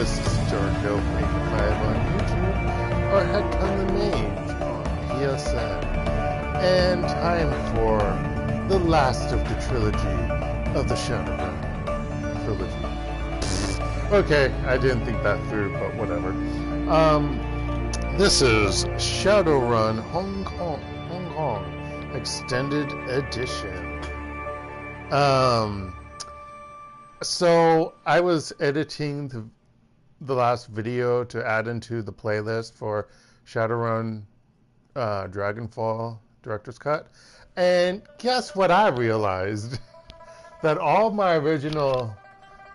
This is DarkElf85 on YouTube, or HektontheMage's on PSN, and time for the last of the trilogy of the Shadowrun trilogy. Okay, I didn't think that through, but whatever. This is Shadowrun Hong Kong Extended Edition. So I was editing the last video to add into the playlist for Shadowrun Dragonfall Director's Cut, and guess what I realized? That all my original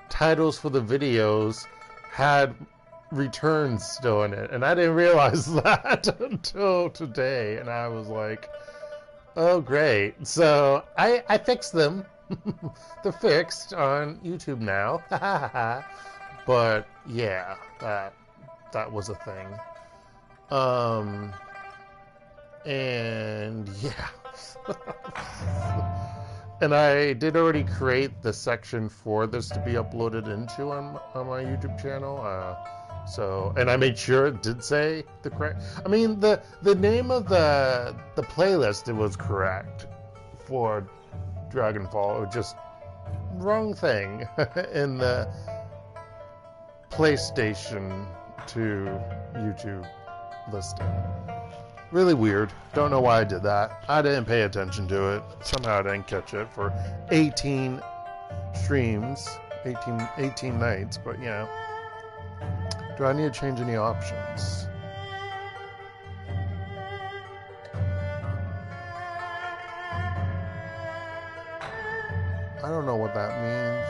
titles for the videos had returns still in it, and I didn't realize that until today, and I was like, oh great. So I fixed them. They're fixed on YouTube now. But yeah, that was a thing. And yeah. And I did already create the section for this to be uploaded into on my YouTube channel. So, and I made sure it did say the correct. I mean, the name of the playlist, it was correct for Dragonfall. It was just wrong thing in the PlayStation to YouTube listing. Really weird. Don't know why I did that. I didn't pay attention to it. Somehow I didn't catch it for 18 streams, 18 nights, but yeah. Do I need to change any options? I don't know what that means.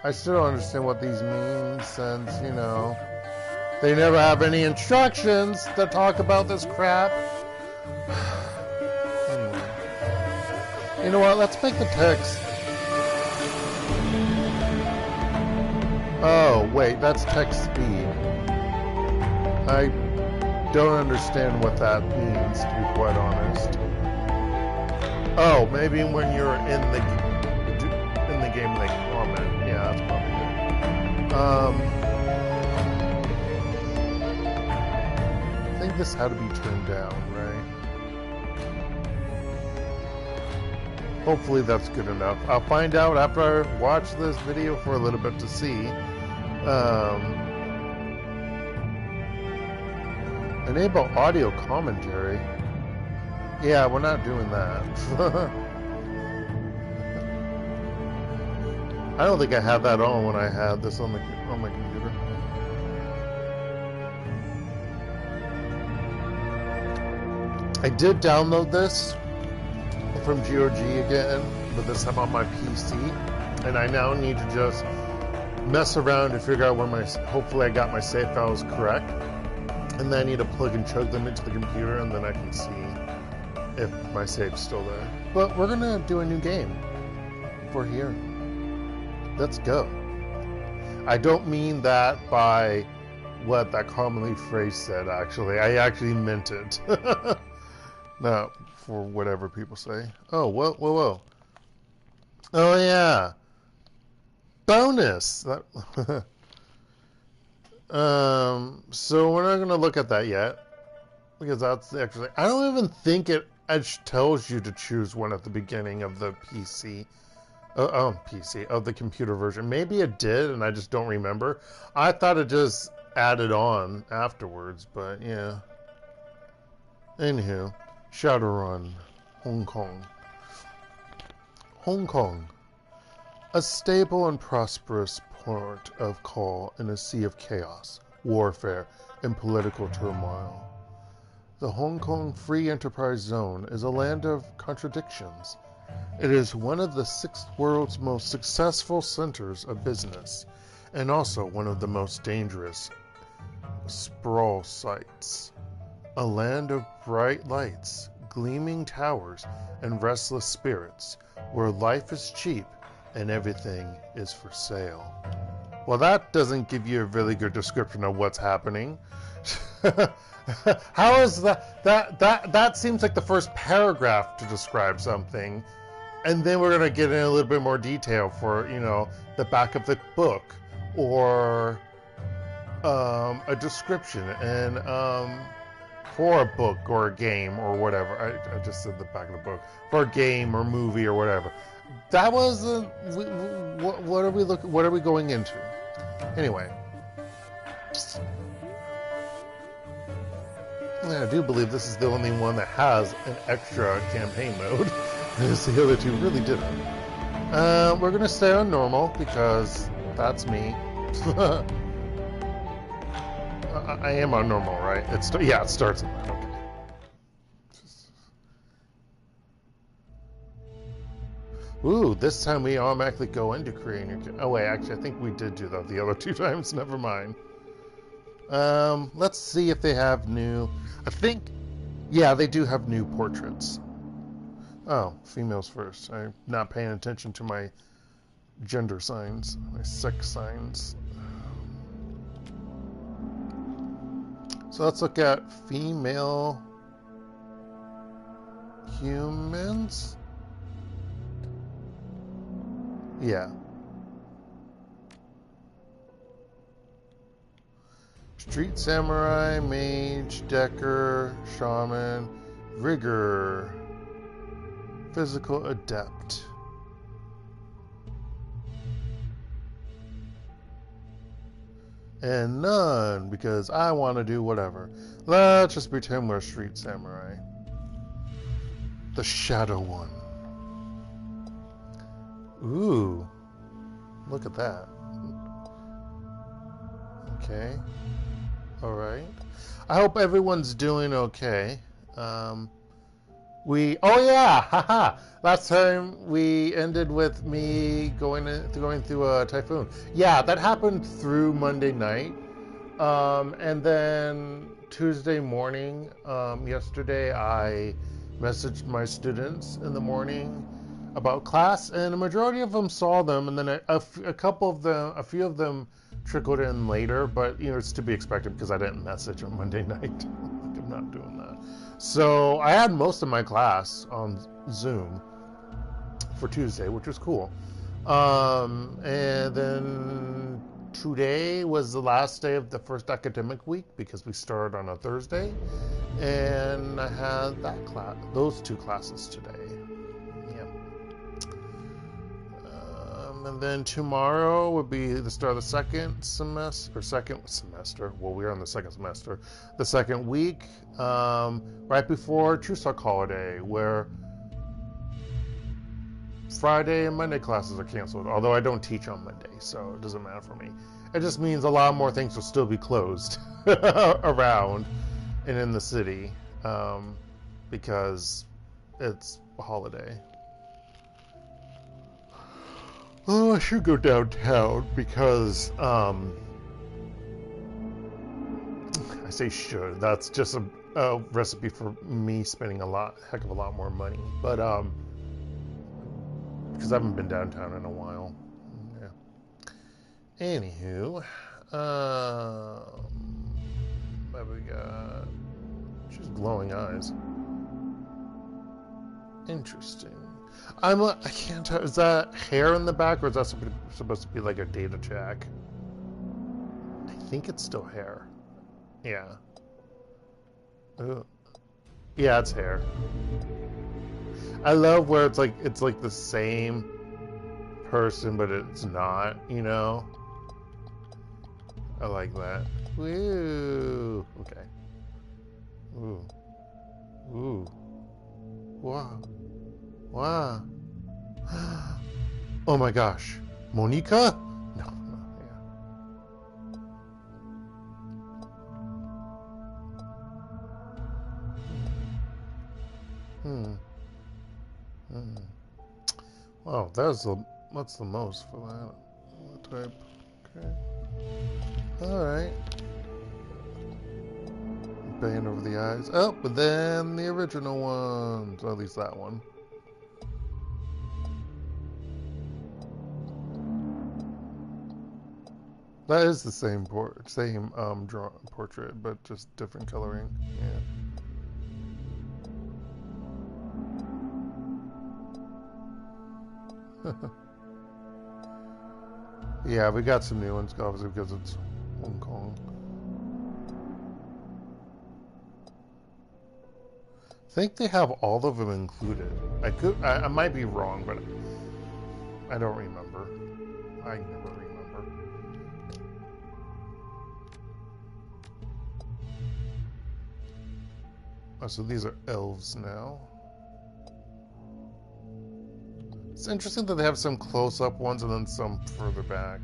I still don't understand what these mean, since, you know, they never have any instructions that talk about this crap. Anyway. You know what? Let's make the text. Oh, wait, that's text speed. I don't understand what that means, to be quite honest. Oh, maybe when you're in the game they comment. Yeah, that's probably it. I think this had to be turned down, right? Hopefully that's good enough. I'll find out after I watch this video for a little bit to see. Enable audio commentary. Yeah, we're not doing that. I don't think I had that on when I had this on my computer. I did download this from GOG again, but this time on my PC, and I now need to just mess around to figure out where hopefully I got my save files correct, and then I need to plug and chug them into the computer, and then I can see if my save's still there. But we're gonna do a new game for here. Let's go. I don't mean that by what that commonly phrase said, actually. I actually meant it. Not for whatever people say. Oh, whoa. Oh, yeah. Bonus! So we're not going to look at that yet. Because that's actually... I don't even think it tells you to choose one at the beginning of the PC. Of the computer version. Maybe it did, and I just don't remember. I thought it just added on afterwards, but yeah. Anywho, Shadowrun, Hong Kong. Hong Kong, a stable and prosperous port of call in a sea of chaos, warfare, and political turmoil. The Hong Kong Free Enterprise Zone is a land of contradictions. It is one of the sixth world's most successful centers of business, and also one of the most dangerous sprawl sites. A land of bright lights, gleaming towers, and restless spirits, where life is cheap and everything is for sale. Well, that doesn't give you a really good description of what's happening. How is that? That seems like the first paragraph to describe something. And then we're gonna get in a little bit more detail for, you know, the back of the book, or a description, and for a book or a game or whatever. I just said the back of the book for a game or movie or whatever. That was what are we looking? What are we going into? Anyway, I do believe this is the only one that has an extra campaign mode. Because the other two really didn't. We're gonna stay on normal because that's me. I am on normal, right? Yeah, it starts on that. Okay. Ooh, this time we automatically go into creating your... Oh wait, actually, I think we did do that the other two times. Never mind. Let's see if they have new... I think... Yeah, they do have new portraits. Oh, females first. I'm not paying attention to my gender signs, my sex signs. So let's look at female humans. Yeah. Street samurai, mage, decker, shaman, rigger, physical adept. And none, because I want to do whatever. Let's just pretend we're street samurai. The shadow one. Ooh. Look at that. Okay. Alright. I hope everyone's doing okay. Oh yeah! Haha! Last time we ended with me going through a typhoon. Yeah, that happened through Monday night. And then Tuesday morning, yesterday, I messaged my students in the morning about class, and a majority of them saw them, and then a few of them trickled in later, but you know, it's to be expected because I didn't message on Monday night. I'm not doing that. So I had most of my class on Zoom for Tuesday, which was cool. And then today was the last day of the first academic week because we started on a Thursday, and I had those two classes today. And then tomorrow will be the start of the second semester. Well, we're on the second semester. The second week, right before Chuseok holiday, where Friday and Monday classes are canceled. Although I don't teach on Monday, so it doesn't matter for me. It just means a lot more things will still be closed around and in the city, because it's a holiday. Oh, I should go downtown because, I say should, that's just a recipe for me spending heck of a lot more money. But, because I haven't been downtown in a while. Yeah. Anywho, what we got? She's glowing eyes. Interesting. I can't tell. Is that hair in the back, or is that supposed to be like a data check? I think it's still hair. Yeah. Ooh. Yeah, it's hair. I love where it's like the same person, but it's not. You know. I like that. Woo. Okay. Ooh. Ooh. Wow. Wow. Oh my gosh. Monica? No, yeah. Wow, what's the most for that? What type? Okay. Alright. Band over the eyes. Oh, but then the original ones. Or at least that one. That is the same portrait, but just different coloring. Yeah. Yeah, we got some new ones, obviously, because it's Hong Kong. I think they have all of them included. I might be wrong, but I don't remember. I never remember. Oh, so these are elves now. It's interesting that they have some close-up ones and then some further back.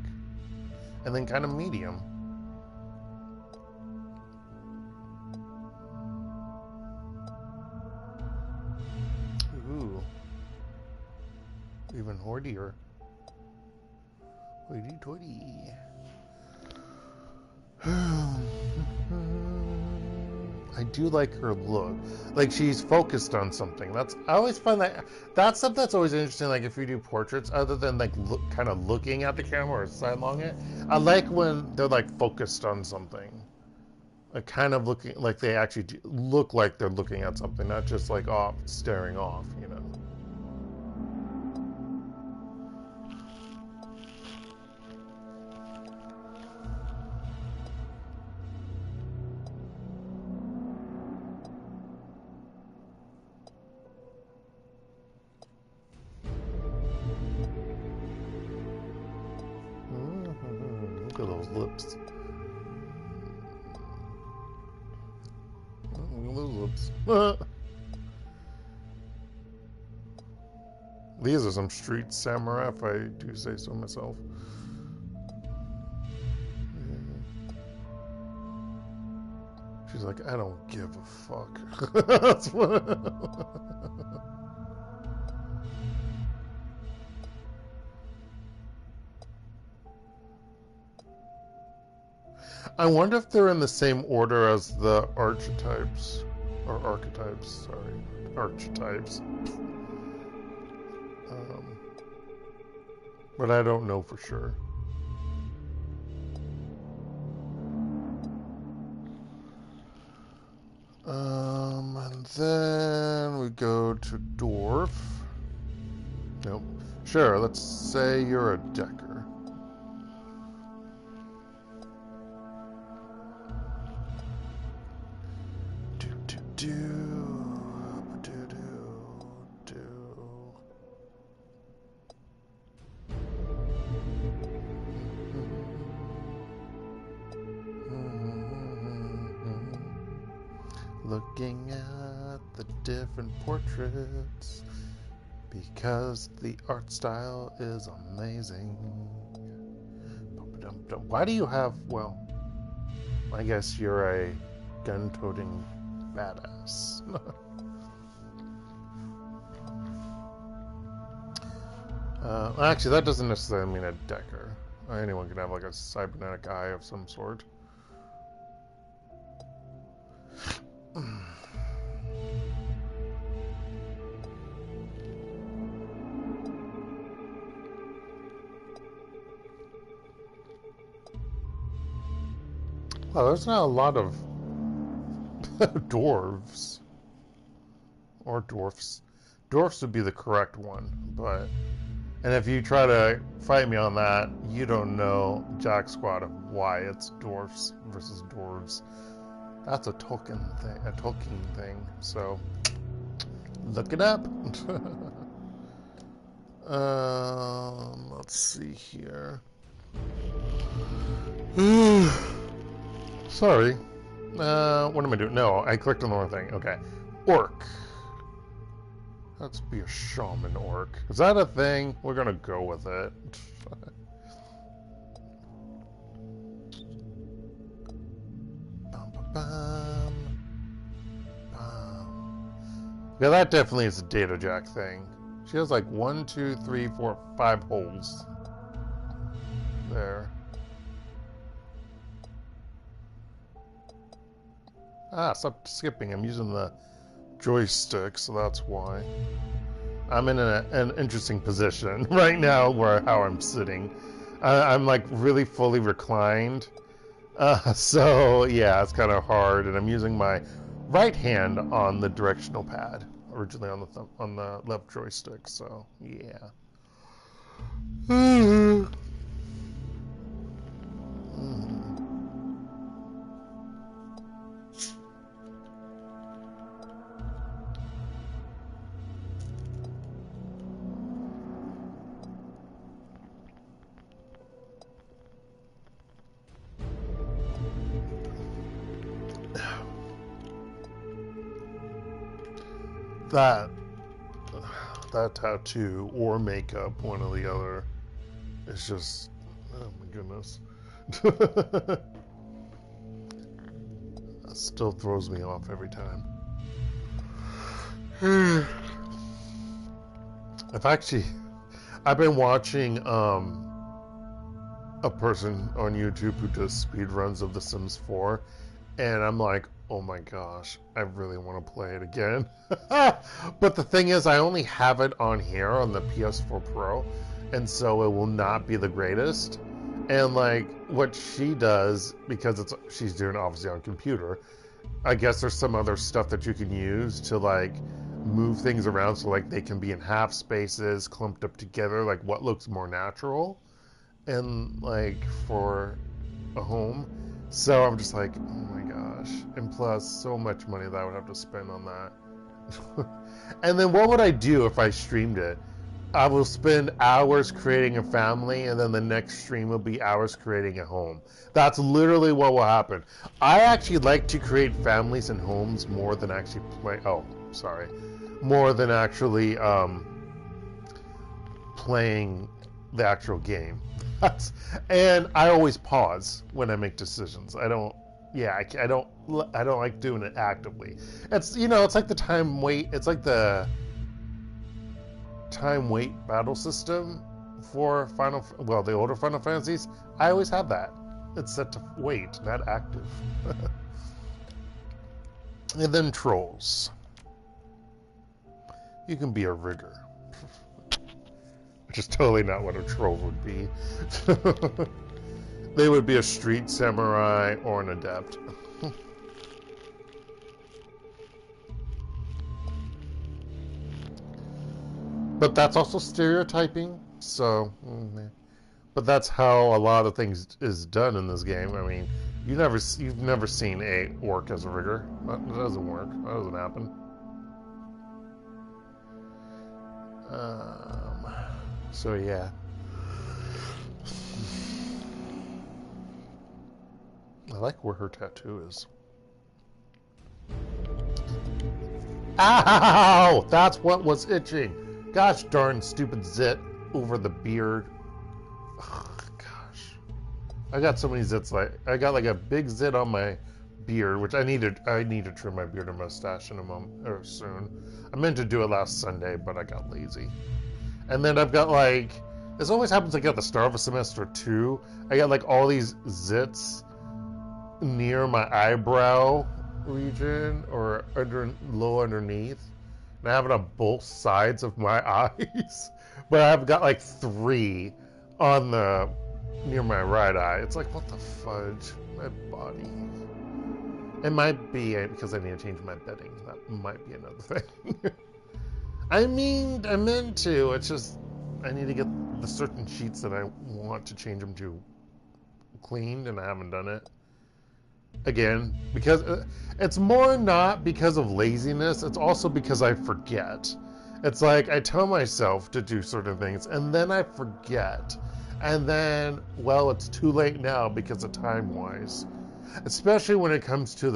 And then kind of medium. Ooh. Even hoardier. Hoity-toity. I do like her look. Like, she's focused on something. I always find that's something that's always interesting, like, if you do portraits, other than, like, kind of looking at the camera or sidelong it. I like when they're, like, focused on something. Like, kind of looking, like, they actually look like they're looking at something, not just, like, staring off, you know. Look at those lips. Look at those lips. These are some street samurai, if I do say so myself. She's like, I don't give a fuck. That's what. I wonder if they're in the same order as the archetypes. Or archetypes, sorry. Archetypes. But I don't know for sure. And then we go to dwarf. Nope. Sure, let's say you're a decker. Looking at the different portraits because the art style is amazing. Why do you have, well, I guess you're a gun-toting badass. Actually, that doesn't necessarily mean a decker. Anyone can have like a cybernetic eye of some sort. Well, there's not a lot of dwarves. Or dwarfs. Dwarfs would be the correct one, but... And if you try to fight me on that, you don't know jack squat of why it's dwarfs versus dwarves. That's a Tolkien thing, so... Look it up! Let's see here. Sorry. What am I doing? No, I clicked on the wrong thing. Okay. Orc. Let's be a shaman orc. Is that a thing? We're gonna go with it. Bum, bum, bum. Yeah, that definitely is a data jack thing. She has like 1, 2, 3, 4, 5 holes. There. Ah, stop skipping. I'm using the joystick, so that's why. I'm in an interesting position right now where how I'm sitting. I'm like really fully reclined. So yeah, it's kind of hard, and I'm using my right hand on the directional pad, originally on the left joystick, so yeah. That tattoo or makeup, one or the other, is just, oh my goodness. That still throws me off every time. I've been watching a person on YouTube who does speed runs of The Sims 4, and I'm like, oh my gosh, I really want to play it again. But the thing is, I only have it on here on the PS4 Pro, and so it will not be the greatest. And like what she does, because she's doing it obviously on computer, I guess there's some other stuff that you can use to like move things around so like they can be in half spaces, clumped up together, like what looks more natural, and like for a home. So I'm just like, oh my gosh. And plus, so much money that I would have to spend on that. And then what would I do if I streamed it? I will spend hours creating a family, and then the next stream will be hours creating a home. That's literally what will happen. I actually like to create families and homes more than actually more than actually playing the actual game. And I always pause when I make decisions. I don't like doing it actively. It's like the time wait. It's like the time wait battle system for the older Final Fantasies. I always have that. It's set to wait, not active. And then trolls. You can be a rigger. Which is totally not what a troll would be. They would be a street samurai or an adept. But that's also stereotyping, so... But that's how a lot of things is done in this game. I mean, you've never seen a orc as a rigger. That doesn't work. That doesn't happen. So yeah. I like where her tattoo is. Ow! That's what was itching. Gosh darn stupid zit over the beard. Oh, gosh. I got so many zits. I got like a big zit on my beard, which I need to trim my beard and mustache in a moment or soon. I meant to do it last Sunday, but I got lazy. And then I've got like, this always happens like at the start of a semester too. I got like all these zits near my eyebrow region or low underneath. And I have it on both sides of my eyes. But I've got like 3 on near my right eye. It's like, what the fudge? My body. It might be because I need to change my bedding. That might be another thing. I meant to. It's just, I need to get the certain sheets that I want to change them to cleaned, and I haven't done it. Again, because it's more not because of laziness, it's also because I forget. It's like I tell myself to do certain things, and then I forget. And then, well, it's too late now because of time-wise. Especially when it comes to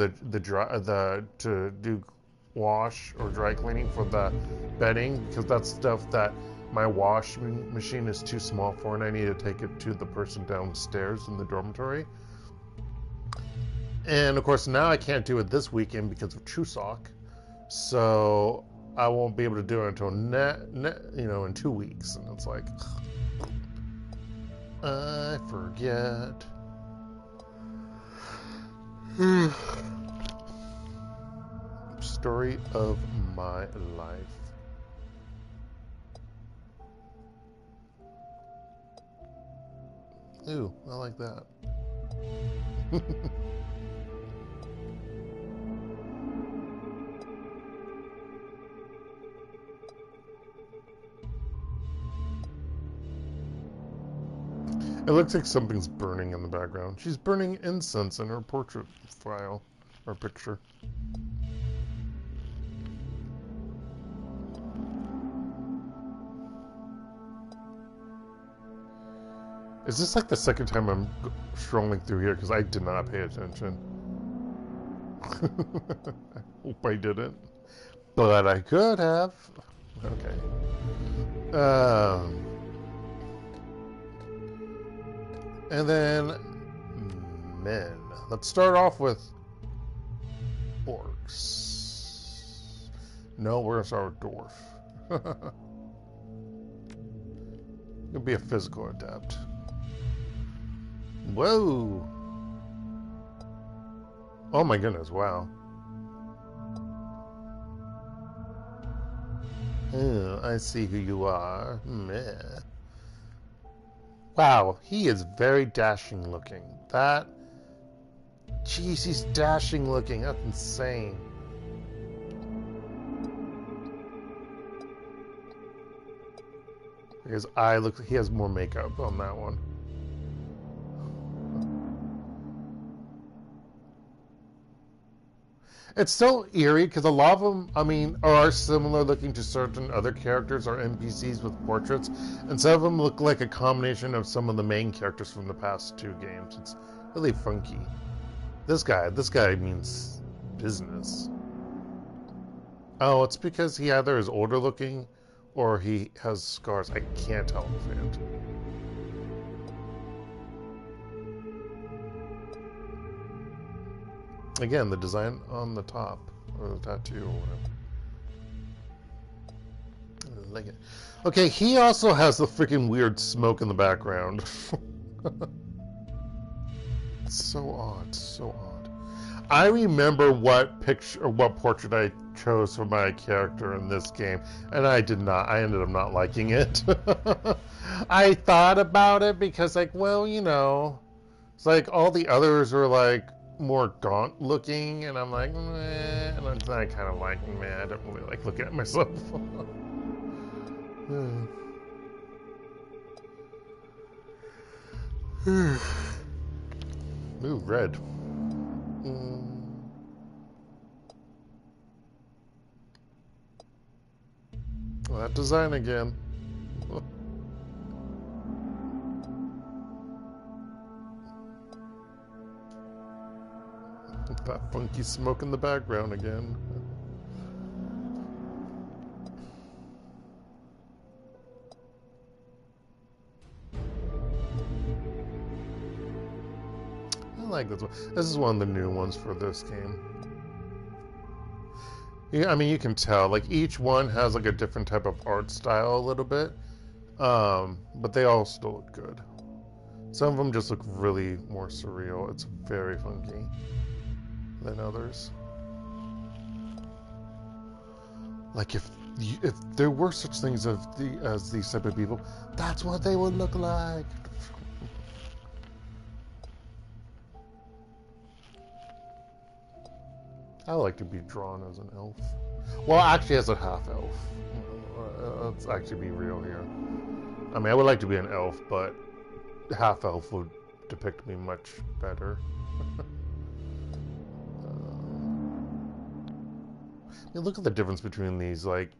to do wash or dry cleaning for the bedding, because that's stuff that my wash machine is too small for, and I need to take it to the person downstairs in the dormitory. And of course now I can't do it this weekend because of Chuseok, so I won't be able to do it until in 2 weeks. And it's like, I forget. Story of my life. Ooh, I like that. It looks like something's burning in the background. She's burning incense in her portrait file or picture. Is this like the second time I'm strolling through here? Because I did not pay attention. I hope I didn't. But I could have. Okay. And then men. Let's start off with orcs. No, we're gonna start with dwarf. It'll be a physical adept. Whoa! Oh my goodness! Wow. Oh, I see who you are. Meh. Wow, he is very dashing looking. That... Jeez, he's dashing looking. That's insane. His eye looks... He has more makeup on that one. It's so eerie because a lot of them, I mean, are similar looking to certain other characters or NPCs with portraits, and some of them look like a combination of some of the main characters from the past two games. It's really funky. This guy means business. Oh, it's because he either is older looking or he has scars. I can't tell offhand. Again, the design on the top, or the tattoo, or whatever. I like it. Okay, he also has the freaking weird smoke in the background. So odd, so odd. I remember what picture, or what portrait I chose for my character in this game, and I did not. I ended up not liking it. I thought about it because, like, well, you know, it's like all the others are like more gaunt looking, and I'm like, meh, and then I kind of like, man, I don't really like looking at myself. Ooh, red. Well, that design again. That funky smoke in the background again. I like this one. This is one of the new ones for this game. Yeah, I mean, you can tell, like, each one has like a different type of art style a little bit, but they all still look good. Some of them just look really more surreal. It's very funky than others. Like, if there were such things as these type of people, that's what they would look like. I like to be drawn as an elf. Well, actually as a half-elf. Let's actually be real here. I mean, I would like to be an elf, but half-elf would depict me much better. Look at the difference between these, like,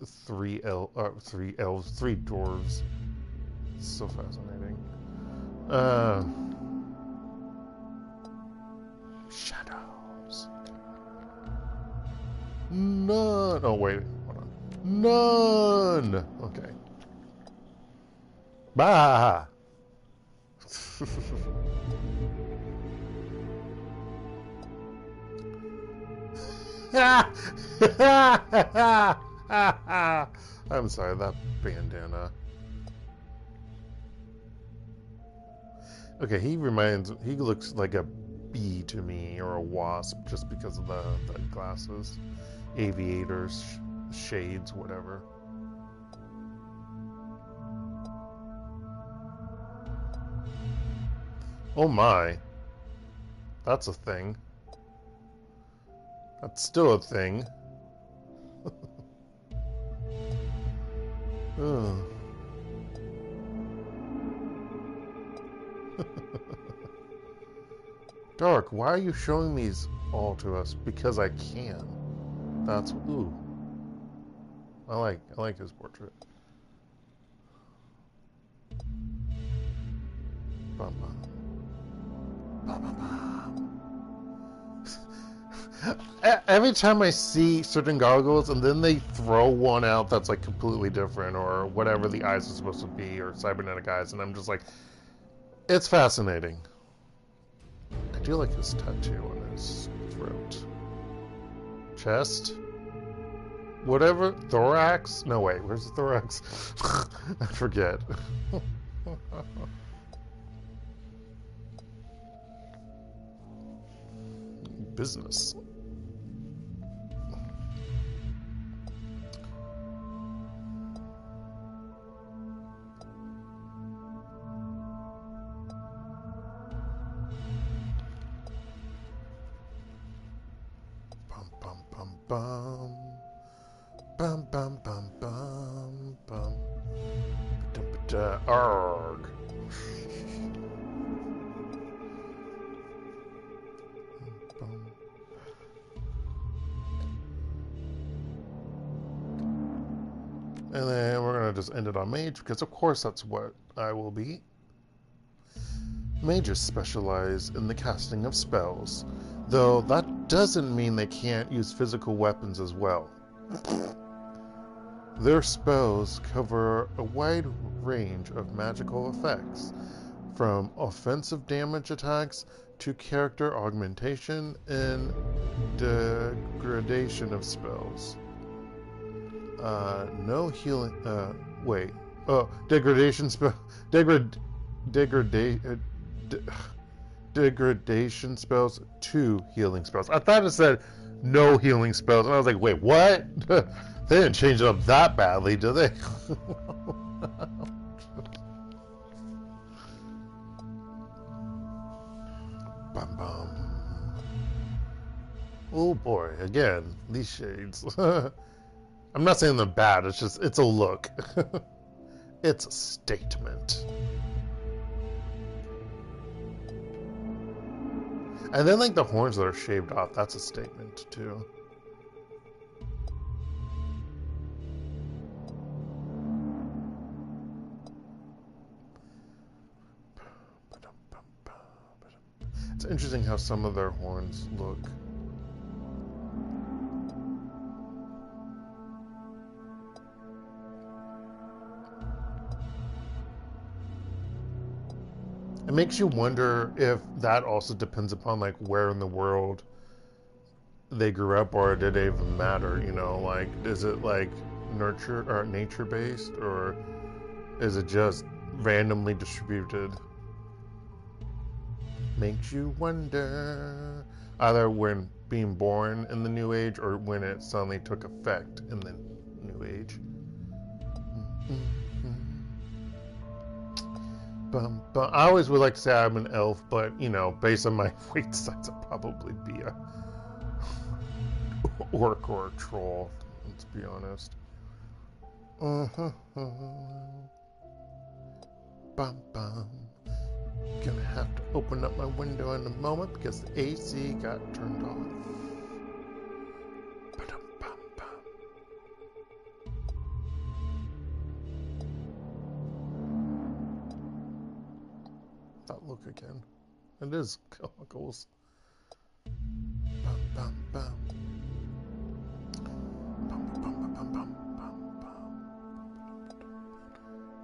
three dwarves. It's so fascinating. Shadows. None. Oh, wait. Hold on. None. Okay. Bah. I'm sorry, that bandana. Okay, he looks like a bee to me, or a wasp, just because of the glasses. Aviators, shades, whatever. Oh my. That's a thing. That's still a thing. Dark, why are you showing these all to us? Because I can. That's ooh. I like his portrait. Bum, bum. Bum, bum, bum. Every time I see certain goggles and then they throw one out that's like completely different or whatever the eyes are supposed to be or cybernetic eyes, and I'm just like, it's fascinating. I do like his tattoo on his throat. Chest? Whatever. Thorax? No, wait. Where's the thorax? I forget. Business. Bum, bum, bum, bum. Bum, bum, bum, bum, bum. Ba-da-ba-da. Arg. And then we're going to just end it on mage, because of course that's what I will be. Mages specialize in the casting of spells, though that doesn't mean they can't use physical weapons as well. Their spells cover a wide range of magical effects, from offensive damage attacks to character augmentation and degradation of spells. No healing. Wait. Oh, degradation spell. Degradation spells to healing spells. I thought it said no healing spells, and I was like, wait, what? They didn't change it up that badly, did they? Bum bum. Oh boy, again, these shades. I'm not saying they're bad, it's just, it's a look. It's a statement. And then like the horns that are shaved off, that's a statement too. It's interesting how some of their horns look. It makes you wonder if that also depends upon like where in the world they grew up, or did it even matter, you know, like is it like nurture or nature based, or is it just randomly distributed? Makes you wonder, either when being born in the New Age or when it suddenly took effect in the New Age. I always would like to say I'm an elf, but you know, based on my weight size, I'd probably be a orc or a troll. Let's be honest. Gonna have to open up my window in a moment because the AC got turned off. That look again. It is chemicals.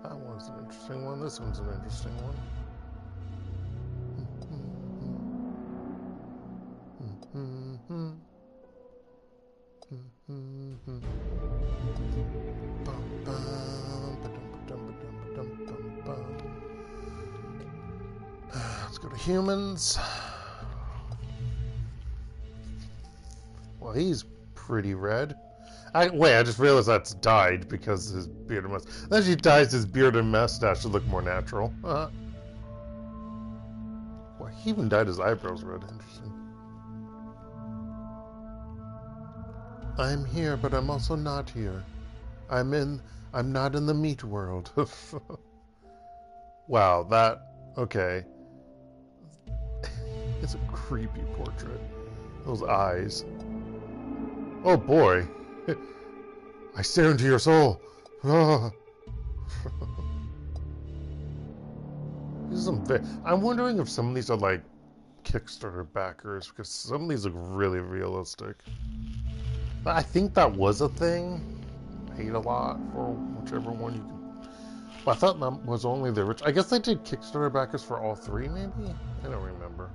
That one's an interesting one. This one's an interesting one. Let's go to humans. Well, he's pretty red. I just realized that's dyed because his beard and mustache. Unless he dyes his beard and mustache to look more natural. Well, he even dyed his eyebrows red. Interesting. I'm here, but I'm also not here. I'm not in the meat world. Wow, okay. It's a creepy portrait. Those eyes. Oh boy. I stare into your soul. Ah. I'm wondering if some of these are like Kickstarter backers, because some of these look really realistic. I think that was a thing. Paid a lot for whichever one you can. Well, I thought that was only the rich. I guess they did Kickstarter backers for all three, maybe? I don't remember.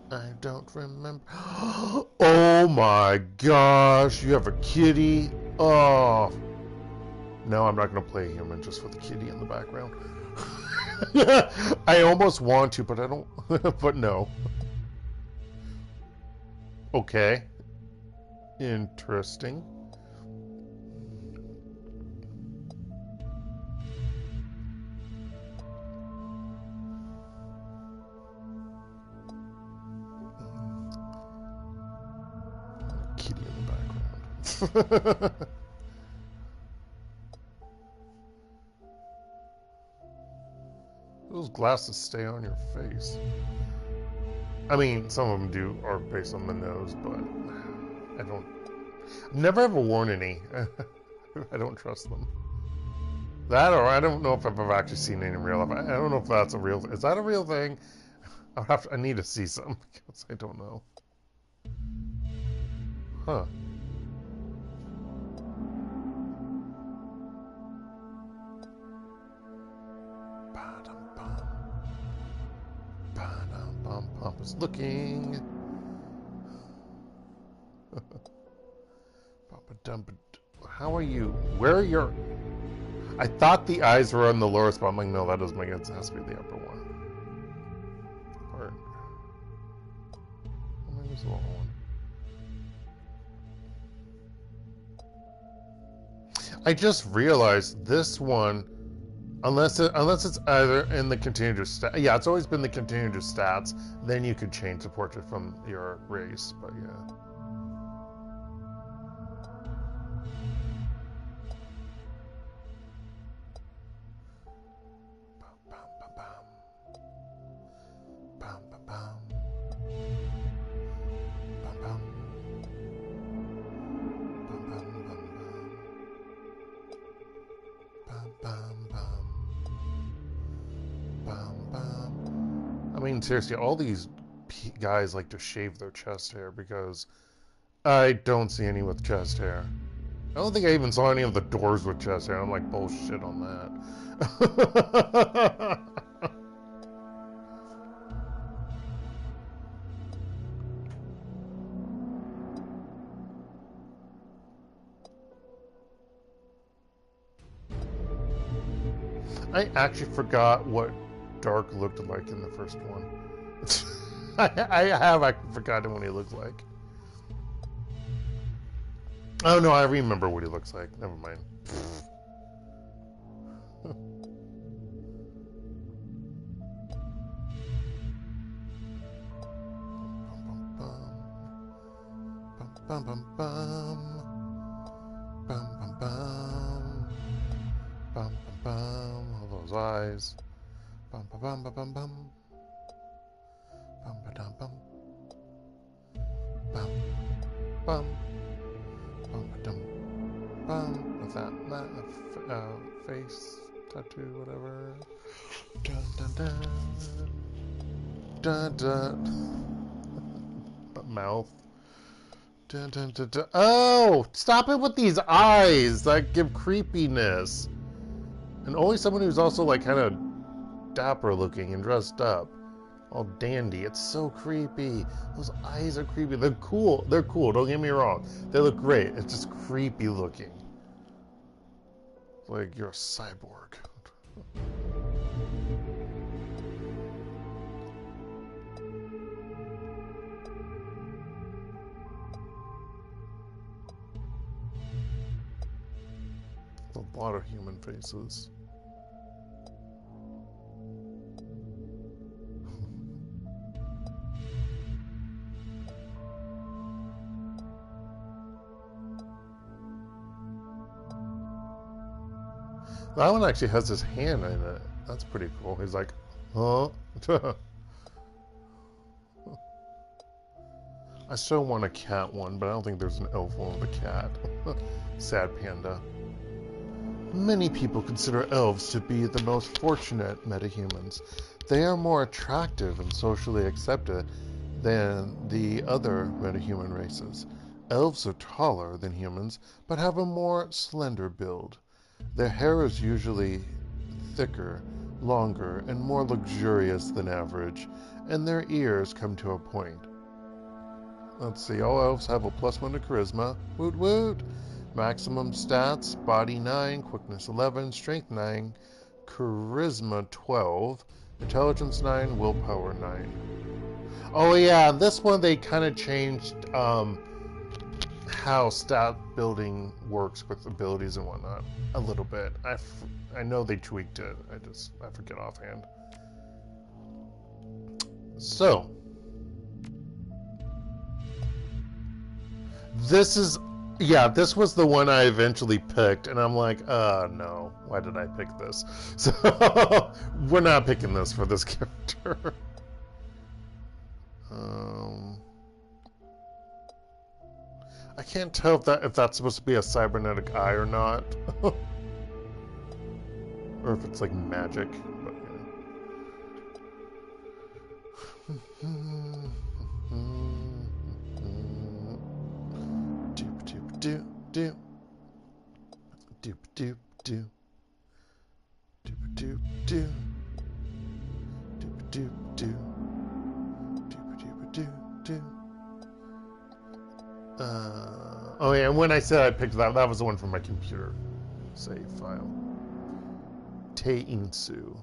I don't remember. Oh my gosh, you have a kitty. Oh. No, I'm not going to play human just for the kitty in the background. I almost want to, but I don't. But no. Okay. Interesting. Kitty in the background. Those glasses stay on your face. I mean, some of them do are based on the nose, but I've never ever worn any. I don't trust them. That, or I don't know if I've ever actually seen any in real life. I don't know if that's a real. Is that a real thing? I need to see some because I don't know. Huh. Pump is looking. How are you? Where are your? I thought the eyes were on the lowest, but I'm like, no, that doesn't make sense. It has to be the upper one. Or maybe it's the lower one. I just realized this one, unless it's either in the continuous stat. Yeah, it's always been the continuous stats. Then you could change the portrait from your race, but yeah. I mean, seriously, all these guys like to shave their chest hair because I don't see any with chest hair. I don't think I even saw any of the doors with chest hair. I'm like, bullshit on that. I actually forgot what Dark looked like in the first one. I have forgotten what he looked like. Oh no, I remember what he looks like. Never mind. Bum bum bum. Bum bum bum. Bum bum bum. All those eyes. Bum bum bum bum bum bum. Bum ba dum bum. Bum bum. Bum ba dum bum. What's that? Face tattoo, whatever. Dun dun dun. Dun dun. Mouth. Dun, dun, dun, dun. Oh, stop it with these eyes that give creepiness. And only someone who's also like kind of dapper looking and dressed up, all dandy. It's so creepy. Those eyes are creepy. They're cool. They're cool. Don't get me wrong. They look great. It's just creepy looking. Like you're a cyborg. A lot of human faces. That one actually has his hand in it. That's pretty cool. He's like Huh? I still want a cat one, but I don't think there's an elf one with a cat. Sad panda. Many people consider elves to be the most fortunate metahumans. They are more attractive and socially accepted than the other metahuman races. Elves are taller than humans, but have a more slender build. Their hair is usually thicker, longer, and more luxurious than average, and their ears come to a point. Let's see, all elves have a +1 to charisma. Woot woot! Maximum stats, body 9, quickness 11, strength 9, charisma 12, intelligence 9, willpower 9. Oh yeah, this one they kind of changed how stat building works with abilities and whatnot a little bit. I know they tweaked it. I forget offhand. So this was the one I eventually picked, and I'm like, no, why did I pick this? So we're not picking this for this character. I can't tell if that's supposed to be a cybernetic eye or not, or if it's like magic. But, Doop doop doop doop doop doop doop doop doop doop doop doop doop doop. Oh yeah, and when I said I picked that was the one from my computer save file. Tae Insu.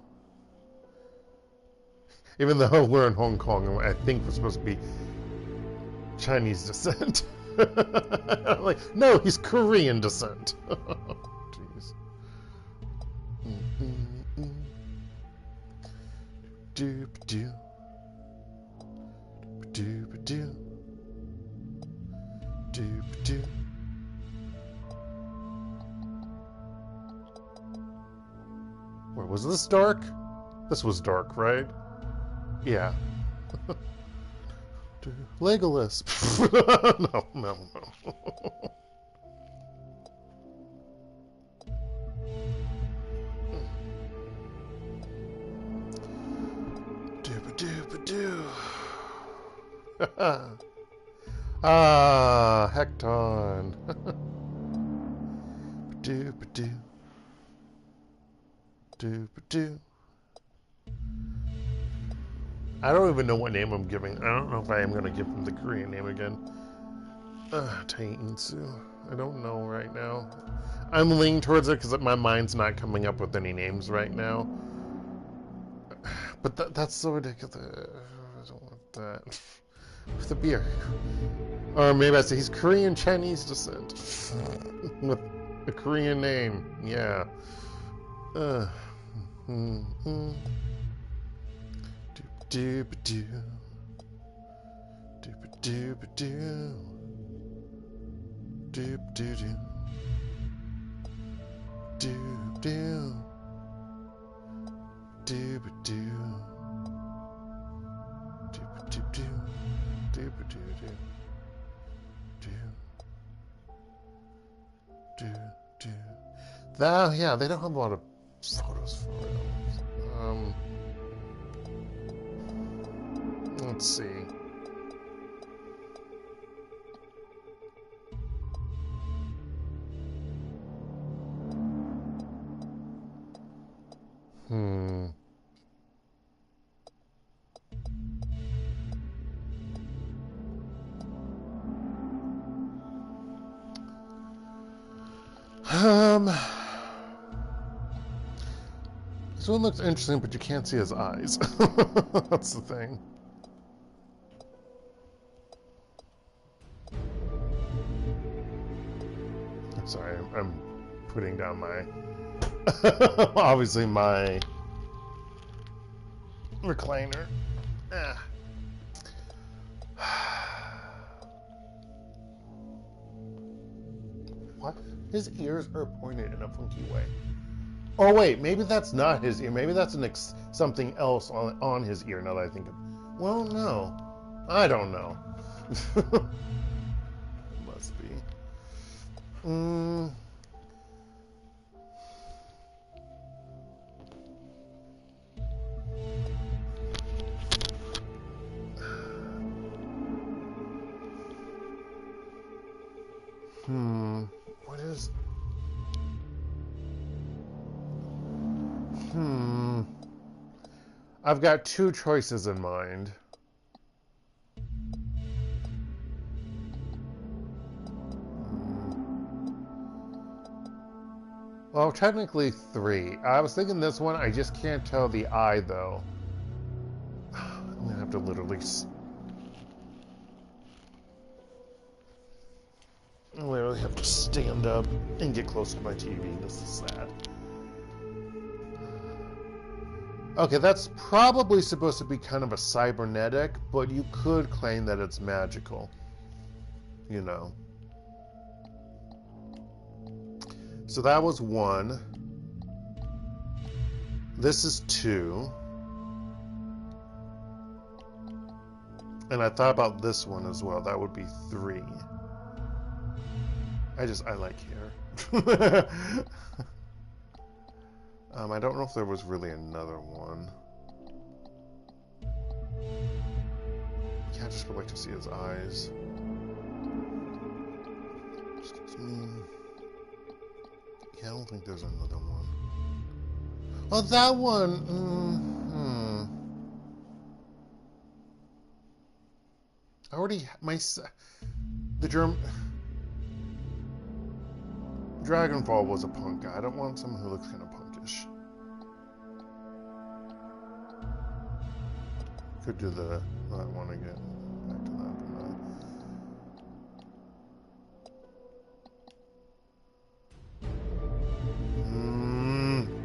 Even though we're in Hong Kong, I think we're supposed to be Chinese descent. Like, no, he's Korean descent. Jeez. Doop doo. Doop doo. Doop doo. Wait, was this dark? This was dark, right? Yeah. Legolas. No. Dooba-dooba-doo. Hekton. Dooba-doo. Dooba-doo. I don't even know what name I'm giving. I don't know if I am going to give him the Korean name again. Tae Insu. I don't know right now. I'm leaning towards it because my mind's not coming up with any names right now. But that's so ridiculous. I don't want that. With the beer. Or maybe I say he's Korean Chinese descent. With a Korean name. Yeah. Doop-a-doo. Doop-a-dooba-doo. Doop-doo-doo. Doop-doo. Doop-a-doo. Doop-a-doo-doo. Doop-a-doo-doo. Do-do. Yeah, they don't have a lot of photos for real. Let's see. This one looks interesting, but you can't see his eyes. That's the thing. Sorry, I'm putting down my obviously my recliner. What? His ears are pointed in a funky way. Oh wait, maybe that's not his ear. Maybe that's something else on his ear. Now that I think of, well, no, I don't know. Must be. What is? I've got two choices in mind. Well, technically three. I was thinking this one. I just can't tell the eye, though. I'm gonna have to literally... I literally have to stand up and get close to my TV. This is sad. Okay, that's probably supposed to be kind of a cybernetic, but you could claim that it's magical. You know. So that was one. This is two. And I thought about this one as well. That would be three. I like hair. I don't know if there was really another one. Yeah, I just would like to see his eyes. Excuse me. Yeah, I don't think there's another one. Oh, that one. I already the Dragonfall was a punk guy. I don't want someone who looks kind of punkish. Could do that one again. Back to that,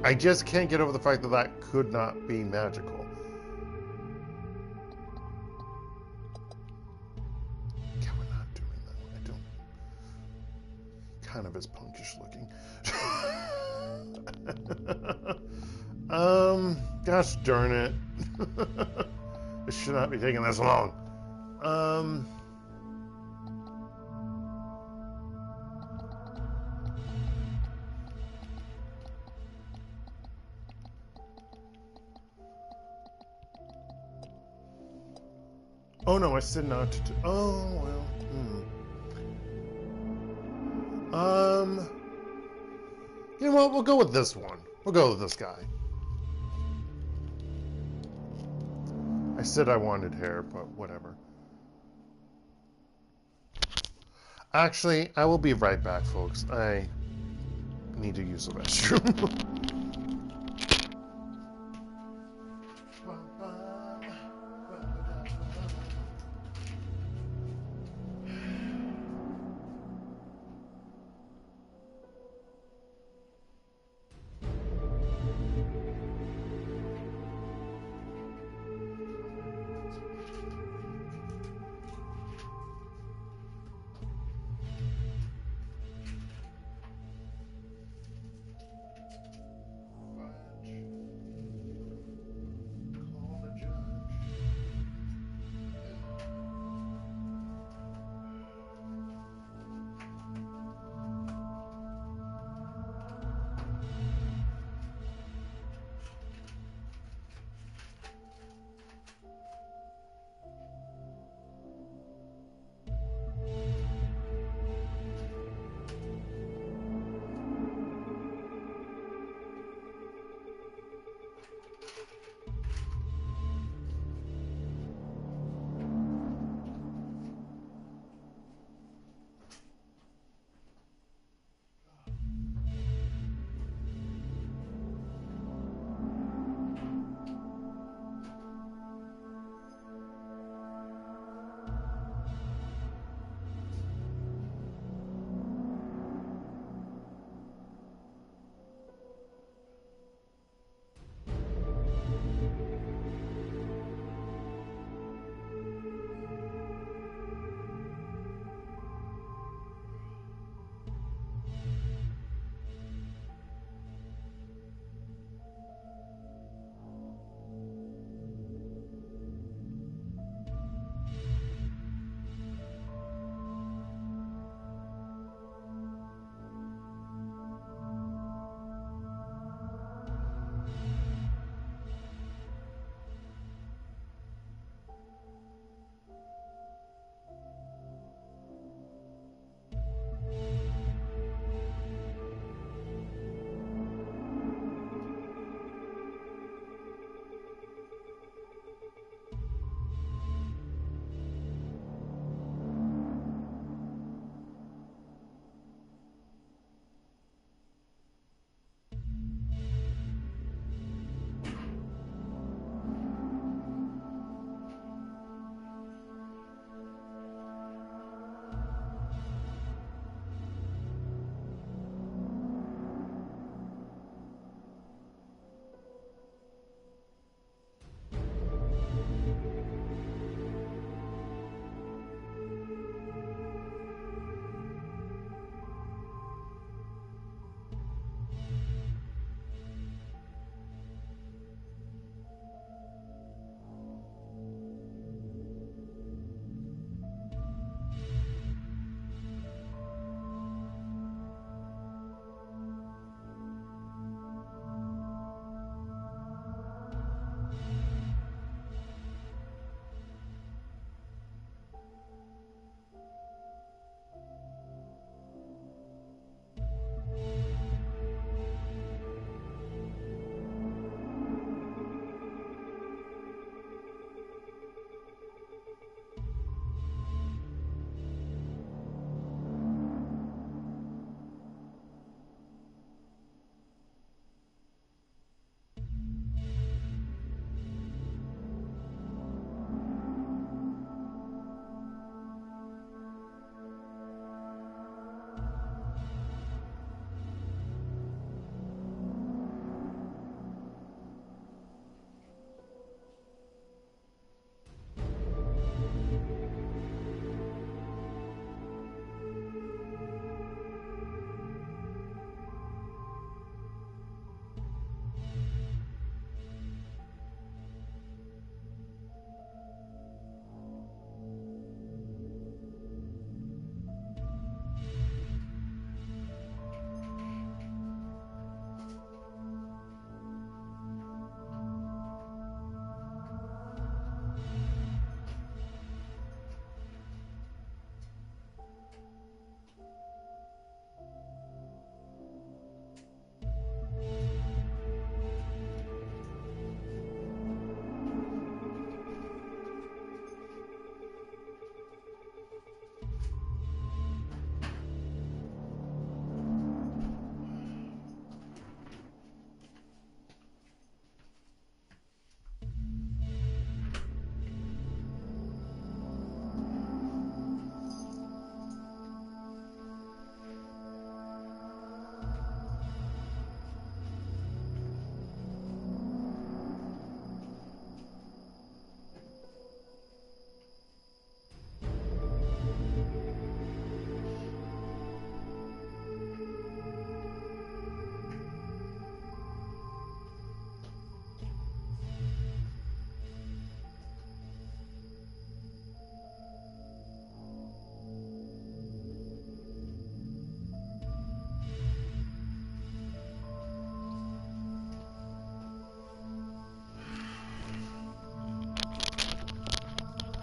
but I just can't get over the fact that that could not be magical. Yeah, we're not doing that one. I don't. Kind of is punkish looking. Gosh darn it. This should not be taking this long. Oh no, I said not to. Oh well. You know what? We'll go with this one. We'll go with this guy. I said I wanted hair, but whatever. Actually, I will be right back, folks. I need to use the restroom.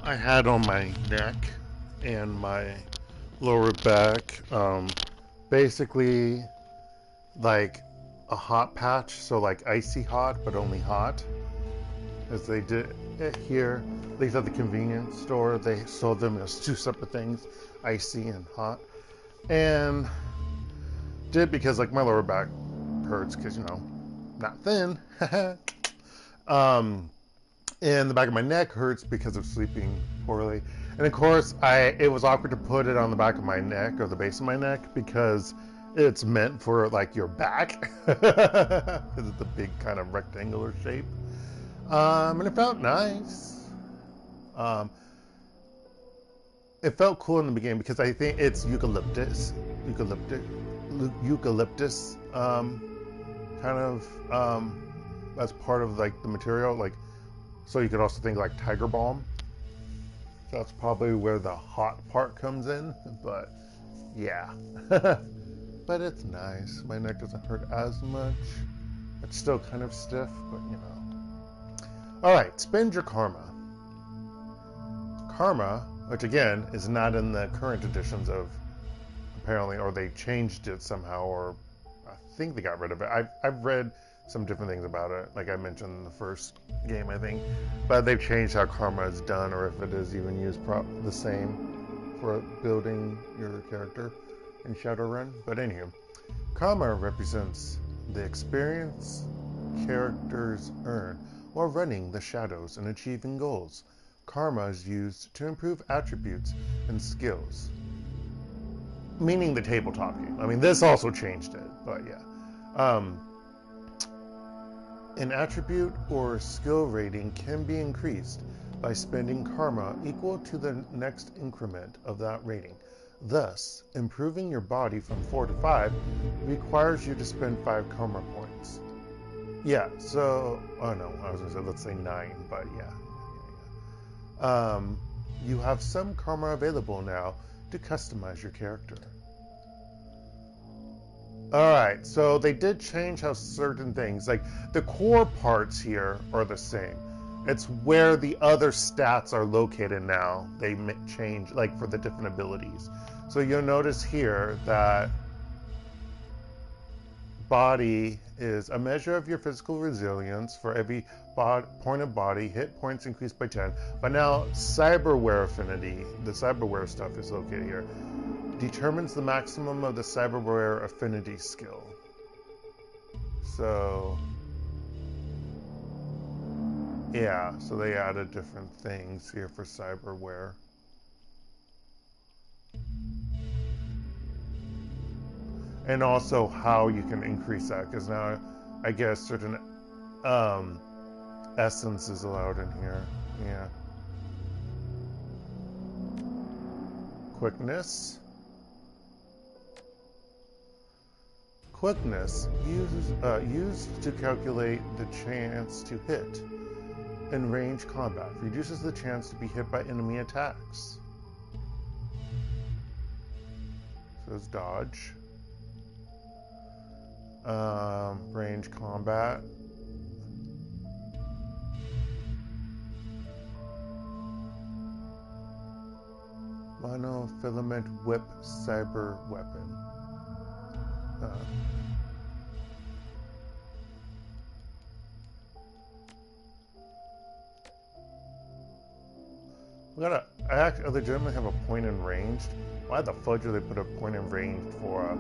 I had on my neck and my lower back, basically like a hot patch, so like icy hot, but only hot, as they did it here. These at the convenience store, they sold them as two separate things, icy and hot, and did because like my lower back hurts because, you know, not thin. And the back of my neck hurts because of sleeping poorly. And of course, it was awkward to put it on the back of my neck or the base of my neck because it's meant for like your back because it's a big kind of rectangular shape. And it felt nice. It felt cool in the beginning because I think it's eucalyptus, kind of as part of like the material, like, so you could also think like tiger balm. So that's probably where the hot part comes in, but yeah. But it's nice. My neck doesn't hurt as much. It's still kind of stiff, but you know. All right, spend your karma. Karma, which again is not in the current editions of, apparently, or they changed it somehow, or I think they got rid of it. I've read some different things about it, like I mentioned in the first game, I think, but they've changed how karma is done, or if it is even used the same for building your character in Shadowrun. But anywho, karma represents the experience characters earn while running the shadows and achieving goals. Karma is used to improve attributes and skills, meaning the tabletop game. I mean, this also changed it, but yeah. An attribute or skill rating can be increased by spending karma equal to the next increment of that rating. Thus, improving your body from 4 to 5 requires you to spend 5 karma points. Yeah, so, oh no, I was going to say, let's say 9, but yeah. You have some karma available now to customize your character. Alright, so they did change how certain things, like the core parts here are the same. It's where the other stats are located now. They change, like for the different abilities. So you'll notice here that body is a measure of your physical resilience. For every point of body, hit points increased by 10. But now cyberware affinity, the cyberware stuff is located here, determines the maximum of the cyberware affinity skill. So yeah, so they added different things here for cyberware. And also how you can increase that, because now I guess certain essence is allowed in here. Yeah. Quickness. Quickness used to calculate the chance to hit in range combat. Reduces the chance to be hit by enemy attacks. So it's dodge. Range combat. Monofilament whip cyber weapon. I actually legitimately have a point in ranged. Why the fudge do they put a point in ranged for a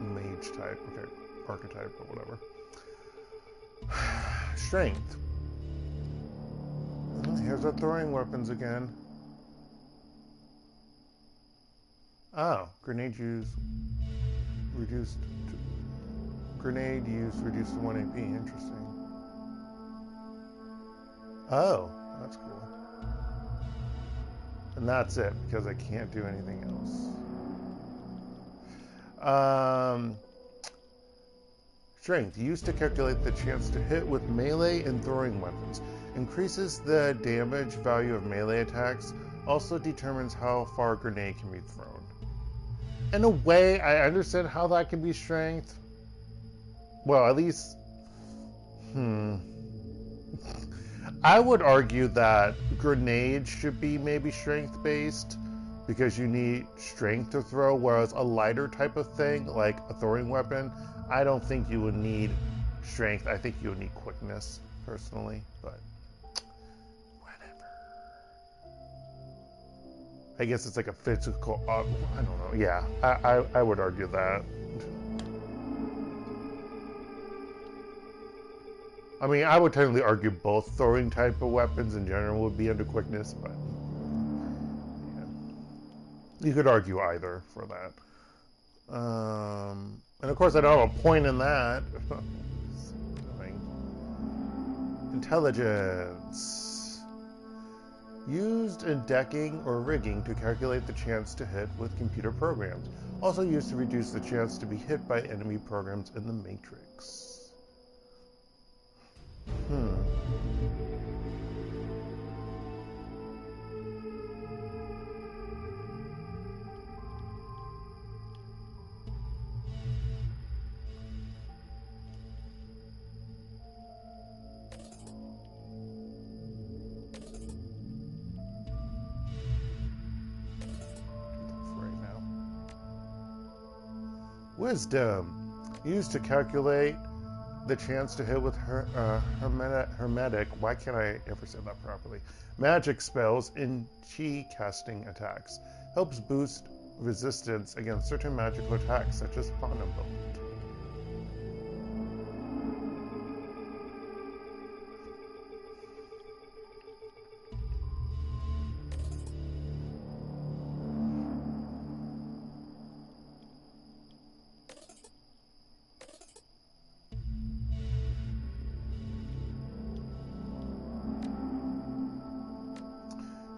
mage type? Okay, archetype or whatever. Strength. Here's our throwing weapons again. Oh, grenade use reduced. Grenade use reduced to 1 AP. Interesting. Oh, that's cool. And that's it, because I can't do anything else. Strength, used to calculate the chance to hit with melee and throwing weapons. Increases the damage value of melee attacks. Also determines how far a grenade can be thrown. In a way, I understand how that can be strength. Well, at least... I would argue that grenades should be maybe strength-based because you need strength to throw, whereas a lighter type of thing, like a throwing weapon, I don't think you would need strength. I think you would need quickness, personally, but whatever. I guess it's like a physical, I don't know. Yeah, I would argue that. I mean, I would technically argue both throwing type of weapons in general would be under quickness, but yeah. You could argue either for that. And of course, I don't have a point in that. Intelligence. Used in decking or rigging to calculate the chance to hit with computer programs. Also used to reduce the chance to be hit by enemy programs in the Matrix. Right now. Wisdom. Used to calculate the chance to hit with hermetic, why can't I ever say that properly? Magic spells in chi casting attacks. Helps boost resistance against certain magical attacks, such as Quantum Bolt.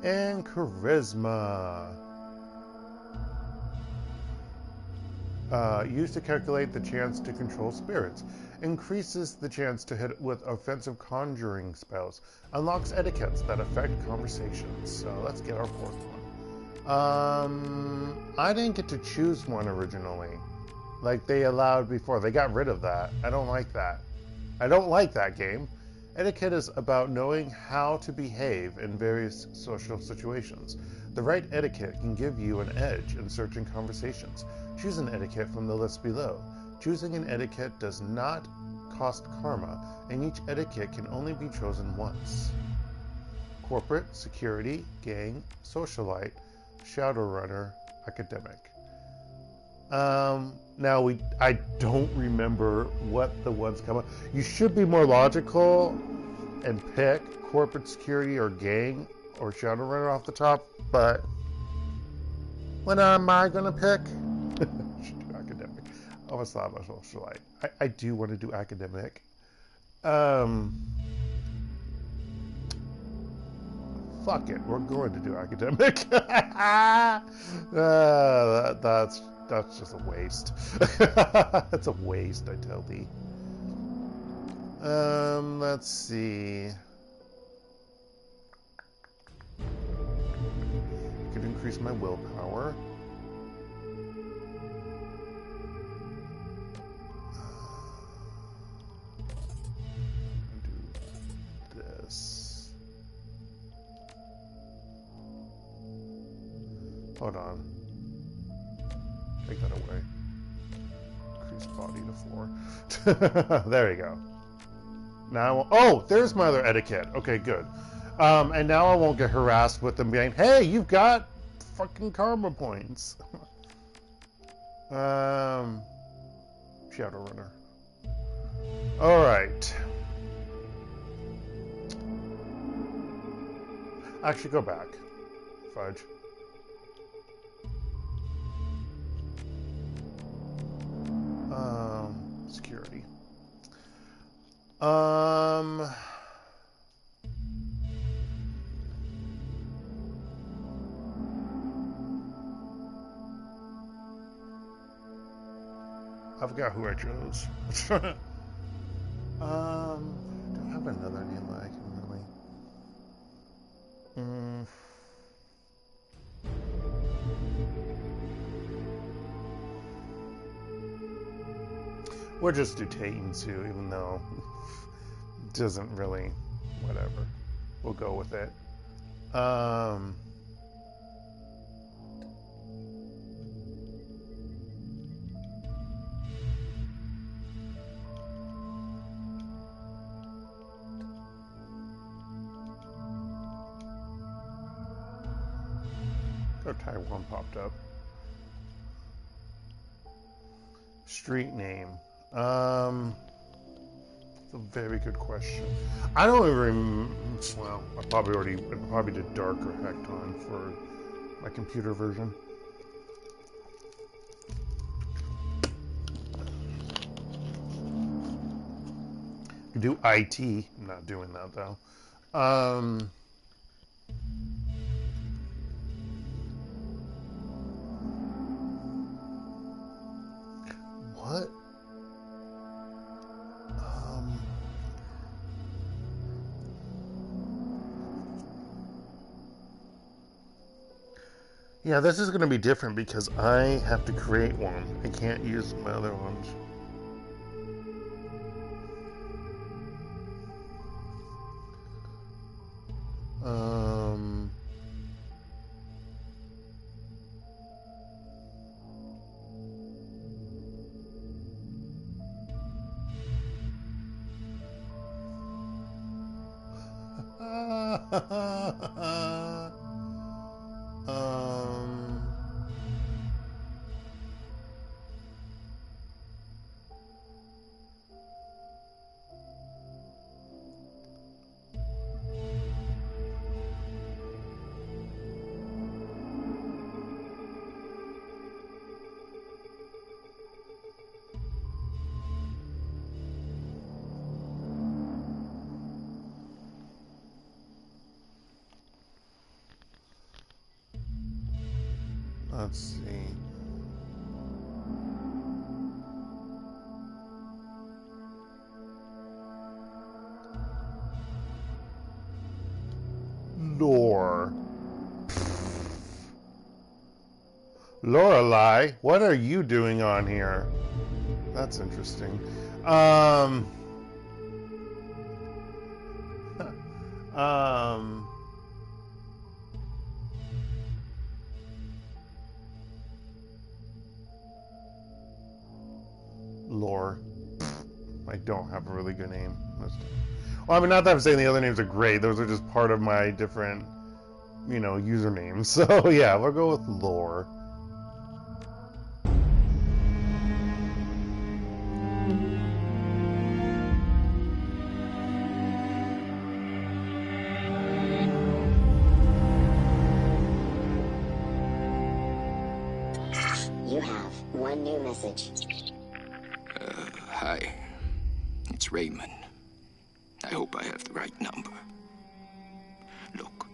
And charisma. Used to calculate the chance to control spirits. Increases the chance to hit with offensive conjuring spells. Unlocks etiquettes that affect conversations. So let's get our fourth one. I didn't get to choose one originally. Like they allowed before. They got rid of that. I don't like that. I don't like that game. Etiquette is about knowing how to behave in various social situations. The right etiquette can give you an edge in certain conversations. Choose an etiquette from the list below. Choosing an etiquette does not cost karma, and each etiquette can only be chosen once. Corporate, security, gang, socialite, shadowrunner, academic. Now I don't remember what the ones come up. You should be more logical and pick corporate, security, or gang, or shadowrunner off the top, but what am I gonna pick? Should do academic. I always thought about socialite. I do want to do academic. Fuck it, we're going to do academic. That's just a waste. That's a waste, I tell thee. Let's see. I could increase my willpower. Do this. Hold on. Take that away. Increase body to 4. There you go. Now, oh, there's my other etiquette. Okay, good. And now I won't get harassed with them being, hey, you've got fucking karma points. Shadowrunner. All right. Actually, go back. Fudge. Security. I forgot who I chose. Do I have another name that I can really... We'll just do Insu, even though it doesn't really... whatever. We'll go with it. Oh, Taiwan popped up. Street name. It's a very good question. I don't even. Well, I probably did Dark or Hekton for my computer version. You do IT. I'm not doing that though. What? Yeah, this is going to be different because I have to create one. I can't use my other ones. Let's see. Lore. Lorelei, what are you doing on here? That's interesting. Lore. I don't have a really good name. Well, I mean, not that I'm saying the other names are great. Those are just part of my different, usernames. So, yeah, we'll go with Lore. You have one new message. Hi. It's Raymond. I hope I have the right number. Look,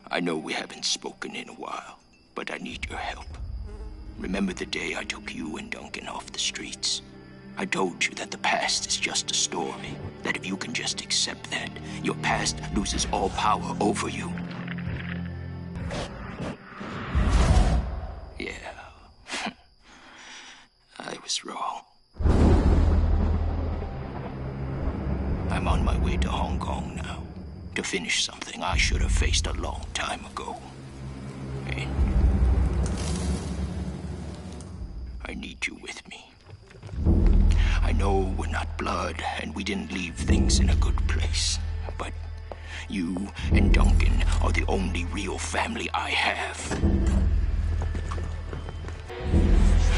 I know we haven't spoken in a while, but I need your help. Remember the day I took you and Duncan off the streets? I told you that the past is just a story, that if you can just accept that, your past loses all power over you. Yeah. I was wrong. I'm on my way to Hong Kong now, to finish something I should have faced a long time ago. And I need you with me. I know we're not blood, and we didn't leave things in a good place, but you and Duncan are the only real family I have.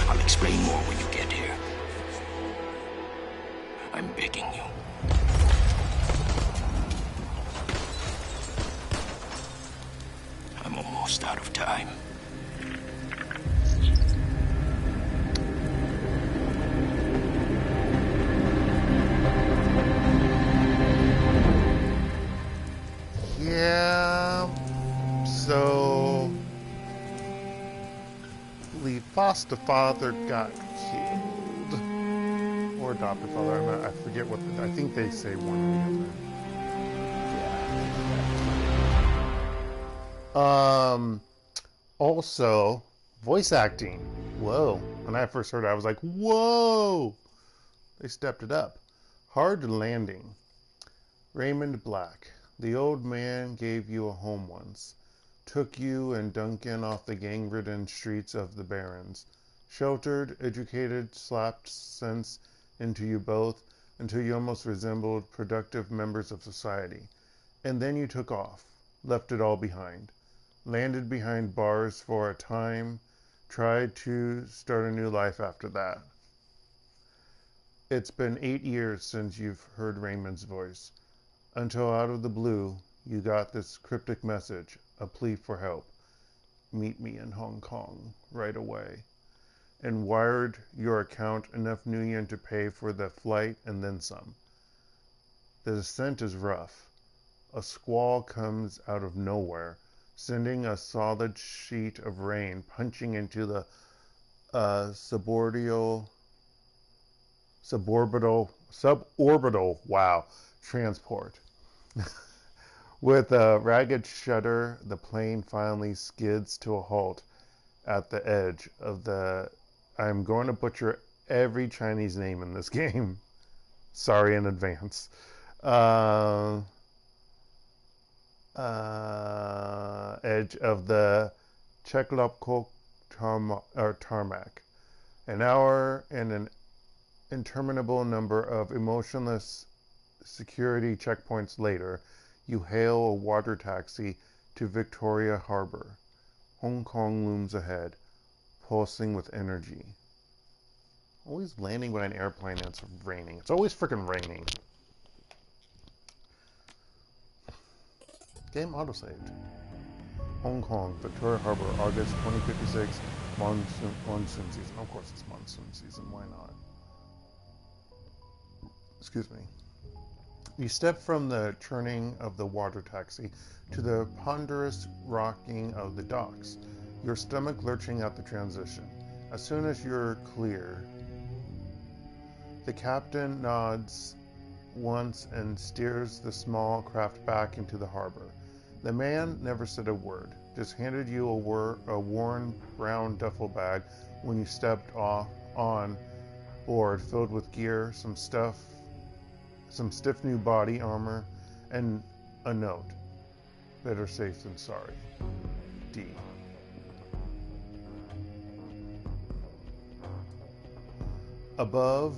I'll explain more when you get here. I'm begging you. I'm almost out of time. Yeah, so the foster father got killed, or adopted father. I forget what. I think they say one or the other. Also, voice acting. Whoa! When I first heard it, I was like, "Whoa!" They stepped it up. Hard landing. Raymond Black. The old man gave you a home once, took you and Duncan off the gang-ridden streets of the Barrens, sheltered, educated, slapped sense into you both until you almost resembled productive members of society. And then you took off, left it all behind, landed behind bars for a time, tried to start a new life after that. It's been 8 years since you've heard Raymond's voice, until out of the blue you got this cryptic message, a plea for help. Meet me in Hong Kong right away. And wired your account enough new yen to pay for the flight and then some. The descent is rough. A squall comes out of nowhere, sending a solid sheet of rain punching into the suborbital, transport. With a ragged shudder, the plane finally skids to a halt at the edge of the... I'm going to butcher every Chinese name in this game. Sorry in advance. Edge of the Cheklopko tarmac. An hour and an interminable number of emotionless security checkpoints later, you hail a water taxi to Victoria Harbor. Hong Kong looms ahead, pulsing with energy. Always landing by an airplane and it's raining. It's always freaking raining. Game autosaved. Hong Kong, Victoria Harbor, August 2056, monsoon season. Of course it's monsoon season, why not? Excuse me. You step from the churning of the water taxi to the ponderous rocking of the docks, your stomach lurching at the transition. As soon as you're clear, the captain nods once and steers the small craft back into the harbor. The man never said a word, just handed you a worn brown duffel bag when you stepped on board, filled with gear, some stiff new body armor, and a note. Better safe than sorry. D. Above,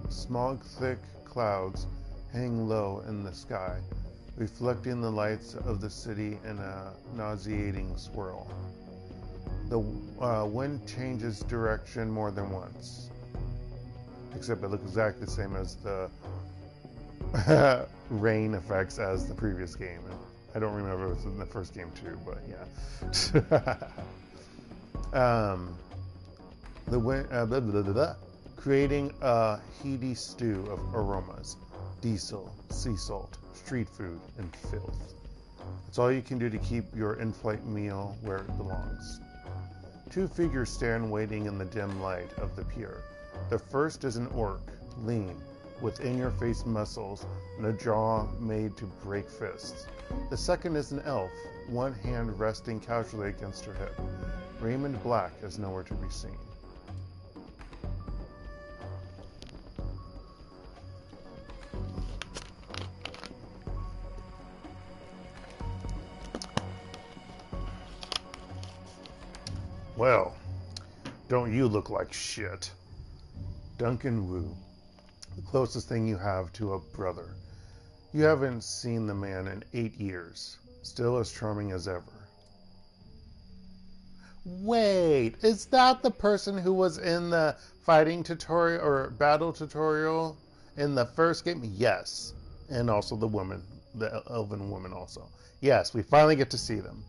smog-thick clouds hang low in the sky, reflecting the lights of the city in a nauseating swirl. The wind changes direction more than once, except it looks exactly the same as the rain effects as the previous game. I don't remember if it was in the first game too, but yeah. The wind, creating a heady stew of aromas, diesel, sea salt, street food, and filth. It's all you can do to keep your in-flight meal where it belongs. Two figures stand waiting in the dim light of the pier. The first is an orc, lean, with in-your-face muscles and a jaw made to break fists. The second is an elf, one hand resting casually against her hip. Raymond Black is nowhere to be seen. Well, don't you look like shit? Duncan Wu, the closest thing you have to a brother. You haven't seen the man in 8 years, still as charming as ever. Wait, is that the person who was in the fighting tutorial or battle tutorial in the first game? Yes, and also the woman, the elven woman also. Yes, we finally get to see them.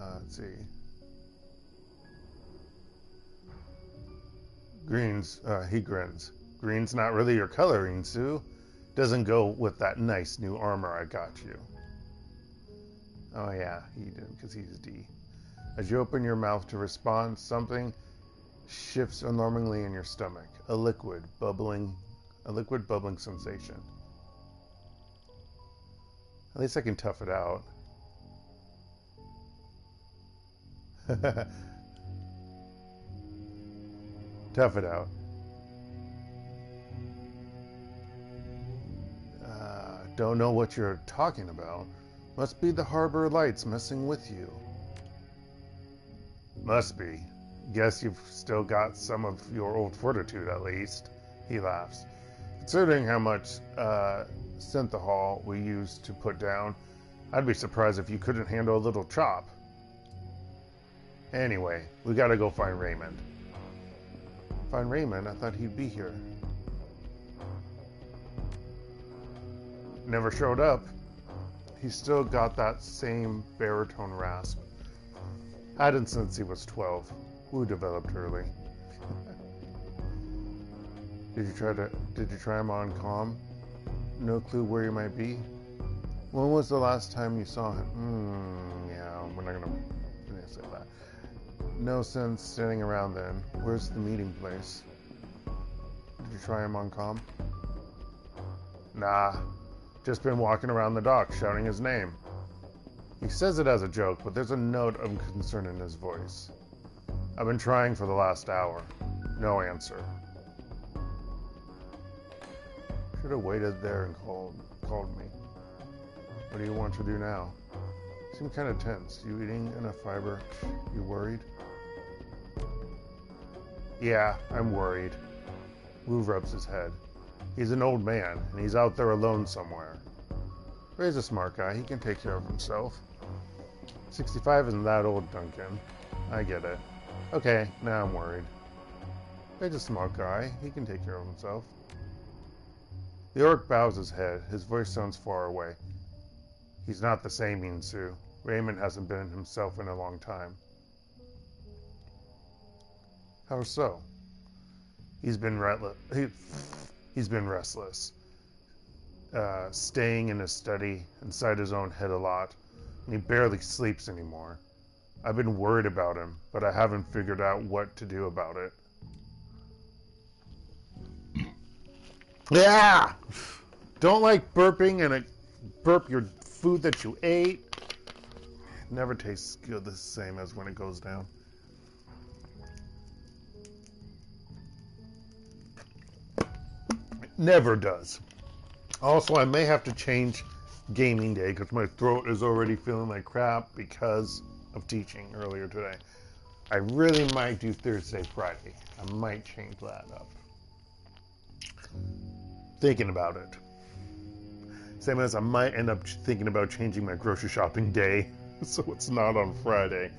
Let's see. He grins. Green's not really your color, Insu. Doesn't go with that nice new armor I got you. Oh yeah, he did, because he's D. As you open your mouth to respond, something shifts alarmingly in your stomach. A liquid bubbling sensation. At least I can tough it out. Tough it out. Don't know what you're talking about. Must be the harbor lights messing with you. Must be. Guess you've still got some of your old fortitude, at least. He laughs. Considering how much synthahol we used to put down, I'd be surprised if you couldn't handle a little chop. Anyway, we gotta go find Raymond. Find Raymond? I thought he'd be here. Never showed up. He's still got that same baritone rasp. Hadn't since he was 12. Wu developed early. Did you try him on comm? No clue where he might be? When was the last time you saw him? Yeah, we're not gonna say that. No sense standing around then. Where's the meeting place? Did you try him on comm? Nah. Just been walking around the dock shouting his name. He says it as a joke, but there's a note of concern in his voice. I've been trying for the last hour. No answer. Should have waited there and called me. What do you want to do now? You seem kind of tense. You eating enough fiber? You worried? Yeah, I'm worried. Wu rubs his head. He's an old man, and he's out there alone somewhere. Ray's a smart guy. He can take care of himself. 65 isn't that old, Duncan. I get it. Okay, now I'm worried. Ray's a smart guy. He can take care of himself. The orc bows his head. His voice sounds far away. He's not the same, Insu. Raymond hasn't been himself in a long time. How so? He's been restless. Staying in his study, inside his own head a lot, and he barely sleeps anymore. I've been worried about him, but I haven't figured out what to do about it. Yeah! Don't like burping and burp your food that you ate. It never tastes good the same as when it goes down. It never does. Also, I may have to change gaming day because my throat is already feeling like crap because of teaching earlier today. I really might do Thursday, Friday. I might change that up. Thinking about it. Same as I might end up thinking about changing my grocery shopping day so it's not on Friday.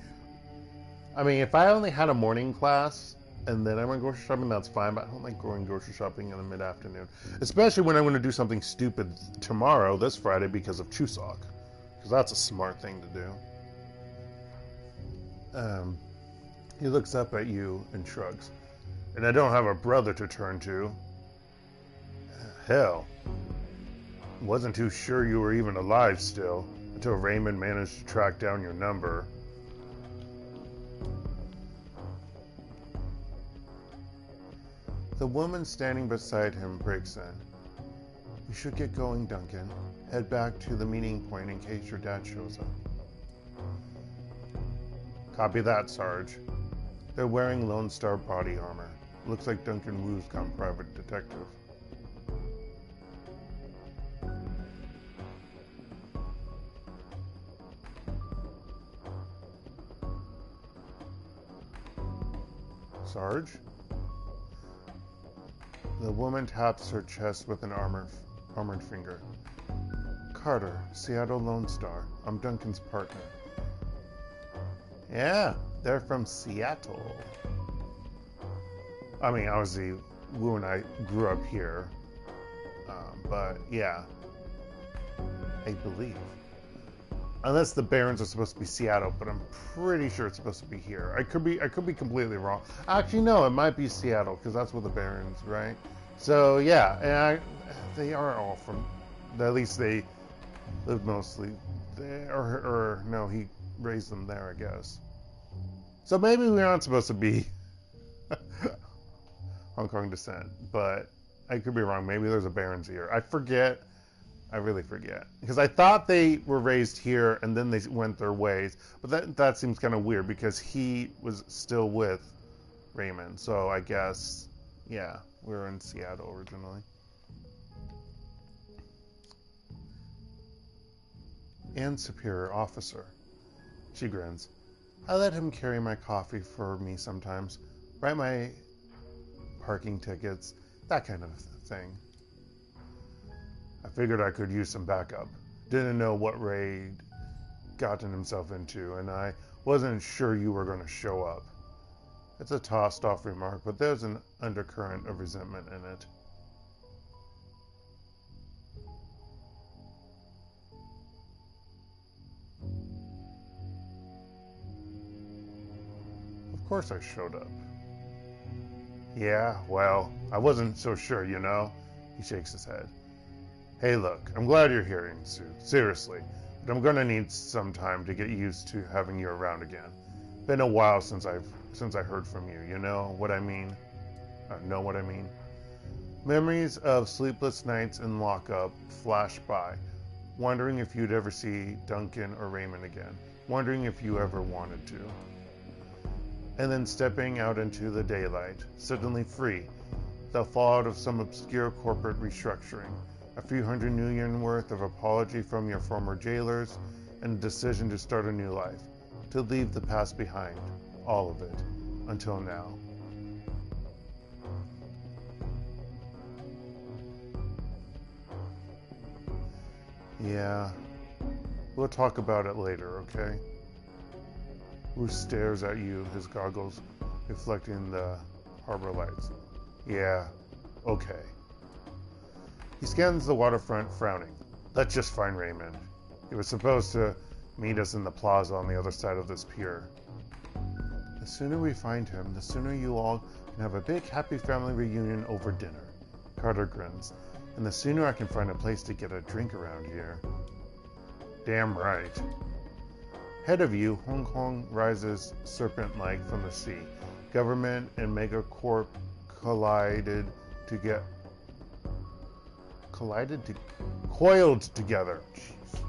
I mean, if I only had a morning class and then I went grocery shopping, that's fine, but I don't like going grocery shopping in the mid-afternoon. Especially when I'm going to do something stupid tomorrow, this Friday, because of Chuseok. Because that's a smart thing to do. He looks up at you and shrugs. And I don't have a brother to turn to. Hell. Wasn't too sure you were even alive still, until Raymond managed to track down your number. The woman standing beside him breaks in. You should get going, Duncan. Head back to the meeting point in case your dad shows up. Copy that, Sarge. They're wearing Lone Star body armor. Looks like Duncan Wu's gone private detective. Sarge? The woman taps her chest with an armored finger. Carter, Seattle Lone Star. I'm Duncan's partner. Yeah, they're from Seattle. I mean, obviously, Wu and I grew up here. But, yeah. I believe. Unless the Barrens are supposed to be Seattle, but I'm pretty sure it's supposed to be here. I could be completely wrong. Actually, no, it might be Seattle because that's where the Barrens, right? So yeah, and they are all from. At least they live mostly there, or no, he raised them there, I guess. So maybe we aren't supposed to be Hong Kong descent, but I could be wrong. Maybe there's a Barrens here. I forget. I really forget. Because I thought they were raised here and then they went their ways. But that seems kind of weird because he was still with Raymond. So I guess, yeah, we were in Seattle originally. and superior officer. She grins. I let him carry my coffee for me sometimes, write my parking tickets, that kind of thing. I figured I could use some backup. Didn't know what Ray gotten himself into, and I wasn't sure you were going to show up. It's a tossed-off remark, but there's an undercurrent of resentment in it. Of course I showed up. Yeah, well, I wasn't so sure, you know? He shakes his head. Hey, look, I'm glad you're here, Insu. Seriously. But I'm gonna need some time to get used to having you around again. Been a while since I heard from you, you know what I mean? Know what I mean? Memories of sleepless nights in lockup flash by, wondering if you'd ever see Duncan or Raymond again, wondering if you ever wanted to. And then stepping out into the daylight, suddenly free, the fallout of some obscure corporate restructuring, a few $100 million worth of apology from your former jailers, and a decision to start a new life, to leave the past behind, all of it, until now. Yeah, we'll talk about it later, okay? Wu stares at you, his goggles reflecting the harbor lights. Yeah, okay. He scans the waterfront, frowning. That's just fine, Raymond. He was supposed to meet us in the plaza on the other side of this pier. The sooner we find him, the sooner you all can have a big happy family reunion over dinner. Carter grins. And the sooner I can find a place to get a drink around here. Damn right. Ahead of you, Hong Kong rises serpent-like from the sea. Government and megacorp coiled together. Jeez.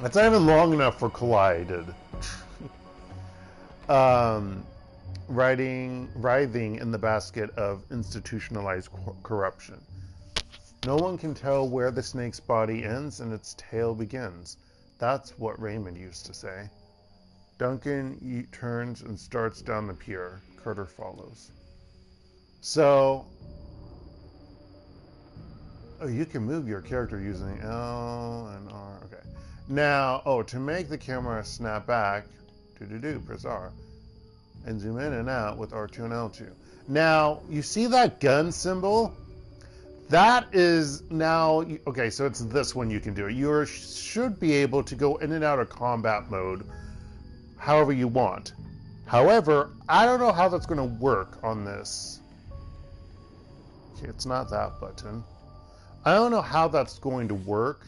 That's not even long enough for collided. Writhing in the basket of institutionalized corruption. No one can tell where the snake's body ends and its tail begins. That's what Raymond used to say. Duncan turns and starts down the pier. Carter follows. So, you can move your character using L and R. Okay. Now, to make the camera snap back, press R. And zoom in and out with R2 and L2. Now, you see that gun symbol? That is now, okay, so it's this one you can do. You should be able to go in and out of combat mode however you want. However, I don't know how that's going to work on this. Okay, it's not that button. I don't know how that's going to work.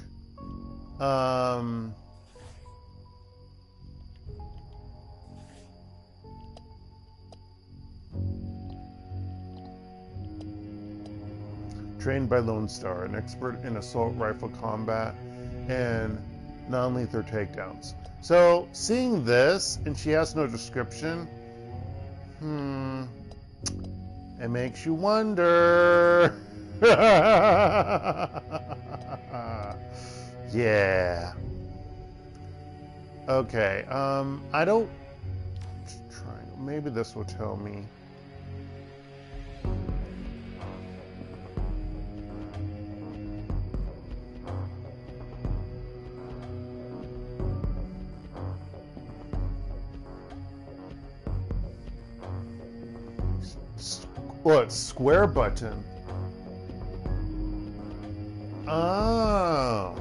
Trained by Lone Star, an expert in assault rifle combat and non-lethal takedowns. So, seeing this, and she has no description, it makes you wonder. Yeah. Okay, I don't... Maybe this will tell me. Well, it's square button. Oh.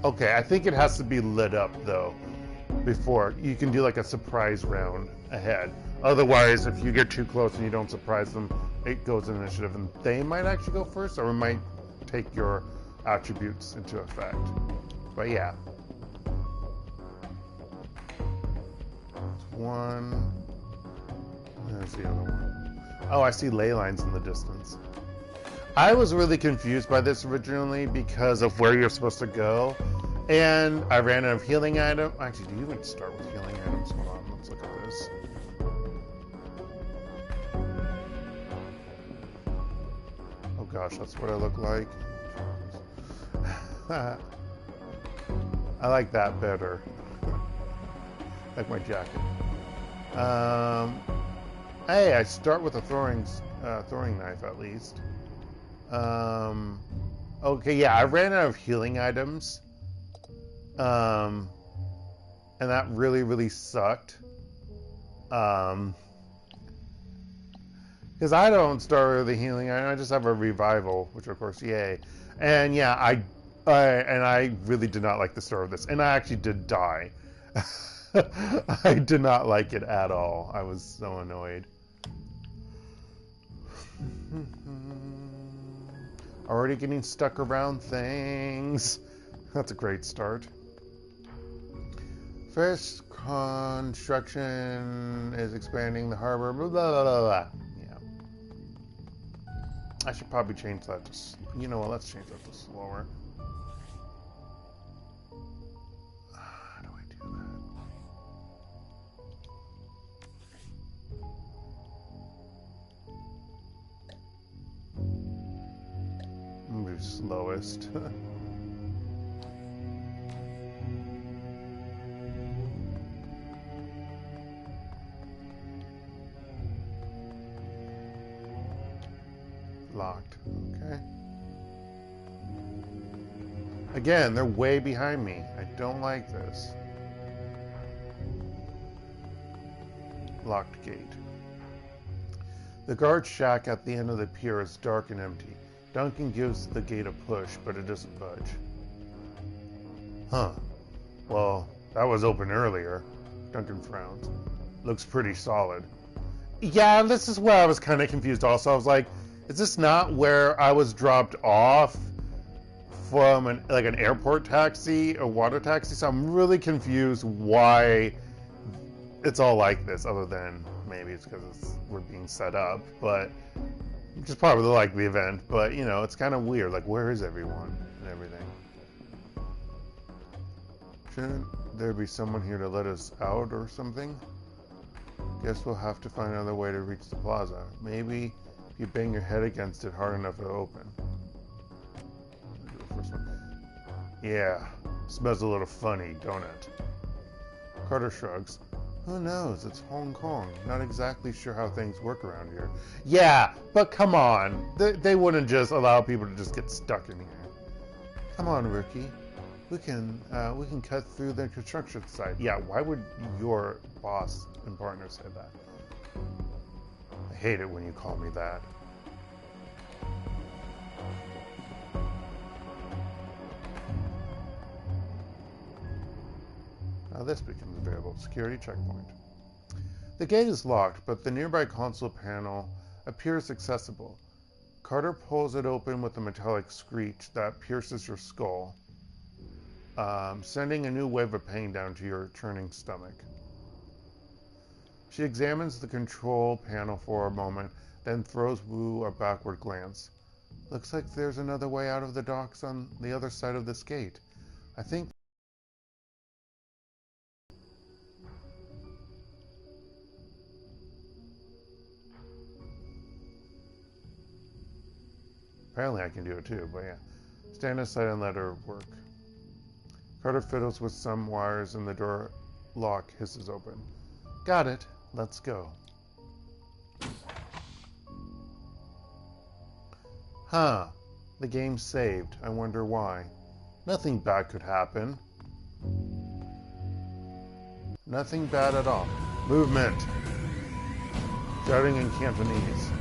Okay, I think it has to be lit up, though, before. You can do, like, a surprise round ahead. Otherwise, if you get too close and you don't surprise them, it goes in initiative, and they might actually go first, or it might take your attributes into effect. But, yeah. One. There's the other one. Oh, I see ley lines in the distance. I was really confused by this originally because of where you're supposed to go. And I ran out of healing items. Actually, do you even start with healing items? Hold on, let's look at this. Oh gosh, that's what I look like. I like that better. Like my jacket. Hey, I start with a throwing knife at least. Okay, yeah, I ran out of healing items. And that really sucked. Because I don't start with a healing item, I just have a revival, which of course, yay. And yeah, I really did not like the start of this, and I actually did die. I did not like it at all. I was so annoyed. Already getting stuck around things. That's a great start. First construction is expanding the harbor. Blah, blah, blah, blah. Yeah. I should probably change that to... You know what? Let's change that to slower. How do I do that? I'm going to do slowest. Locked. Okay. Again, they're way behind me. I don't like this. Locked gate. The guard shack at the end of the pier is dark and empty. Duncan gives the gate a push, but it doesn't budge. Huh. Well, that was open earlier. Duncan frowns. Looks pretty solid. Yeah, this is where I was kind of confused also. I was like, is this not where I was dropped off from an airport taxi, a water taxi? So I'm really confused why it's all like this, other than maybe it's because we're being set up, but which is probably like the event, but you know, it's kind of weird. Like, where is everyone and everything? Shouldn't there be someone here to let us out or something? Guess we'll have to find another way to reach the plaza. Maybe if you bang your head against it hard enough, it'll open. First one. Yeah, smells a little funny, don't it? Carter shrugs. Who knows? It's Hong Kong. Not exactly sure how things work around here. Yeah, but come on. They wouldn't just allow people to just get stuck in here. Come on, rookie. We can cut through the construction site. Yeah, why would your boss and partner say that? I hate it when you call me that. Now this becomes available. Security checkpoint. The gate is locked, but the nearby console panel appears accessible. Carter pulls it open with a metallic screech that pierces your skull, sending a new wave of pain down to your churning stomach. She examines the control panel for a moment, then throws Wu a backward glance. Looks like there's another way out of the docks on the other side of this gate. I think... Apparently I can do it too, but yeah. Stand aside and let her work. Carter fiddles with some wires and the door lock hisses open. Got it. Let's go. Huh. The game's saved. I wonder why. Nothing bad could happen. Nothing bad at all. Movement. Shouting in Cantonese.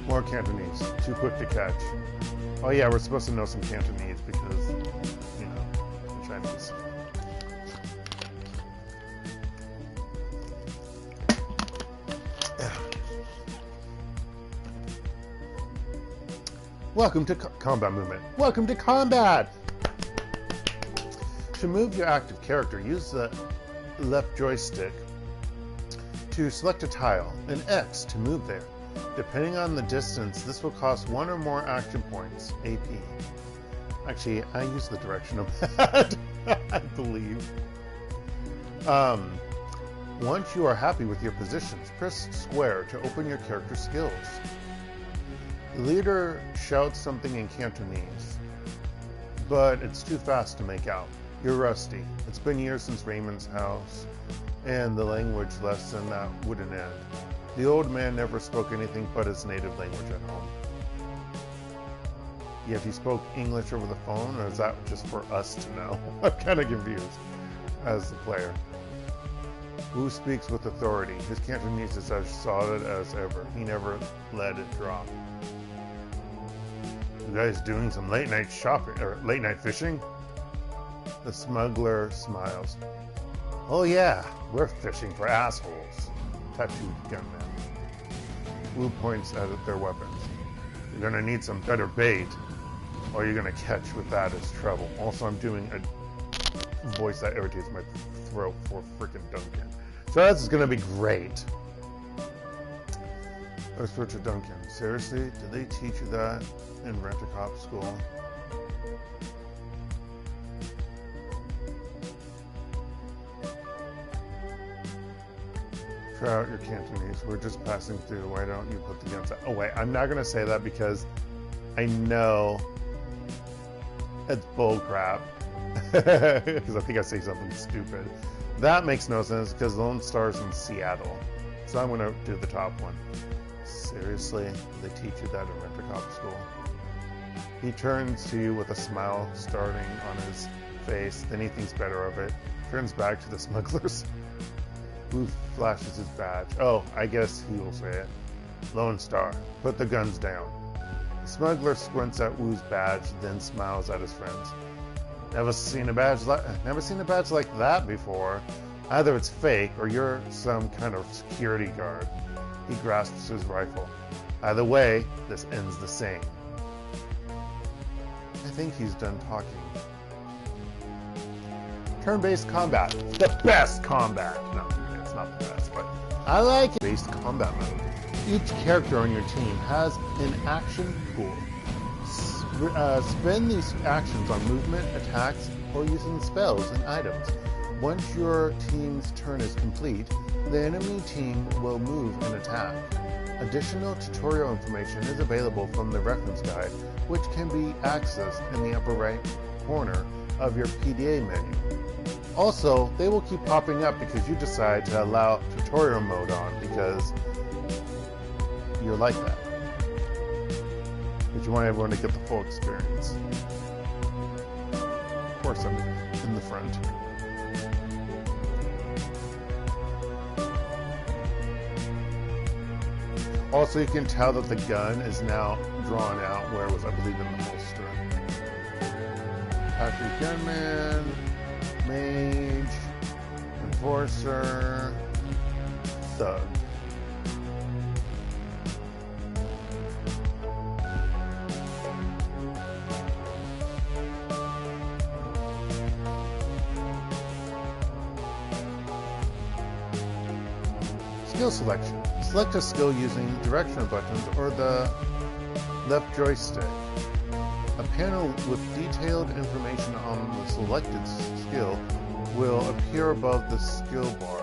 More Cantonese. Too quick to catch. Oh yeah, we're supposed to know some Cantonese because, you know, I'm Chinese. Welcome to combat movement. Welcome to combat! To move your active character, use the left joystick to select a tile, and X to move there. Depending on the distance, this will cost 1 or more action points, AP. Actually, I use the directional pad, I believe. Once you are happy with your positions, press square to open your character skills. The leader shouts something in Cantonese. but it's too fast to make out. You're rusty. It's been years since Raymond's house, and the language lesson that wouldn't end. The old man never spoke anything but his native language at home. Yet he spoke English over the phone, or is that just for us to know? I'm kind of confused as the player. Wu speaks with authority. His Cantonese is as solid as ever. He never let it drop. You guys doing some late night shopping or late night fishing? The smuggler smiles. Oh yeah, we're fishing for assholes. Tattooed gunman. Wu points at their weapons. You're gonna need some better bait. All you're gonna catch with that is trouble. Also, I'm doing a voice that irritates my throat for frickin' Duncan. So that's gonna be great. I spoke to Duncan. Seriously? Did they teach you that in rent-a-cop school? Try out your Cantonese. We're just passing through. Why don't you put the guns out? Oh wait, I'm not gonna say that because I know it's bullcrap. Because I think I say something stupid. That makes no sense because Lone Star's in Seattle. So I'm gonna do the top one. Seriously? They teach you that in rent-a-cop school? He turns to you with a smile starting on his face, then he thinks better of it. Turns back to the smugglers. Wu flashes his badge. Oh, I guess he will say it. Lone Star, put the guns down. The smuggler squints at Wu's badge, then smiles at his friends. Never seen a badge like that before. Either it's fake or you're some kind of security guard. He grasps his rifle. Either way, this ends the same. I think he's done talking. Turn-based combat. The best combat! No, it's not the best, but I like it. Based combat mode. Each character on your team has an action pool. Spend these actions on movement, attacks, or using spells and items. Once your team's turn is complete, the enemy team will move and attack. Additional tutorial information is available from the reference guide, which can be accessed in the upper right corner of your PDA menu. Also, they will keep popping up because you decide to allow tutorial mode on because you're like that. But you want everyone to get the full experience. Of course, I'm in the front. Also, you can tell that the gun is now drawn out where it was, I believe, in the holster. Patrick Gunman, Mage, Enforcer, Thug. Skill selection. Select a skill using directional buttons or the left joystick. A panel with detailed information on the selected skill will appear above the skill bar.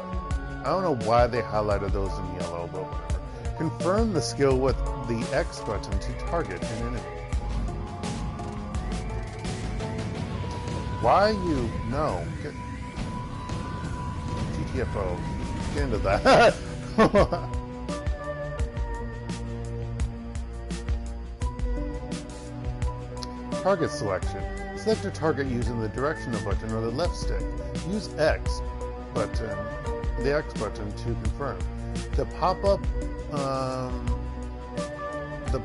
I don't know why they highlighted those in yellow, but whatever. Confirm the skill with the X button to target an enemy. Why you? No. GTFO. Get into that. Target selection. Select a target using the directional button or the left stick. Use X button, the X button to confirm. The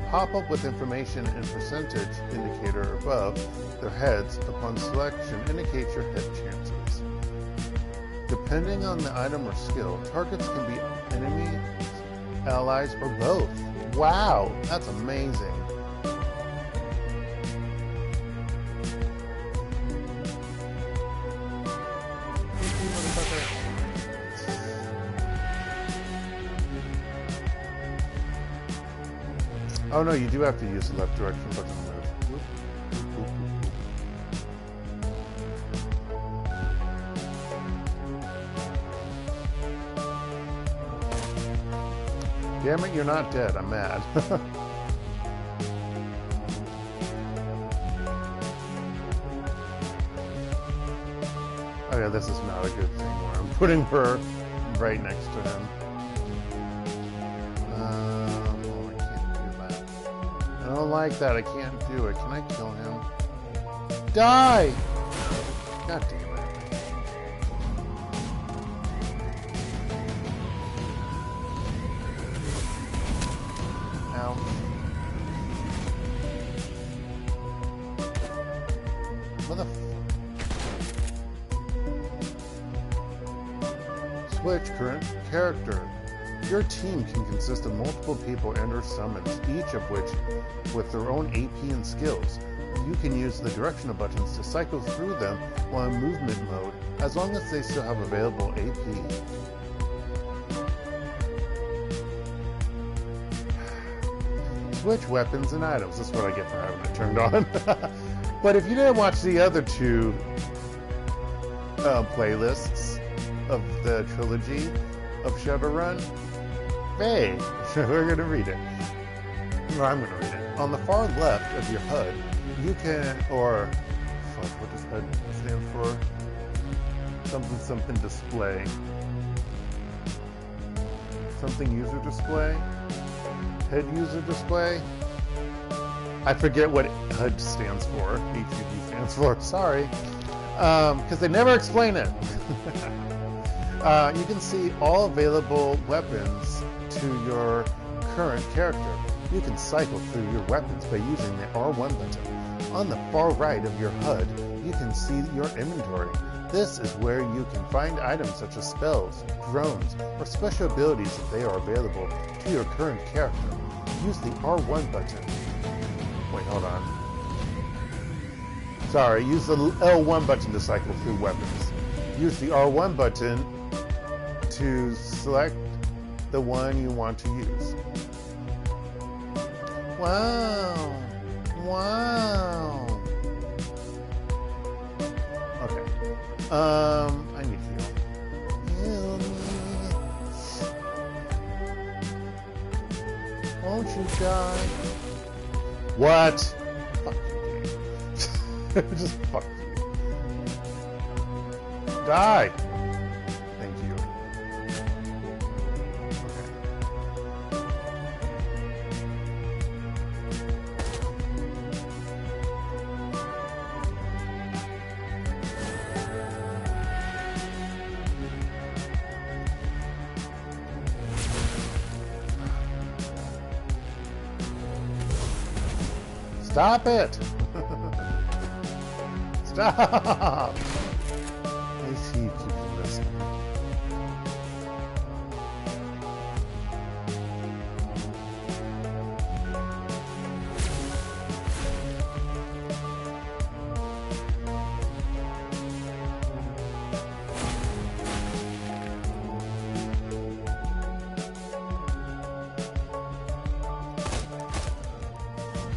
pop-up with information and percentage indicator above their heads upon selection indicates your hit chances. Depending on the item or skill, targets can be enemies, allies, or both. Wow, that's amazing. Oh no, you do have to use the left direction button to move. Damn it, you're not dead. I'm mad. this is not a good thing where I'm putting her right next to him. Oh, I can't do that. I don't like that. I can't do it. Can I kill him? Die! God damn it. Ow. What the Switch current character. Your team can consist of multiple people and or summons, each of which with their own AP and skills. You can use the directional buttons to cycle through them while in movement mode, as long as they still have available AP. Switch weapons and items. That's what I get for having it turned on. But if you didn't watch the other two playlists of the trilogy of Shadowrun, hey, we're going to read it. Or I'm going to read it. On the far left of your HUD, you can, or, fuck, what does HUD stand for? Something display. Something user display? Head user display? I forget what HUD stands for. HUD stands for. Sorry. Because they never explain it. You can see all available weapons to your current character. You can cycle through your weapons by using the R1 button. On the far right of your HUD, you can see your inventory. This is where you can find items such as spells, drones, or special abilities if they are available to your current character. Use the R1 button. Wait, hold on. Sorry, use the L1 button to cycle through weapons. Use the R1 button to select the one you want to use. Wow. Wow. Okay. I need heal. Heal me. Won't you die? What? Fuck you, game. Just fuck you. Die! Thank you. Okay. Stop it! Stop! I see you keep listening.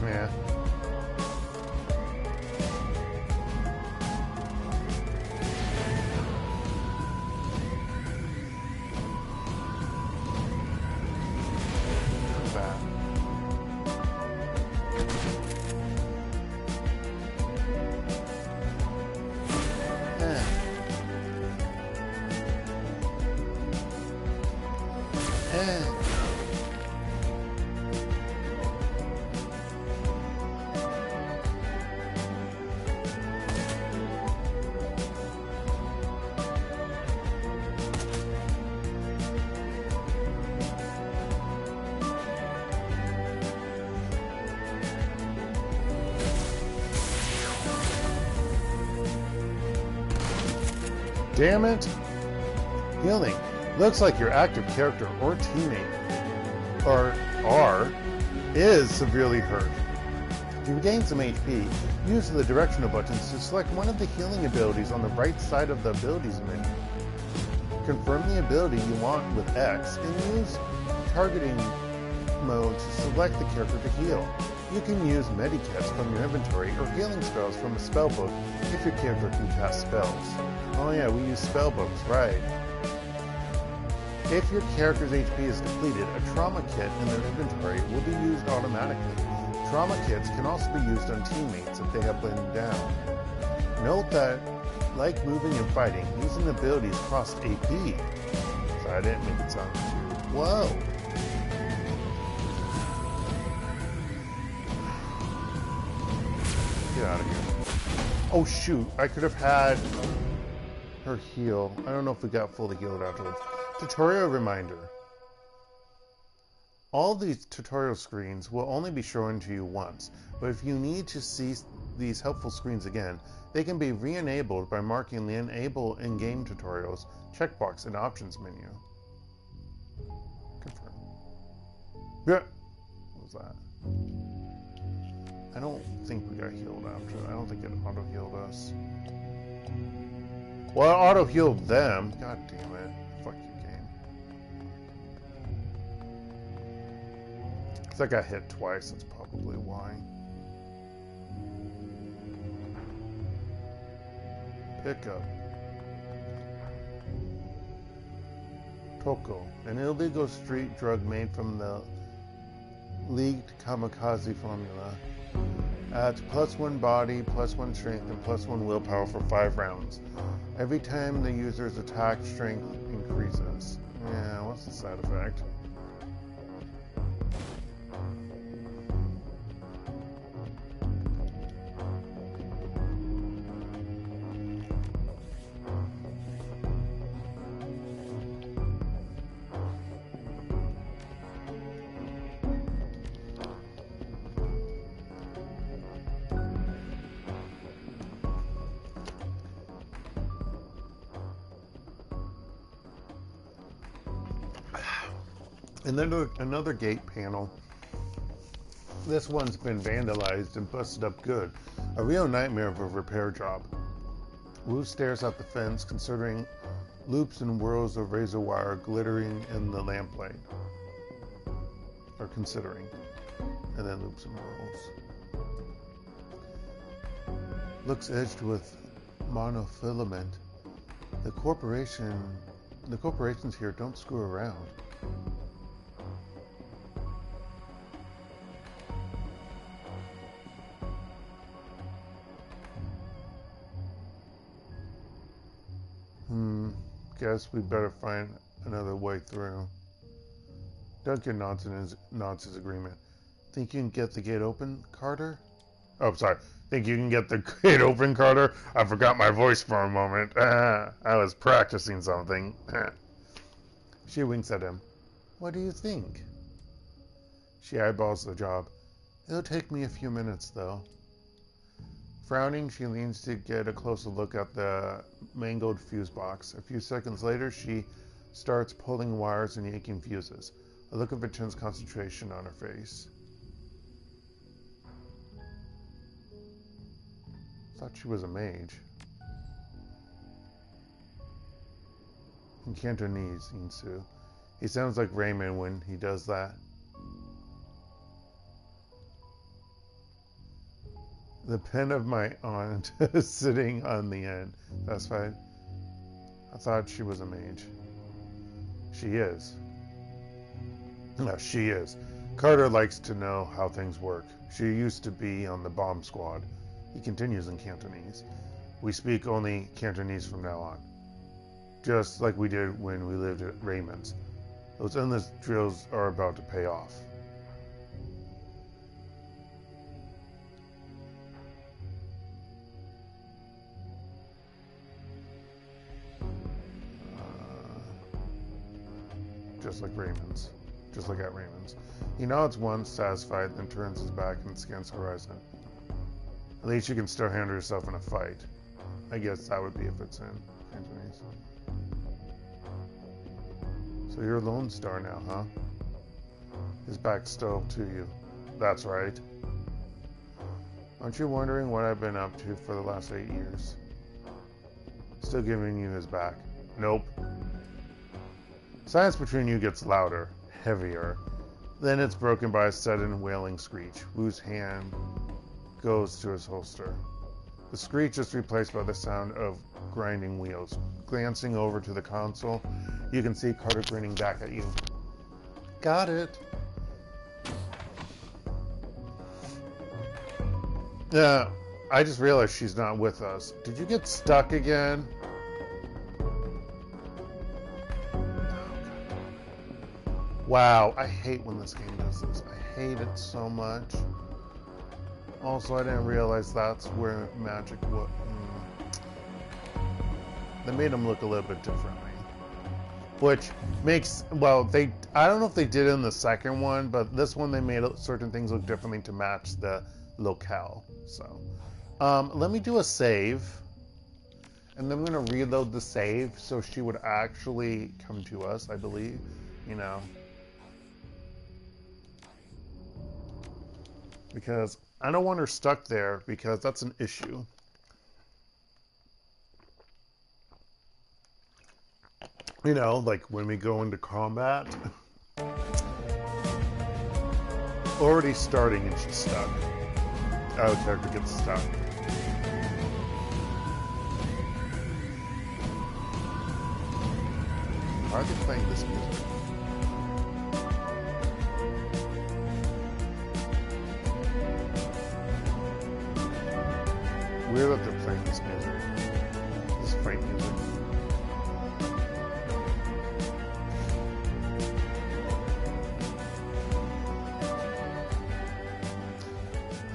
Yeah. Damn it! Healing. Looks like your active character or teammate is severely hurt. To regain some HP, use the directional buttons to select one of the healing abilities on the right side of the abilities menu. Confirm the ability you want with X and use targeting mode to select the character to heal. You can use medikits from your inventory or healing spells from a spellbook if your character can cast spells. Oh yeah, we use spellbooks, right. If your character's HP is depleted, a trauma kit in their inventory will be used automatically. Trauma kits can also be used on teammates if they have been down. Note that Like moving and fighting, using abilities cost AP. So I didn't make it sound. Whoa! Get out of here. Oh shoot, I could have had her heal. I don't know if we got fully healed afterwards. Tutorial reminder. All these tutorial screens will only be shown to you once, but if you need to see these helpful screens again, they can be re-enabled by marking the Enable in-game tutorials checkbox in the options menu. Confirm. Yeah. What was that? I don't think we got healed after. I don't think it auto-healed us. Well, it auto-healed them. God damn it. Fuck you, game. Because I got hit twice. That's probably why. Pickup. Toko, an illegal street drug made from the leaked kamikaze formula. Adds +1 body, +1 strength, and +1 willpower for 5 rounds. Every time the user's attack strength increases. Yeah, what's the side effect? And then another gate panel. This one's been vandalized and busted up good. A real nightmare of a repair job. Wu stares out the fence, considering loops and whirls of razor wire glittering in the lamplight. Or considering. And then loops and whirls. Looks edged with monofilament. The corporations here don't screw around. Guess we better find another way through. Duncan nods his agreement. Think you can get the gate open, Carter? Oh, sorry. Think you can get the gate open, Carter? I forgot my voice for a moment. I was practicing something. She winks at him. What do you think? She eyeballs the job. It'll take me a few minutes, though. Frowning, she leans to get a closer look at the mangled fuse box. A few seconds later, she starts pulling wires and yanking fuses, a look of intense concentration on her face. Thought she was a mage. In Cantonese, Insu. He sounds like Raymond when he does that. The pen of my aunt is sitting on the end. That's fine. I thought she was a mage. She is. No, she is. Carter likes to know how things work. She used to be on the bomb squad. He continues in Cantonese. We speak only Cantonese from now on. Just like we did when we lived at Raymond's. Those endless drills are about to pay off. Just like Raymond's. Just like at Raymond's. He nods once, satisfied, then turns his back and scans the horizon. At least you can still handle yourself in a fight. I guess that would be if it's in Cantonese. So you're a Lone Star now, huh? His back's still to you. That's right. Aren't you wondering what I've been up to for the last 8 years? Still giving you his back. Nope. Silence between you gets louder, heavier. Then it's broken by a sudden wailing screech. Wu's hand goes to his holster. The screech is replaced by the sound of grinding wheels. Glancing over to the console, you can see Carter grinning back at you. Got it. Yeah, I just realized she's not with us. Did you get stuck again? Wow, I hate when this game does this. I hate it so much. Also, I didn't realize that's where magic was. They made him look a little bit differently. Which makes, well, I don't know if they did in the second one, but this one they made certain things look differently to match the locale. So, let me do a save. And then I'm going to reload the save so she would actually come to us, I believe. You know. Because I don't want her stuck there, because that's an issue. You know, like when we go into combat. Already starting and she's stuck. Our character gets stuck. Why are they playing this music? Weird that they're playing this music. This fight music.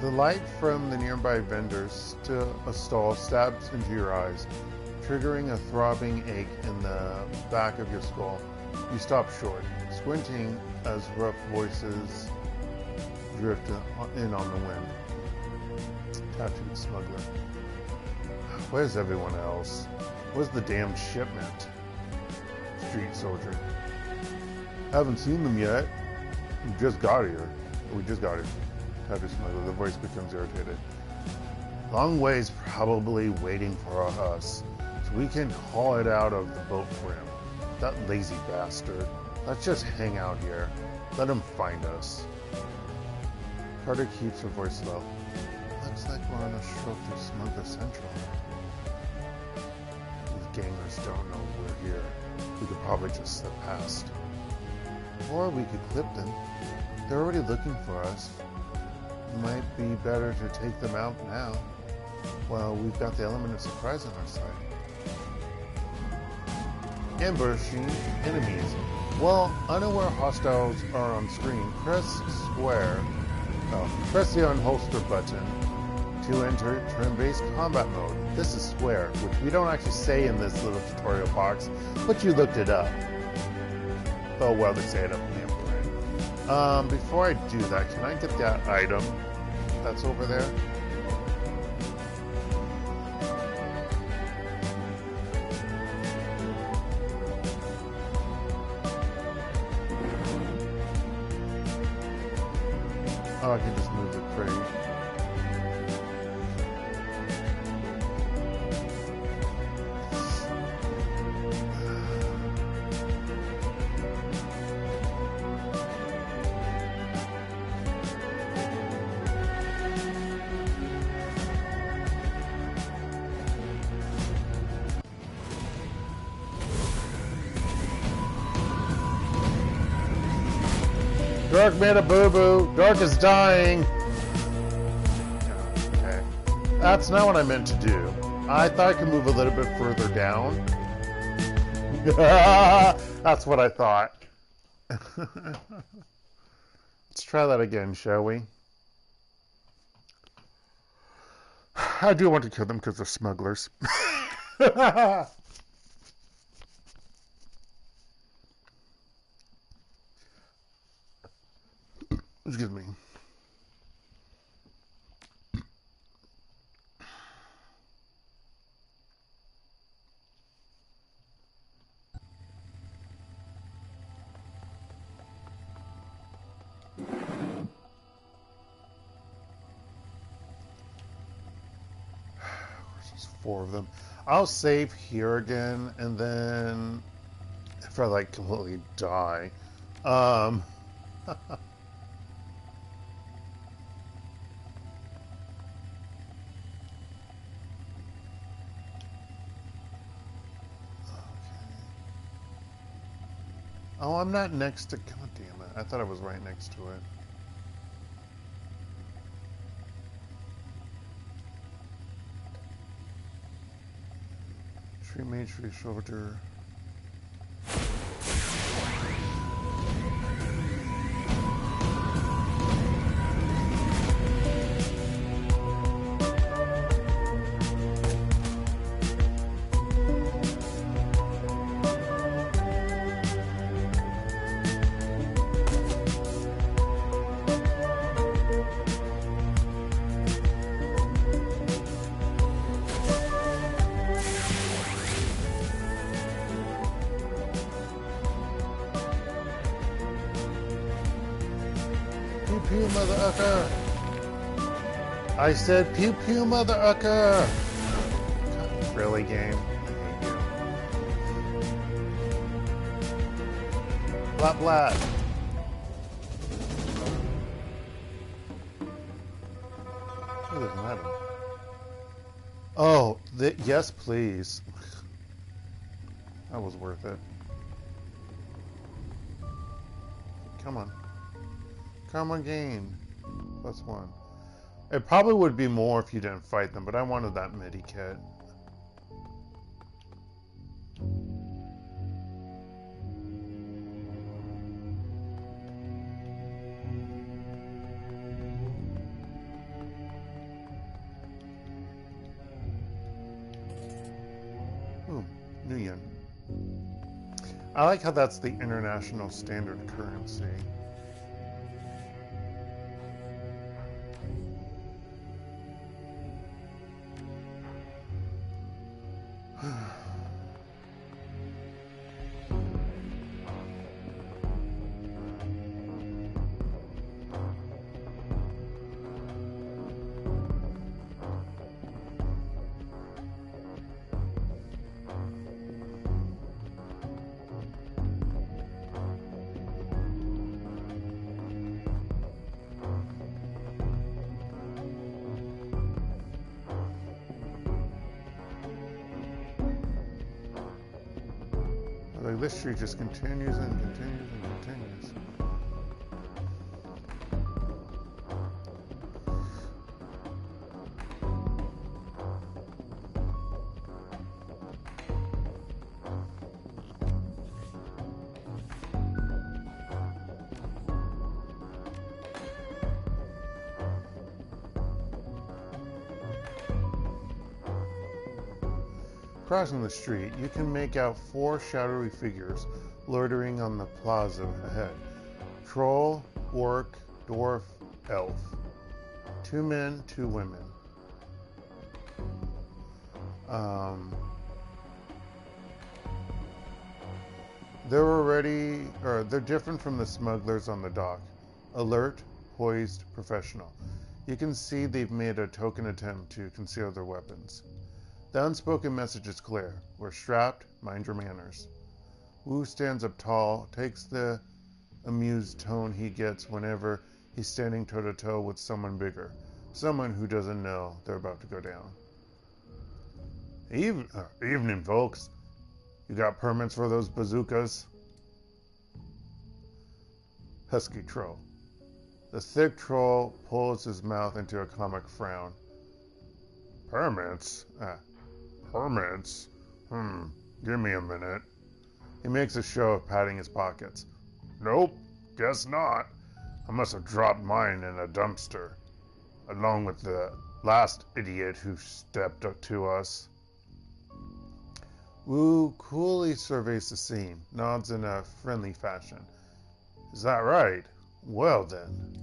The light from the nearby vendors to a stall stabs into your eyes, triggering a throbbing ache in the back of your skull. You stop short, squinting as rough voices drift in on the wind. Tattooed smuggler. Where's everyone else? Where's the damn shipment? Street soldier. Haven't seen them yet. We just got here. Tattooed smuggler. The voice becomes irritated. Long ways probably waiting for us, so we can haul it out of the boat for him. That lazy bastard. Let's just hang out here. Let him find us. Carter keeps her voice low. Looks like we're on a stroke through Smuggler Central. These gangers don't know we're here. We could probably just slip past. Or we could clip them. They're already looking for us. Might be better to take them out now. Well, we've got the element of surprise on our side. Ambushing enemies. While unaware hostiles are on screen, press square. Press the unholster button to enter turn-based combat mode. This is square, which we don't actually say in this little tutorial box, but you looked it up. Oh well, they say it up in the upper right. Before I do that, can I get that item that's over there? Oh, I can just move the crate. Dark made a boo-boo. Dark is dying. Okay. That's not what I meant to do. I thought I could move a little bit further down. That's what I thought. Let's try that again, shall we? I do want to kill them because they're smugglers. Excuse me. There's 4 of them. I'll save here again, and then if I like completely die. Oh, I'm not next to... God damn it. I thought I was right next to it. Infantry mage for your shoulder. Pew pew, mother ucker! I said pew pew, mother ucker! Really, game? I hate you. Blah blah. Oh, there's an item. Oh, yes, please. That was worth it. Come on. Come again. +1. It probably would be more if you didn't fight them, but I wanted that MIDI kit. Ooh, New Yen. I like how that's the international standard currency. Like this street just continues and continues and continues. Crossing the street, you can make out 4 shadowy figures loitering on the plaza ahead. Troll, orc, dwarf, elf. 2 men, 2 women. They're different from the smugglers on the dock. Alert, poised, professional. You can see they've made a token attempt to conceal their weapons. The unspoken message is clear. We're strapped, mind your manners. Wu stands up tall, takes the amused tone he gets whenever he's standing toe-to-toe with someone bigger. Someone who doesn't know they're about to go down. Evening, folks. You got permits for those bazookas? Husky troll. The thick troll pulls his mouth into a comic frown. Permits? Permits? Give me a minute. He makes a show of patting his pockets. Nope, guess not. I must have dropped mine in a dumpster, along with the last idiot who stepped up to us. Wu coolly surveys the scene, nods in a friendly fashion. Is that right? Well then.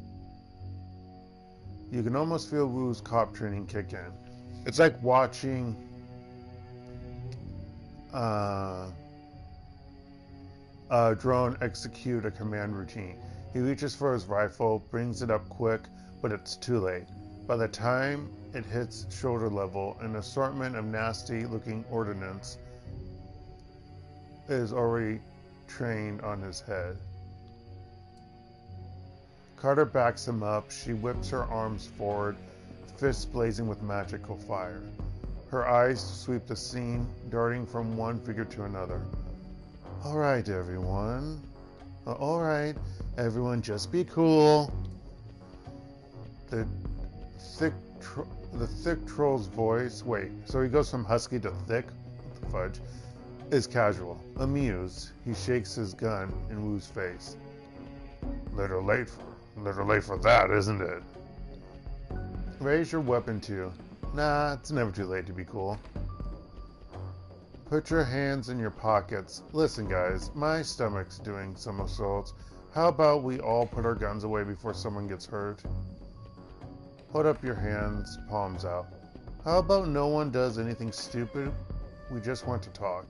You can almost feel Wu's cop training kick in. It's like watching a drone execute a command routine. He reaches for his rifle, brings it up quick, but it's too late. By the time it hits shoulder level, an assortment of nasty-looking ordnance is already trained on his head. Carter backs him up. She whips her arms forward, fists blazing with magical fire. Her eyes sweep the scene, darting from one figure to another. All right, everyone. All right, everyone, just be cool. The thick troll's voice. Wait, so he goes from husky to thick? What the fudge, is casual. Amused, he shakes his gun in Wu's face. Little late for that, isn't it? Raise your weapon too. Nah, it's never too late to be cool. Put your hands in your pockets. Listen, guys, my stomach's doing somersaults. How about we all put our guns away before someone gets hurt? Put up your hands, palms out. How about no one does anything stupid? We just want to talk.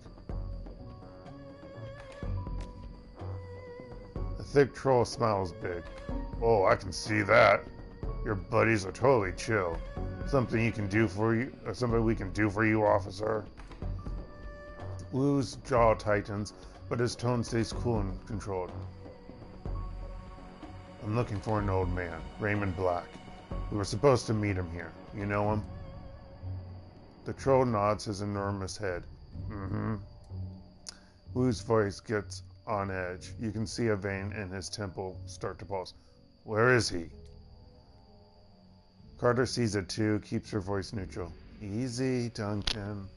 The thick troll smiles big. Oh, I can see that. Your buddies are totally chill. Something you can do for you, or something we can do for you, officer. Wu's jaw tightens, but his tone stays cool and controlled. I'm looking for an old man, Raymond Black. We were supposed to meet him here. You know him? The troll nods his enormous head. Mm-hmm. Wu's voice gets on edge. You can see a vein in his temple start to pulse. Where is he? Carter sees it too, keeps her voice neutral. Easy, Duncan.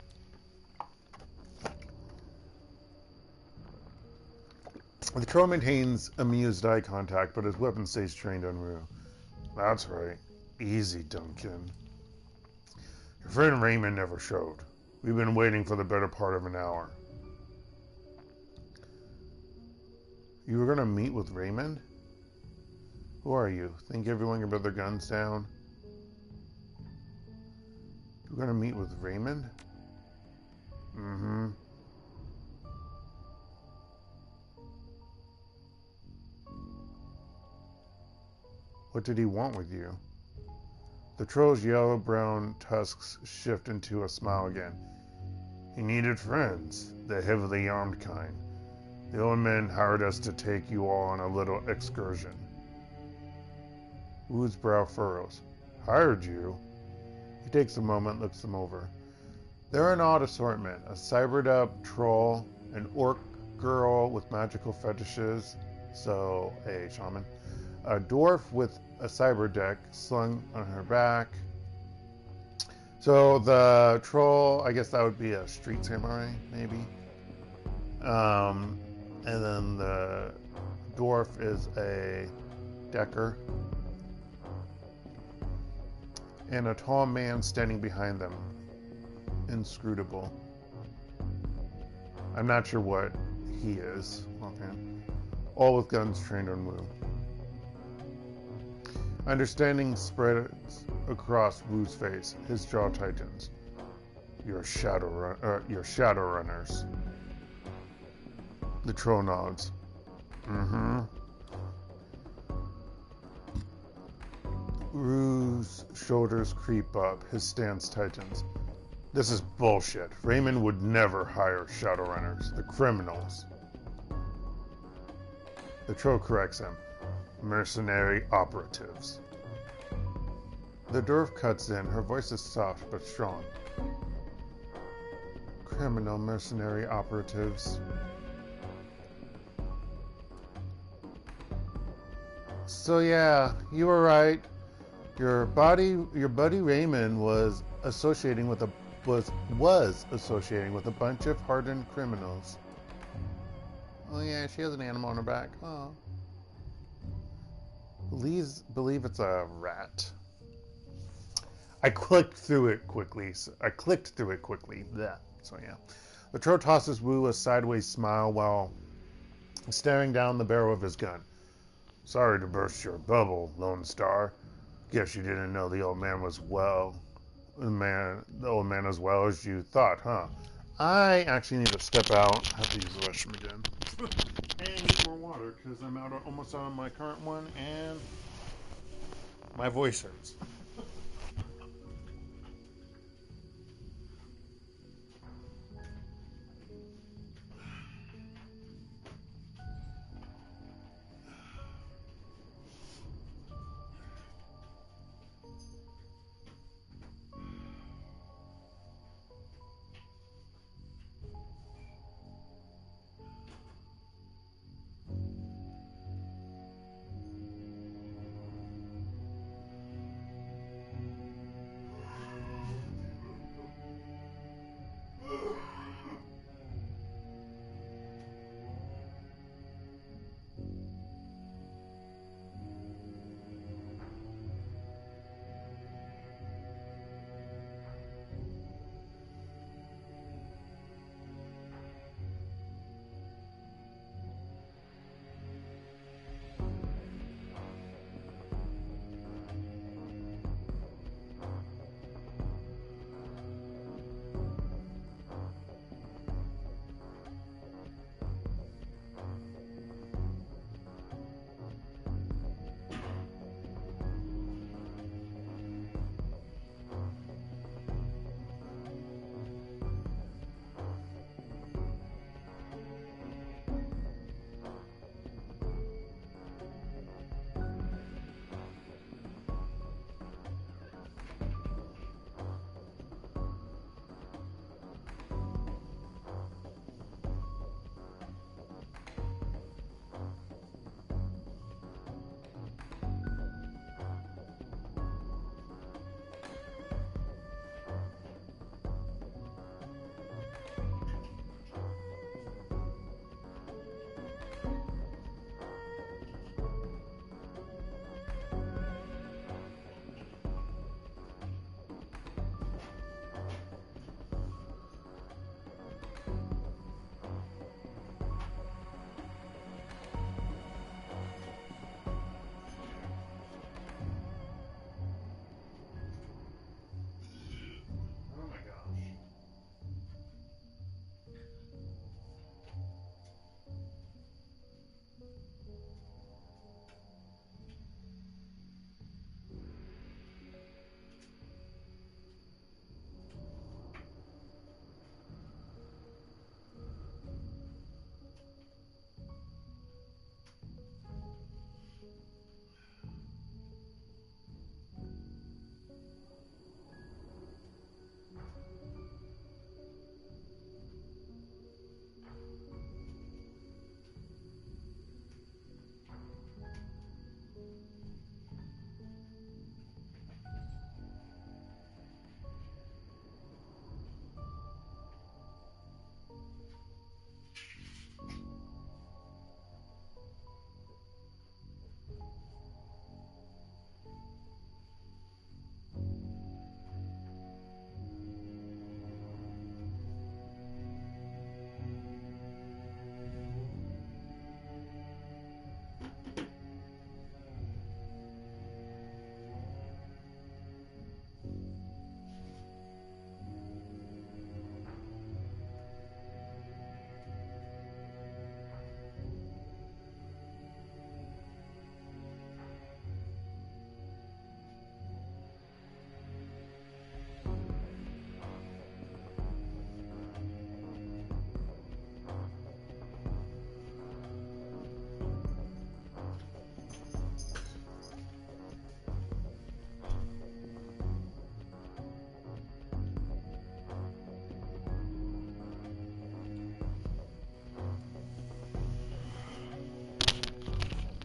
The troll maintains amused eye contact, but his weapon stays trained on Wu. That's right. Easy, Duncan. Your friend Raymond never showed. We've been waiting for the better part of an hour. You were going to meet with Raymond? Who are you? Think everyone can put their guns down? You're going to meet with Raymond? Mm-hmm. What did he want with you? The troll's yellow-brown tusks shift into a smile again. He needed friends, the heavily armed kind. The old man hired us to take you all on a little excursion. Wu's brow furrows. Hired you? He takes a moment, looks them over. They're an odd assortment. A cybered-up troll, an orc girl with magical fetishes, so a shaman, a dwarf with a cyber deck slung on her back. So the troll, I guess that would be a street samurai, maybe. And then the dwarf is a decker. And a tall man standing behind them. Inscrutable. I'm not sure what he is. Okay. All with guns trained on Wu. Understanding spreads across Wu's face. His jaw tightens. You're Shadowrunners. The troll nods. Mm-hmm. Wu's shoulders creep up. His stance tightens. This is bullshit. Raymond would never hire Shadowrunners. The criminals. The troll corrects him. Mercenary operatives. The dwarf cuts in. Her voice is soft but strong. Criminal mercenary operatives. So yeah, you were right. Your buddy Raymond was associating with a bunch of hardened criminals. Oh yeah, she has an animal on her back. Oh. Believe it's a rat. I clicked through it quickly. Blech. So yeah. The troll tosses Wu a sideways smile while staring down the barrel of his gun. Sorry to burst your bubble, Lone Star. Guess you didn't know the old man as well as you thought, huh? I actually need to step out. I have to use the restroom again. And need more water because I'm almost out of my current one and my voice hurts.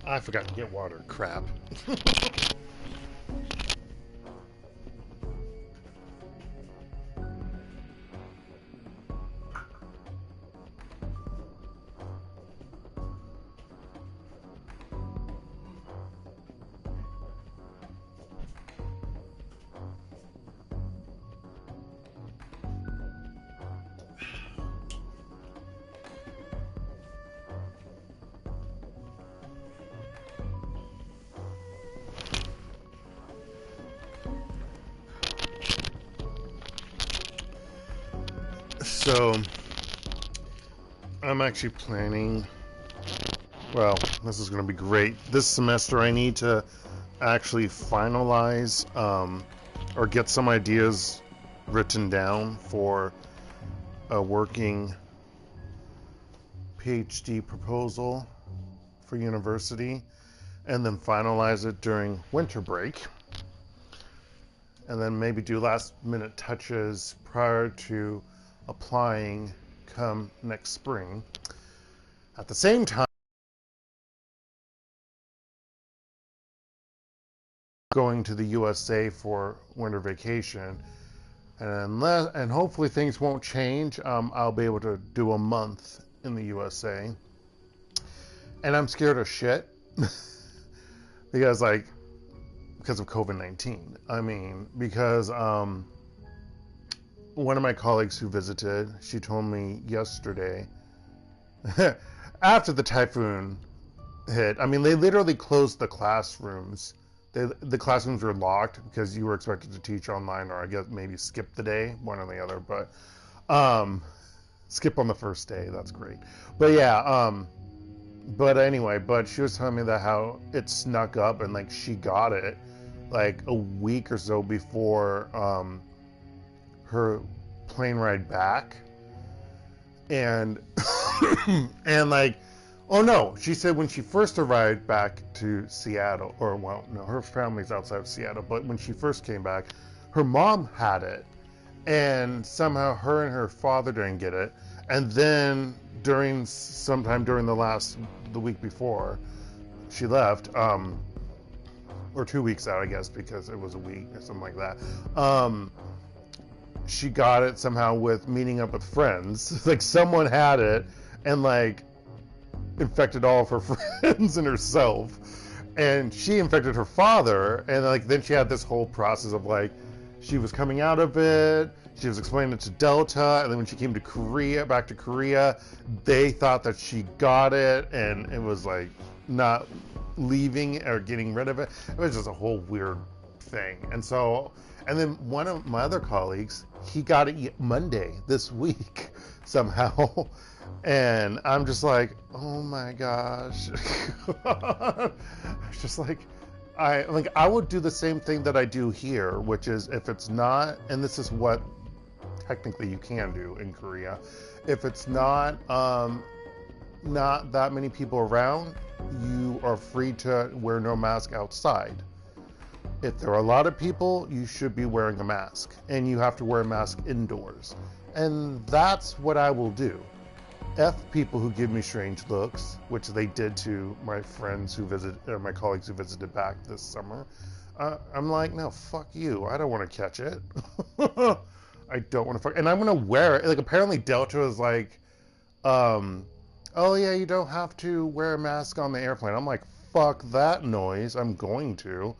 I forgot to get water. Crap. So, I'm actually planning, well, this is going to be great. This semester I need to actually finalize or get some ideas written down for a working PhD proposal for university, and then finalize it during winter break, and then maybe do last minute touches prior to applying come next spring. At the same time, going to the USA for winter vacation, and hopefully things won't change. I'll be able to do a month in the USA, and I'm scared of shit because of COVID-19. I mean, because one of my colleagues who visited, she told me yesterday, after the typhoon hit, I mean, they literally closed the classrooms. The classrooms were locked because you were expected to teach online, or I guess maybe skip the day, one or the other, but skip on the first day, that's great. But yeah, but anyway, but she was telling me that how it snuck up, and like she got it like a week or so before her plane ride back, and and like, oh no, she said when she first arrived back to Seattle, or well, no, her family's outside of Seattle, but when she first came back, her mom had it, and somehow her and her father didn't get it, and then sometime during the week before she left, or 2 weeks out, I guess, because it was a week or something like that, she got it somehow with meeting up with friends. Like someone had it and like infected all of her friends and herself, and she infected her father, and like then she had this whole process of like she was coming out of it, she was explaining it to Delta, and then when she came to back to Korea, they thought that she got it, and it was like not leaving or getting rid of it. It was just a whole weird thing. And then one of my other colleagues, he got it Monday this week somehow. And I'm just like, oh my gosh. It's just like, I would do the same thing that I do here, which is if it's not, and this is what technically you can do in Korea, if it's not that many people around, you are free to wear no mask outside. If there are a lot of people, you should be wearing a mask, and you have to wear a mask indoors. And that's what I will do. F people who give me strange looks, which they did to my friends who my colleagues who visited back this summer. I'm like, no, fuck you. I don't want to catch it. I don't want to and I'm going to wear it. Like, apparently Delta is like, oh yeah, you don't have to wear a mask on the airplane. I'm like, fuck that noise. I'm going to.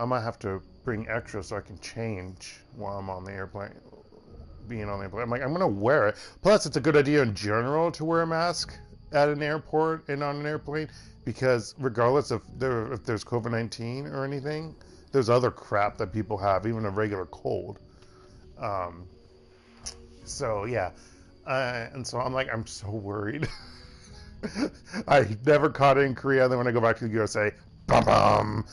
I might have to bring extra so I can change while I'm on the airplane, being on the airplane. I'm like, I'm going to wear it. Plus, it's a good idea in general to wear a mask at an airport and on an airplane, because regardless if there's COVID-19 or anything, there's other crap that people have, even a regular cold. So, yeah. And so I'm like, I'm so worried. I never caught it in Korea, and then when I go back to the USA, bum.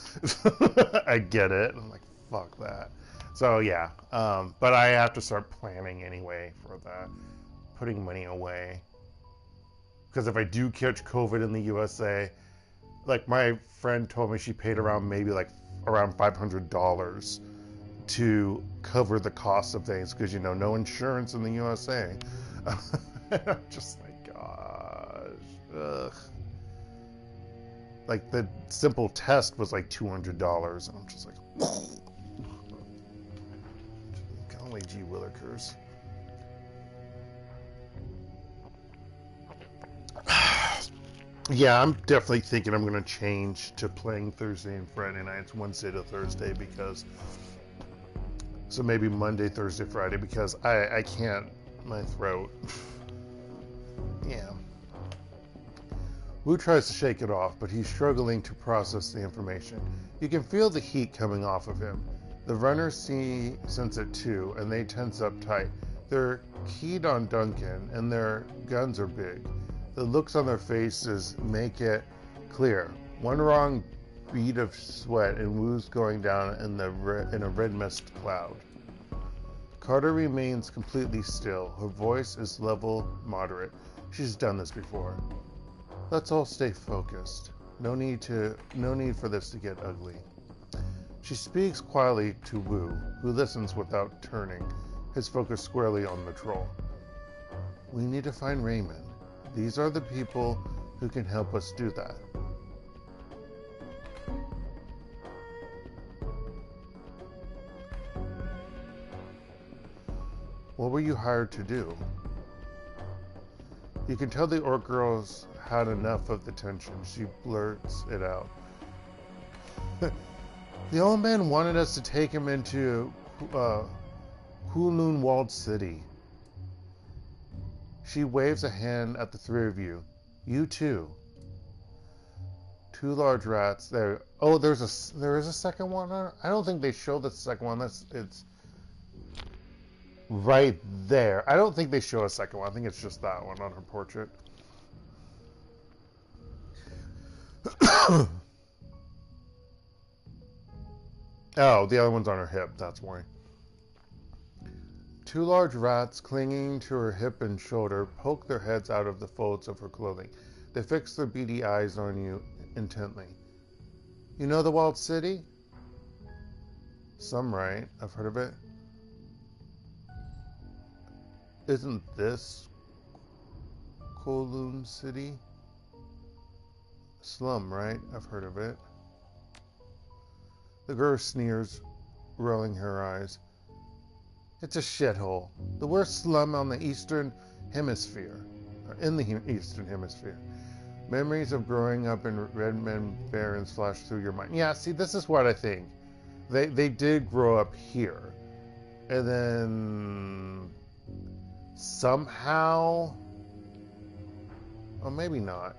I get it. I'm like, fuck that. So yeah, but I have to start planning anyway for that, putting money away. Because if I do catch COVID in the USA, like my friend told me she paid around around $500 to cover the cost of things, because no insurance in the USA. I'm just like, gosh, ugh. Like, the simple test was like $200. And I'm just like, golly gee willikers. Yeah, I'm definitely thinking I'm going to change to playing Thursday and Friday nights, Wednesday to Thursday, because... So maybe Monday, Thursday, Friday, because I can't... My throat. Yeah. Wu tries to shake it off, but he's struggling to process the information. You can feel the heat coming off of him. The runners sense it too, and they tense up tight. They're keyed on Duncan, and their guns are big. The looks on their faces make it clear. One wrong bead of sweat and Wu's going down in a red mist cloud. Carter remains completely still. Her voice is level, moderate. She's done this before. Let's all stay focused. No need for this to get ugly. She speaks quietly to Wu, who listens without turning, his focus squarely on the troll. We need to find Raymond. These are the people who can help us do that. What were you hired to do? You can tell the orc girl's had enough of the tension. She blurts it out. The old man wanted us to take him into Kowloon Walled City. She waves a hand at the three of you. You too. Two large rats there. Oh, there is a second one. I don't think they show the second one. It's right there. I don't think they show a second one. I think it's just that one on her portrait. Oh, the other one's on her hip. That's why. Two large rats clinging to her hip and shoulder poke their heads out of the folds of her clothing. They fix their beady eyes on you intently. You know the walled city? Some right. I've heard of it. Isn't this Kowloon City? Slum, right? I've heard of it. The girl sneers, rolling her eyes. It's a shithole. The worst slum on the Eastern Hemisphere. In the Eastern Hemisphere. Memories of growing up in Raymond Barrens flash through your mind. Yeah, see, this is what I think. They did grow up here. And then... somehow... or maybe not.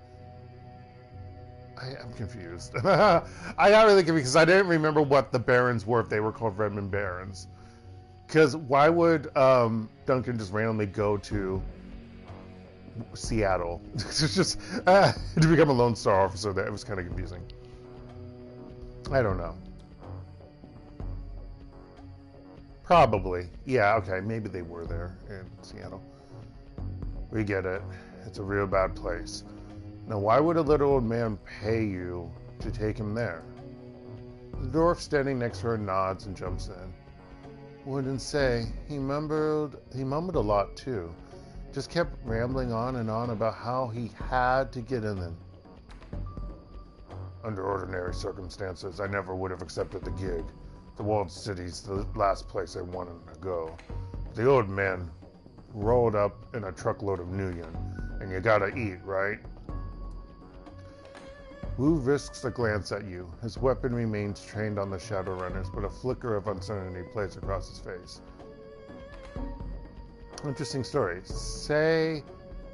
I'm confused. I got really confused because I didn't remember what the Barrens were if they were called Raymond Barrens. Because why would Duncan just randomly go to Seattle? It's just to become a Lone Star officer. That it was kind of confusing. I don't know. Probably. Yeah, okay. Maybe they were there in Seattle. We get it. It's a real bad place. Now, why would a little old man pay you to take him there? The dwarf standing next to her nods and jumps in. Wouldn't say. He mumbled a lot, too. Just kept rambling on and on about how he had to get in them. Under ordinary circumstances, I never would have accepted the gig. The walled city's the last place I wanted to go. The old man rolled up in a truckload of Nuyen, and you gotta eat, right? Wu risks a glance at you. His weapon remains trained on the Shadowrunners, but a flicker of uncertainty plays across his face. Interesting story.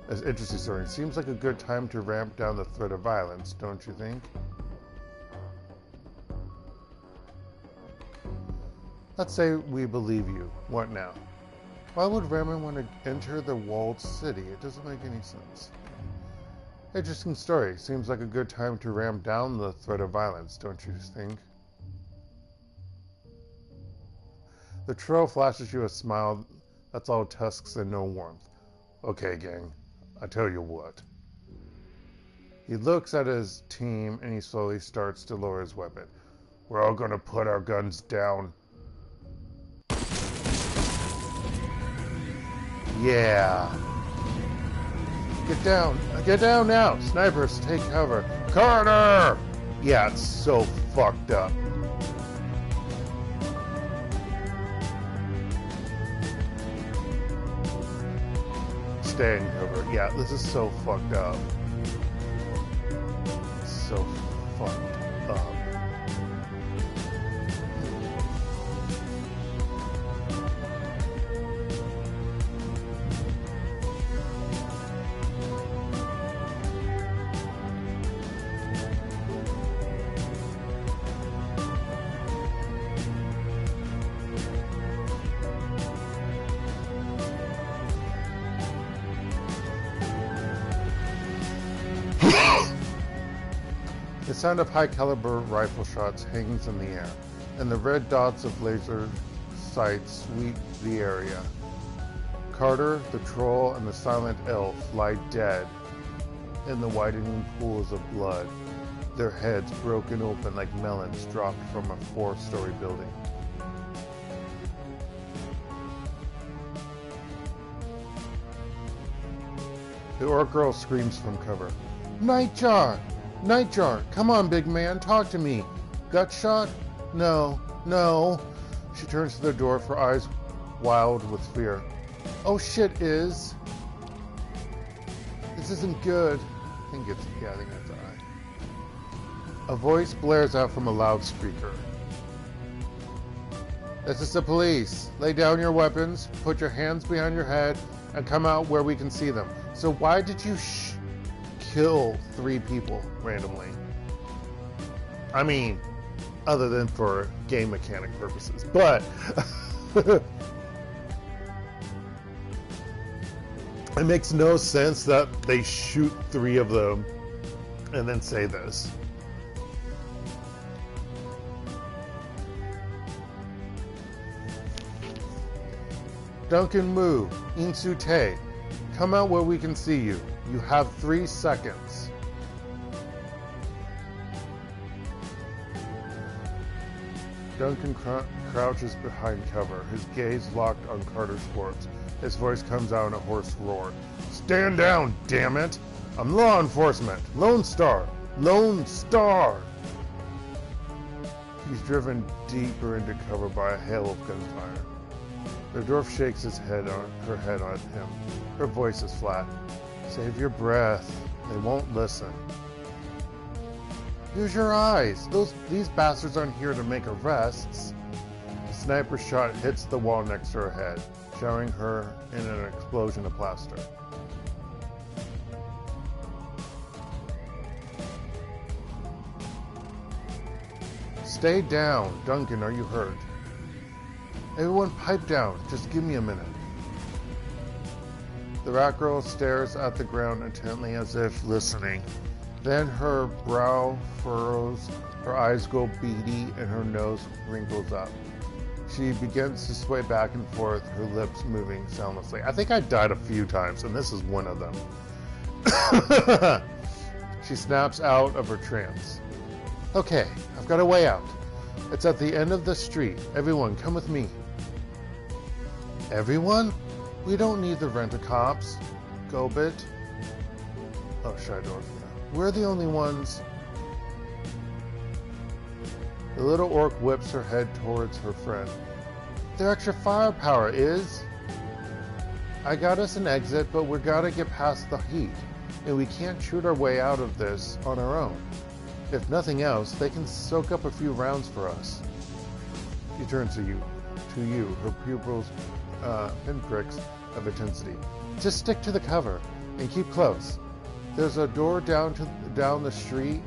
Interesting story. Seems like a good time to ramp down the threat of violence, don't you think? Let's say we believe you. What now? Why would Raymond want to enter the walled city? It doesn't make any sense. Interesting story. Seems like a good time to ramp down the threat of violence, don't you think? The troll flashes you a smile that's all tusks and no warmth. Okay, gang. I tell you what. He looks at his team and he slowly starts to lower his weapon. We're all gonna put our guns down. Yeah. Get down. Get down now. Snipers, take cover. Carter! Yeah, it's so fucked up. Stay in cover. Yeah, this is so fucked up. So fucked up. The sound of high-caliber rifle shots hangs in the air, and the red dots of laser sights sweep the area. Carter, the troll, and the silent elf lie dead in the widening pools of blood, their heads broken open like melons dropped from a 4-story building. The orc girl screams from cover. Nightjar! Nightjar, come on, big man, talk to me. Got shot? No, no. She turns to the door, her eyes wild with fear. Oh shit, This isn't good. I think that's I. A voice blares out from a loudspeaker. This is the police. Lay down your weapons, put your hands behind your head, and come out where we can see them. So why did you kill 3 people randomly? I mean, other than for game mechanic purposes, but it makes no sense that they shoot 3 of them and then say this. Duncan Wu, Insu Tae, come out where we can see you. You have 3 seconds. Duncan crouches behind cover, his gaze locked on Carter's corpse. His voice comes out in a hoarse roar. Stand down, damn it! I'm law enforcement! Lone Star! Lone Star! He's driven deeper into cover by a hail of gunfire. The dwarf shakes her head on him. Her voice is flat. Save your breath. They won't listen. Use your eyes. These bastards aren't here to make arrests. The sniper shot hits the wall next to her head, showering her in an explosion of plaster. Stay down. Duncan, are you hurt? Everyone pipe down. Just give me a minute. The rat girl stares at the ground intently as if listening. Then her brow furrows, her eyes go beady, and her nose wrinkles up. She begins to sway back and forth, her lips moving soundlessly. I think I died a few times, and this is one of them. She snaps out of her trance. Okay, I've got a way out. It's at the end of the street. Everyone, come with me. Everyone? We don't need the rent-a-cops. Gobit. Oh, Shadowrun. We're the only ones. The little orc whips her head towards her friend. Their extra firepower is... I got us an exit, but we gotta get past the heat. And we can't shoot our way out of this on our own. If nothing else, they can soak up a few rounds for us. She turns to you, her pupils pinpricks of intensity. Just stick to the cover and keep close. There's a door down the street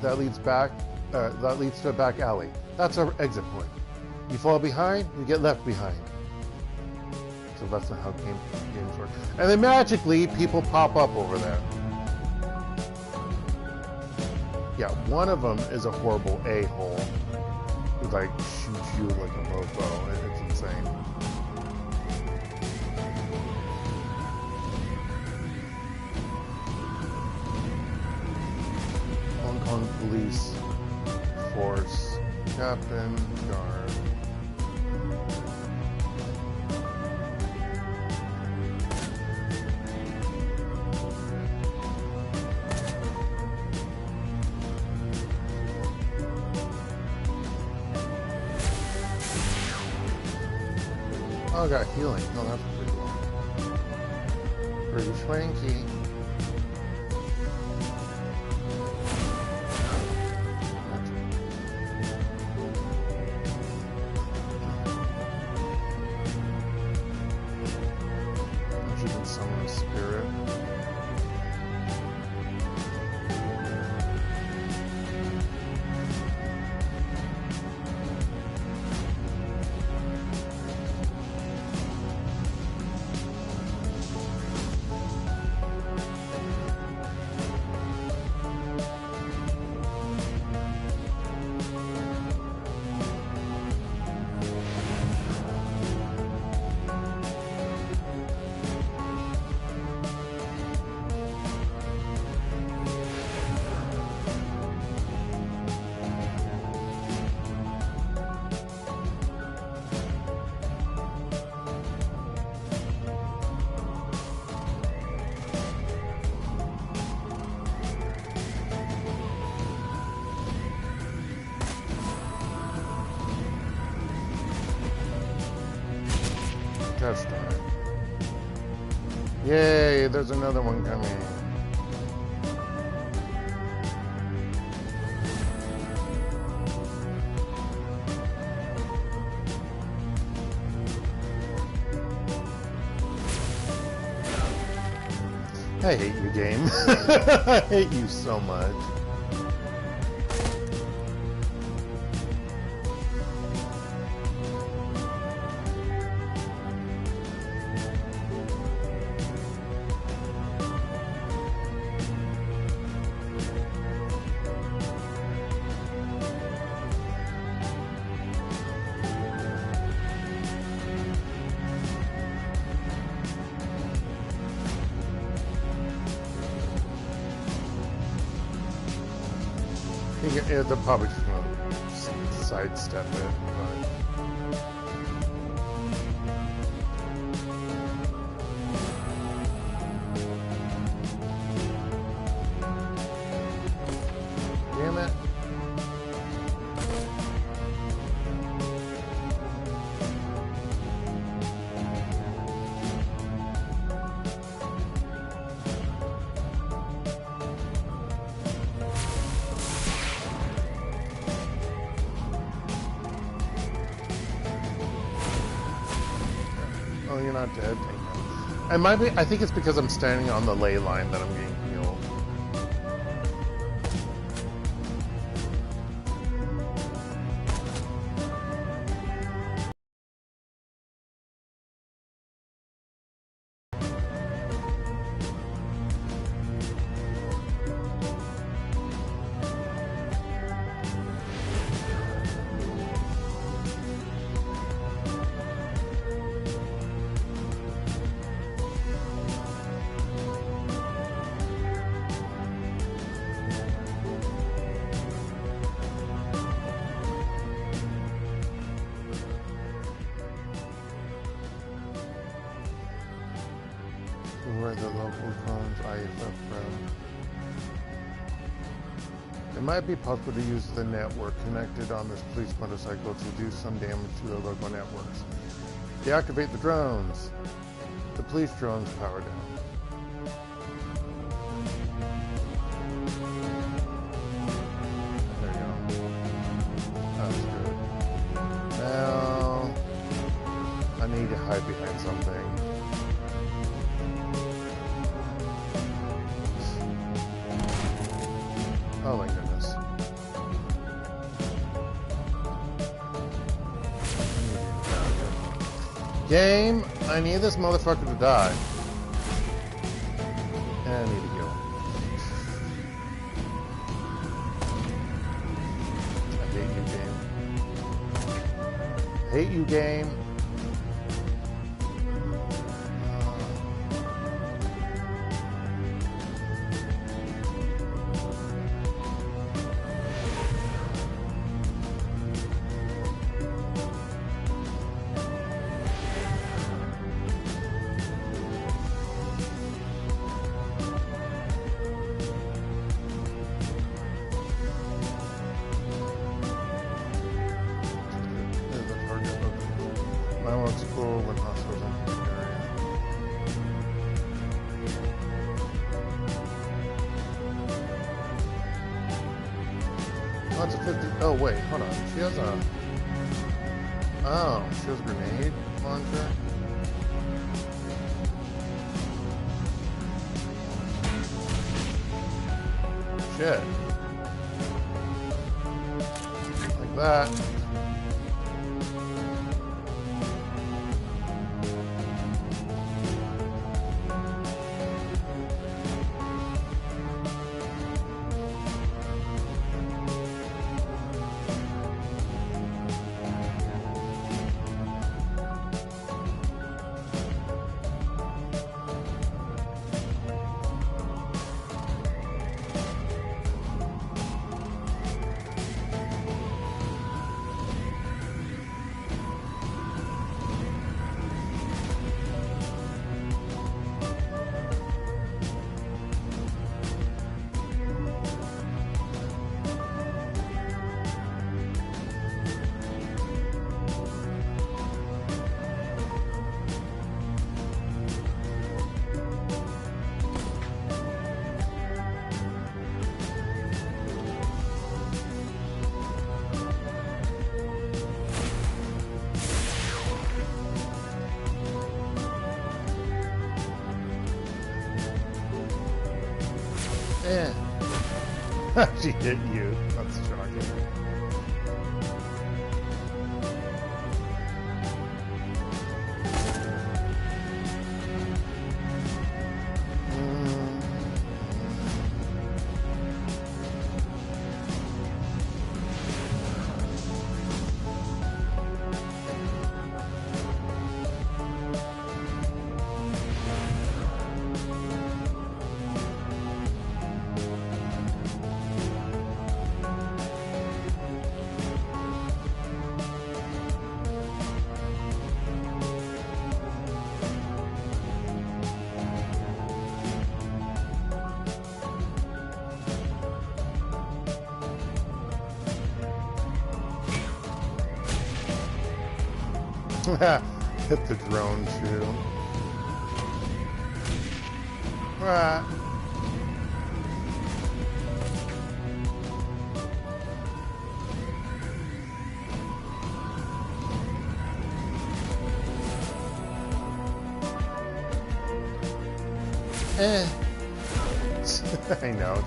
that leads to a back alley. That's our exit point. You fall behind, you get left behind. So that's not how games work. And then magically, people pop up over there. Yeah, one of them is a horrible a-hole who like shoots you like a mofo. It's insane. Hong Kong Police Force Captain Guard. Oh, I got healing. Oh, that's pretty cool. Pretty swanky. You can summon a spirit. That's done. Yay, there's another one coming. I hate you, game. I hate you so much. Yeah, they're probably just gonna sidestep it, but... Damn it. Oh, you're not dead. It might be. I think it's because I'm standing on the ley line that I'm getting healed. Where the local drones IFF from. It might be possible to use the network connected on this police motorcycle to do some damage to the local networks. Deactivate the drones. The police drones power down. There you go. That's good. Now I need to hide behind something. Oh my goodness. Game, I need this motherfucker to die. And I need to kill him. I hate you, game. I hate you, game. Lots of 50. Oh, wait, hold on. She has a. Oh, she has a grenade launcher. Shit. Like that. She hit you. That's shocking. Hit the drone too. Ah. I know.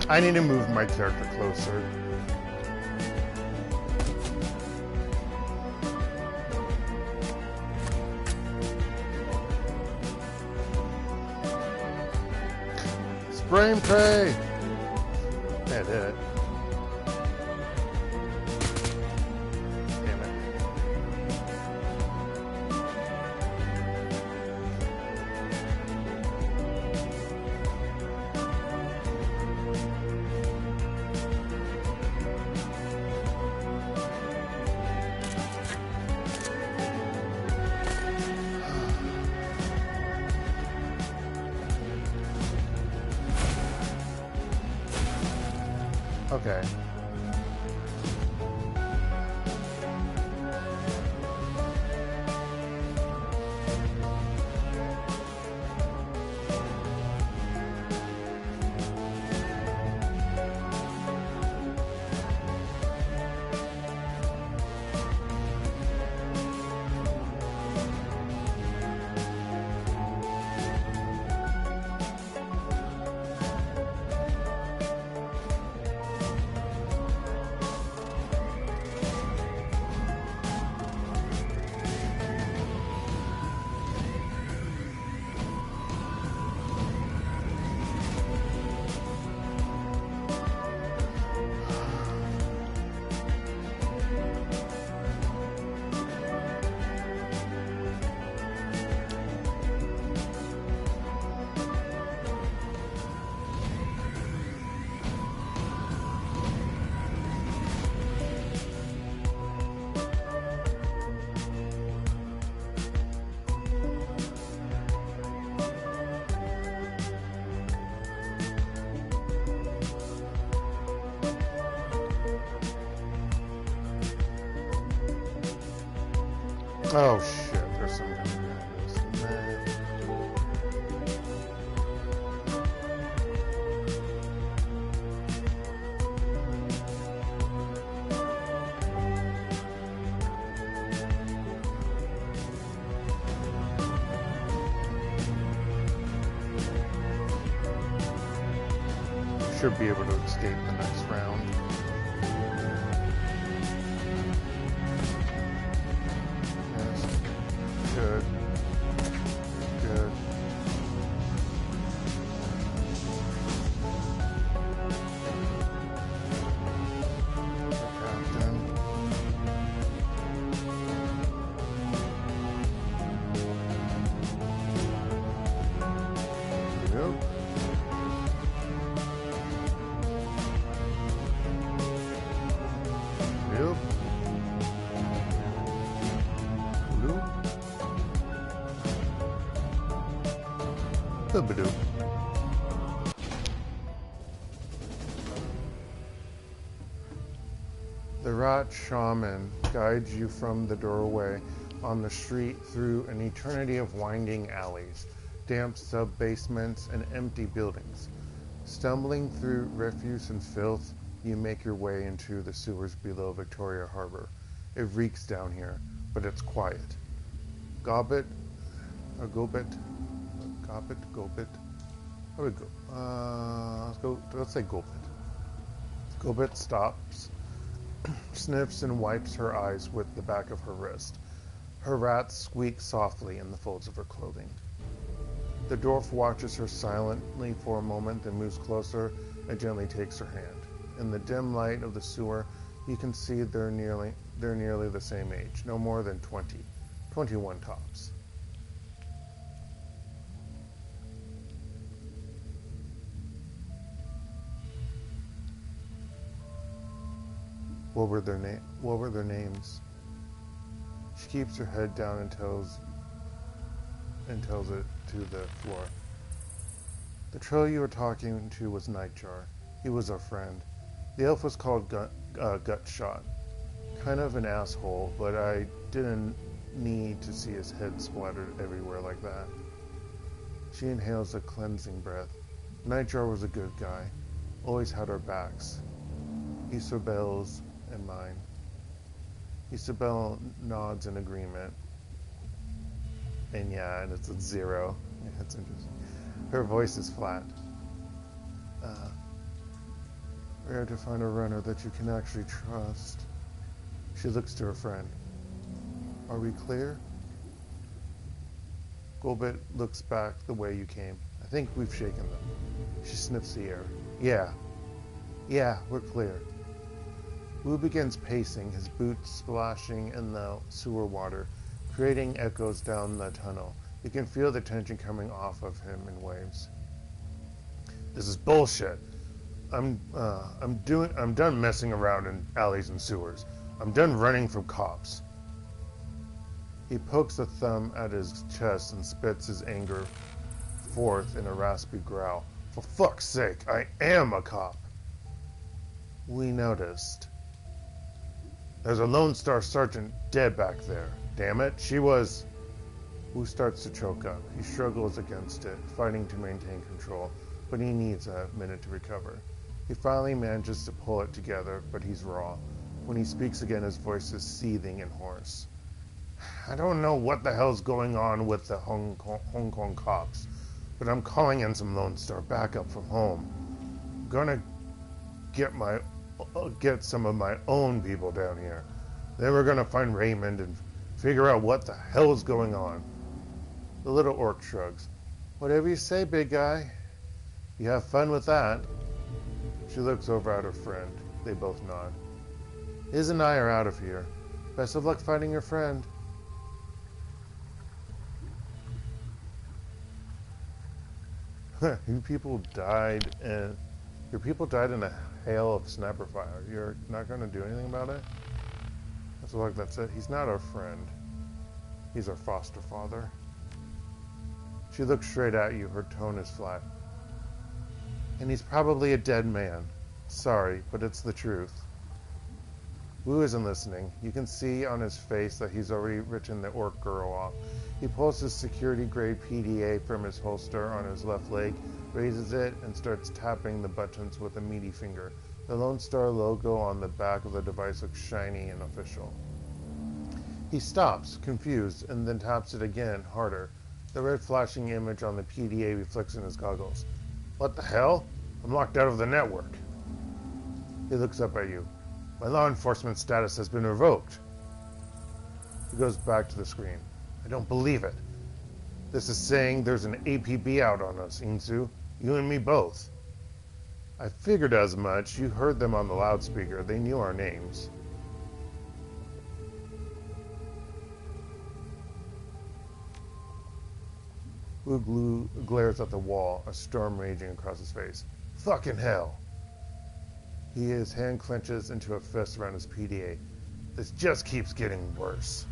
I need to move my character closer. Spray and pray! Yeah, I did it. Damn it. Okay. Oh shit, there's some madness in there. should be able to escape the next round. Yes. Good. Good. The rat shaman guides you from the doorway on the street through an eternity of winding alleys, damp sub-basements, and empty buildings. Stumbling through refuse and filth, you make your way into the sewers below Victoria Harbor. It reeks down here, but it's quiet. Gobbet. How do we go? Let's say Gobet. Gobet stops, sniffs, and wipes her eyes with the back of her wrist. Her rats squeak softly in the folds of her clothing. The dwarf watches her silently for a moment, then moves closer and gently takes her hand. In the dim light of the sewer, you can see they're nearly the same age, no more than 20, 21 tops. What were their names? She keeps her head down and tells it to the floor. The troll you were talking to was Nightjar. He was our friend. The elf was called Gutshot. Kind of an asshole, but I didn't need to see his head splattered everywhere like that. She inhales a cleansing breath. Nightjar was a good guy. Always had our backs. Isabel's and mine. Isabel nods in agreement. And yeah, and it's a 0. Yeah, that's interesting. Her voice is flat. Rare to find a runner that you can actually trust. She looks to her friend. Are we clear? Golbet looks back the way you came. I think we've shaken them. She sniffs the air. Yeah, we're clear. Wu begins pacing, his boots splashing in the sewer water, creating echoes down the tunnel. You can feel the tension coming off of him in waves. This is bullshit. I'm done messing around in alleys and sewers. I'm done running from cops. He pokes a thumb at his chest and spits his anger forth in a raspy growl. For fuck's sake, I am a cop. We noticed. There's a Lone Star Sergeant dead back there. Damn it, she was... Wu starts to choke up. He struggles against it, fighting to maintain control, but he needs a minute to recover. He finally manages to pull it together, but he's raw. When he speaks again, his voice is seething and hoarse. I don't know what the hell's going on with the Hong Kong cops, but I'm calling in some Lone Star backup from home. I'm gonna get some of my own people down here. Then we're gonna find Raymond and figure out what the hell's going on. The little orc shrugs. Whatever you say, big guy. You have fun with that. She looks over at her friend. They both nod. Iz and I are out of here. Best of luck finding your friend. Your people died in a hail of sniper fire. You're not going to do anything about it? That's like that's it. He's not our friend. He's our foster father. She looks straight at you. Her tone is flat. And he's probably a dead man. Sorry, but it's the truth. Wu isn't listening. You can see on his face that he's already written the orc girl off. He pulls his security-grade PDA from his holster on his left leg, raises it, and starts tapping the buttons with a meaty finger. The Lone Star logo on the back of the device looks shiny and official. He stops, confused, and then taps it again, harder. The red flashing image on the PDA reflects in his goggles. What the hell? I'm locked out of the network. He looks up at you. My law enforcement status has been revoked. He goes back to the screen. I don't believe it. This is saying there's an APB out on us, Insu. You and me both. I figured as much. You heard them on the loudspeaker. They knew our names. Wu glares at the wall, a storm raging across his face. Fucking hell! His hand clenches into a fist around his PDA. This just keeps getting worse.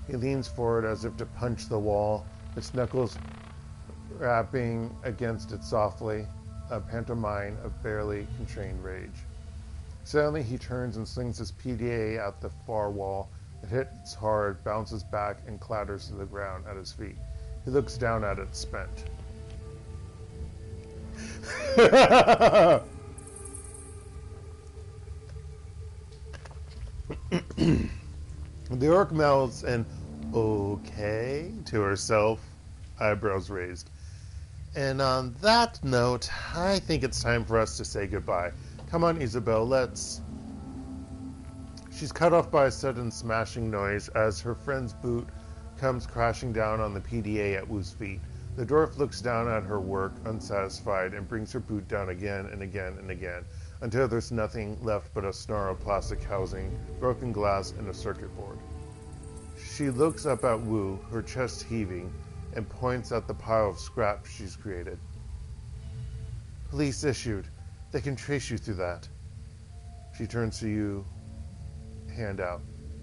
He leans forward as if to punch the wall, his knuckles rapping against it softly, a pantomime of barely constrained rage. Suddenly he turns and slings his PDA at the far wall. It hits hard, bounces back, and clatters to the ground at his feet. He looks down at it, spent. The orc mouths an okay to herself, eyebrows raised. And on that note, I think it's time for us to say goodbye. Come on, Isabel, let's... She's cut off by a sudden smashing noise as her friend's boot comes crashing down on the PDA at Wu's feet. The dwarf looks down at her work, unsatisfied, and brings her boot down again and again and again, until there's nothing left but a snarl of plastic housing, broken glass, and a circuit board. She looks up at Wu, her chest heaving, and points at the pile of scrap she's created. Police issued. They can trace you through that. She turns to you, hand out.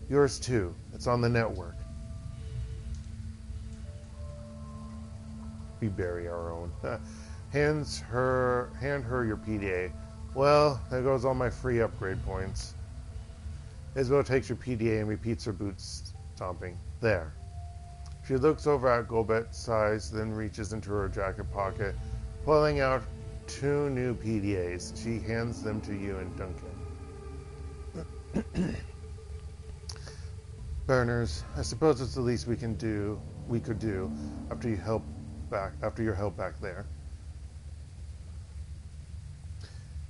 Yours too. It's on the network. We bury our own. Hand her your PDA. Well, there goes all my free upgrade points. Isabel takes your PDA and repeats her boot stomping. There. She looks over at Golbet, sighs, then reaches into her jacket pocket, pulling out 2 new PDAs. She hands them to you and Duncan. Burners, I suppose it's the least we could do after your help back there.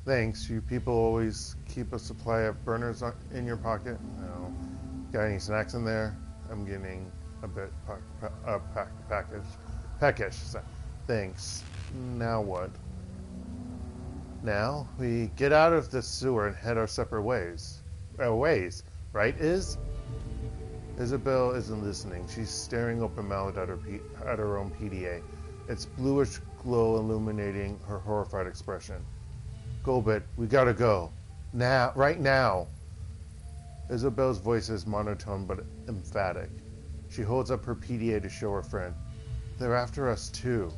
Thanks. You people always keep a supply of burners in your pocket? No. Got any snacks in there? I'm getting a bit peckish. So, thanks. Now what? Now we get out of this sewer and head our separate ways. Right, Iz? Isabel isn't listening. She's staring open-mouthed at her own PDA, its bluish glow illuminating her horrified expression. Golbet, we gotta go. Now, right now. Isabel's voice is monotone but emphatic. She holds up her PDA to show her friend. They're after us too.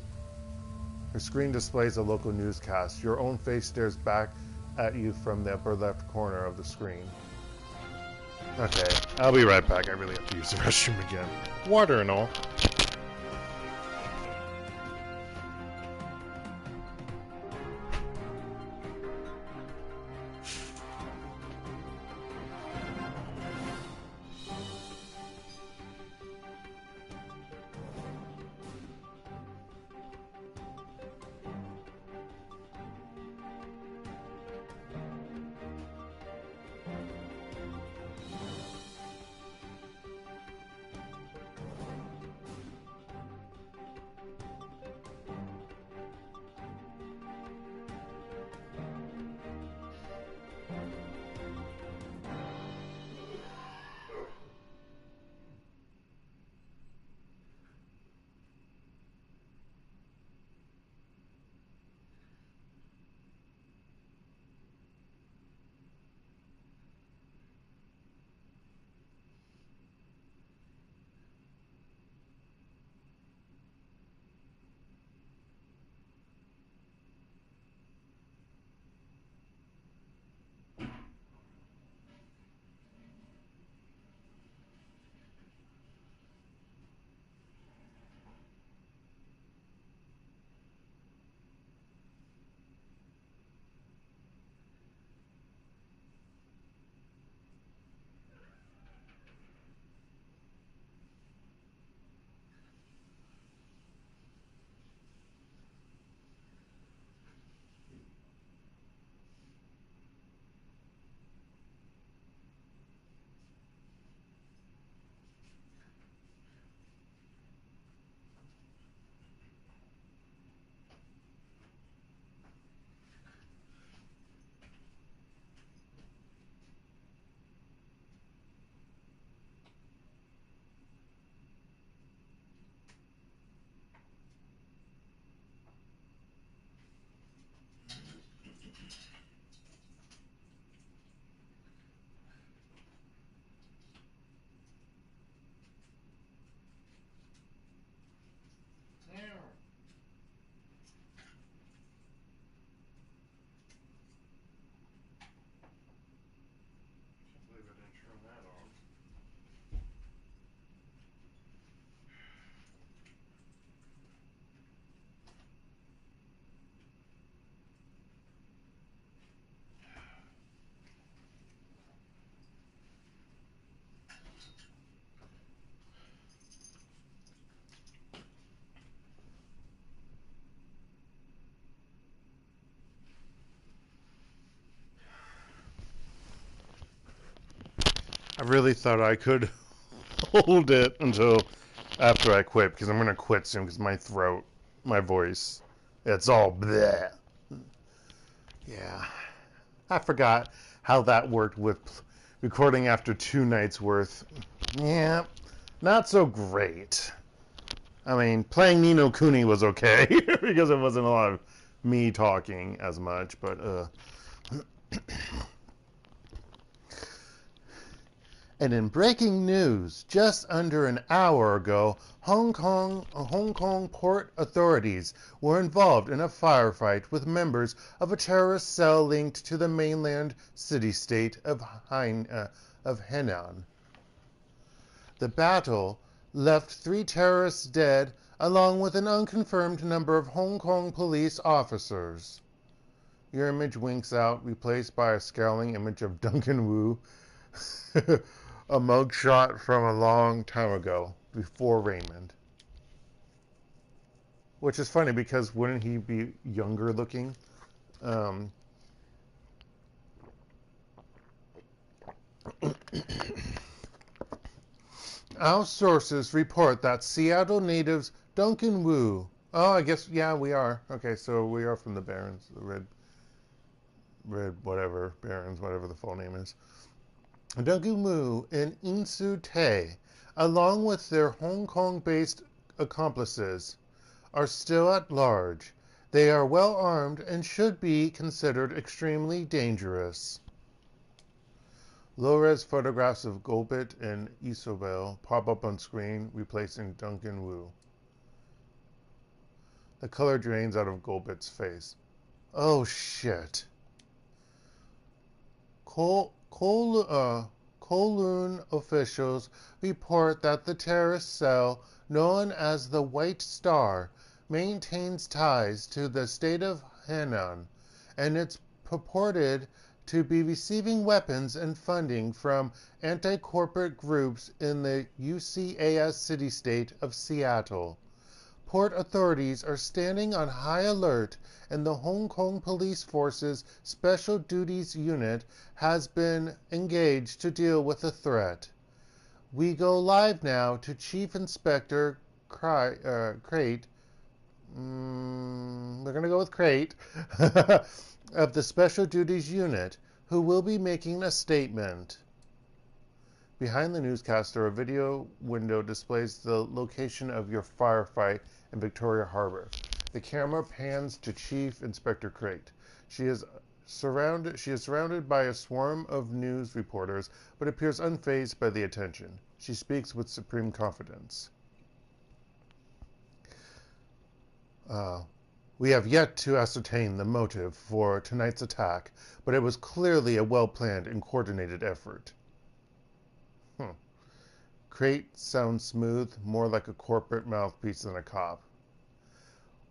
Her screen displays a local newscast. Your own face stares back at you from the upper left corner of the screen. Okay, I'll be right back. I really have to use the restroom again. Water and all. I really thought I could hold it until after I quit, because I'm going to quit soon, because my throat, my voice, it's all bleh. Yeah. I forgot how that worked with recording after 2 nights worth. Yeah, not so great. I mean, playing Ni no Kuni was okay, because it wasn't a lot of me talking as much, but, And in breaking news, just under an hour ago, Hong Kong port authorities were involved in a firefight with members of a terrorist cell linked to the mainland city-state of Henan. The battle left 3 terrorists dead, along with an unconfirmed number of Hong Kong police officers. Your image winks out, replaced by a scowling image of Duncan Wu. A mugshot from a long time ago, before Raymond. Which is funny, because wouldn't he be younger looking? Our sources report that Seattle natives Duncan Wu... Oh, I guess, yeah, we are. Okay, so we are from the Barrens, the Red whatever, Barrens, whatever the full name is. Duncan Wu and Insu Tae, along with their Hong Kong-based accomplices, are still at large. They are well armed and should be considered extremely dangerous. Low-res photographs of Golbit and Isobel pop up on screen, replacing Duncan Wu. The color drains out of Golbit's face. Oh, shit. Kowloon officials report that the terrorist cell, known as the White Star, maintains ties to the state of Henan, and it's purported to be receiving weapons and funding from anti-corporate groups in the UCAS city-state of Seattle. Port authorities are standing on high alert, and the Hong Kong Police Force's Special Duties Unit has been engaged to deal with the threat. We go live now to Chief Inspector Crate. We're going to go with Crate of the Special Duties Unit, who will be making a statement. Behind the newscaster, a video window displays the location of your firefight in Victoria Harbor. The camera pans to Chief Inspector Crate. She is surrounded by a swarm of news reporters, but appears unfazed by the attention. She speaks with supreme confidence. We have yet to ascertain the motive for tonight's attack, but it was clearly a well-planned and coordinated effort. Crate sounds smooth, more like a corporate mouthpiece than a cop.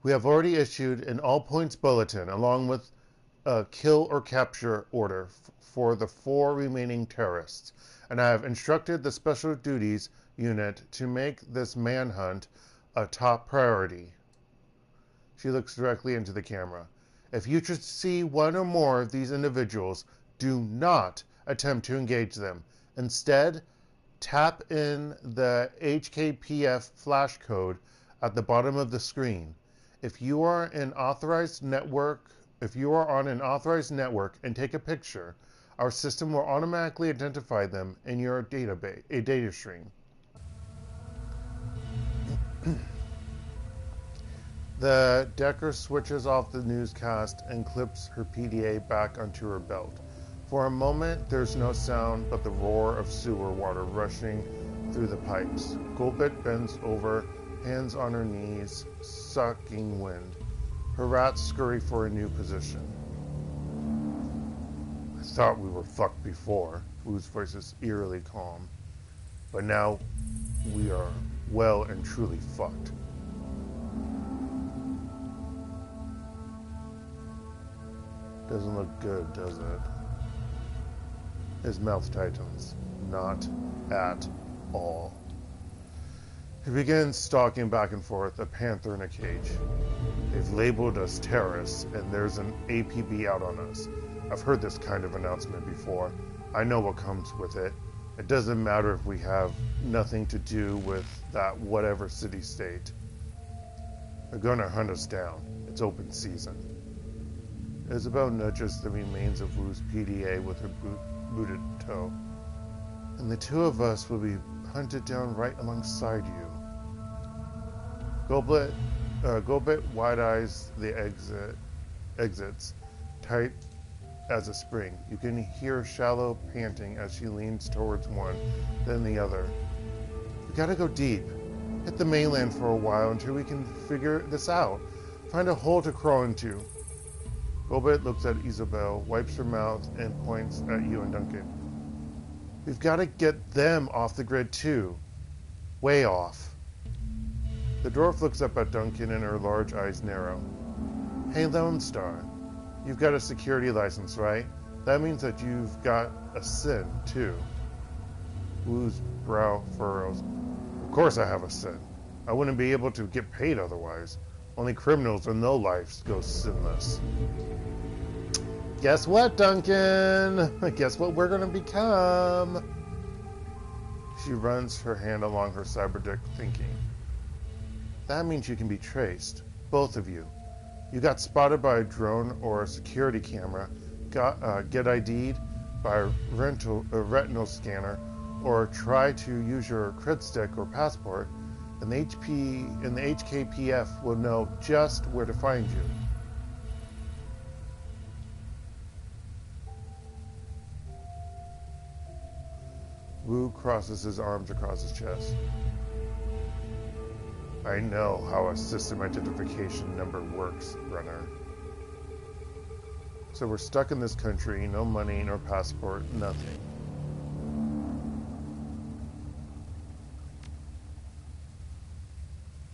We have already issued an all-points bulletin, along with a kill or capture order for the 4 remaining terrorists, and I have instructed the Special Duties Unit to make this manhunt a top priority. She looks directly into the camera. If you should see one or more of these individuals, do not attempt to engage them. Instead, tap in the HKPF flash code at the bottom of the screen. If you are on an authorized network and take a picture, our system will automatically identify them in your database, a data stream. The Decker switches off the newscast and clips her PDA back onto her belt. For a moment, there's no sound but the roar of sewer water rushing through the pipes. Golbit bends over, hands on her knees, sucking wind. Her rats scurry for a new position. I thought we were fucked before. Wu's voice is eerily calm. But now, we are well and truly fucked. Doesn't look good, does it? His mouth tightens. Not at all. He begins stalking back and forth, a panther in a cage. They've labeled us terrorists, and there's an APB out on us. I've heard this kind of announcement before. I know what comes with it. It doesn't matter if we have nothing to do with that whatever city-state. They're gonna hunt us down. It's open season. Isabel nudges the remains of Wu's PDA with her booted toe. And the two of us will be hunted down right alongside you. Goblet wide-eyes the exits, tight as a spring. You can hear shallow panting as she leans towards one, then the other. We gotta go deep. Hit the mainland for a while until we can figure this out. Find a hole to crawl into. Goblet looks at Isabel, wipes her mouth, and points at you and Duncan. We've got to get them off the grid too. Way off. The dwarf looks up at Duncan and her large eyes narrow. Hey, Lone Star. You've got a security license, right? That means that you've got a sin, too. Wu's brow furrows. Of course I have a sin. I wouldn't be able to get paid otherwise. Only criminals with no lives go sinless. Guess what, Duncan? Guess what we're gonna become? She runs her hand along her cyberdeck, thinking. That means you can be traced. Both of you. You got spotted by a drone or a security camera, get ID'd by a retinal scanner, or try to use your cred stick or passport, and the HKPF will know just where to find you. Wu crosses his arms across his chest. I know how a system identification number works, Runner. So we're stuck in this country, no money, no passport, nothing.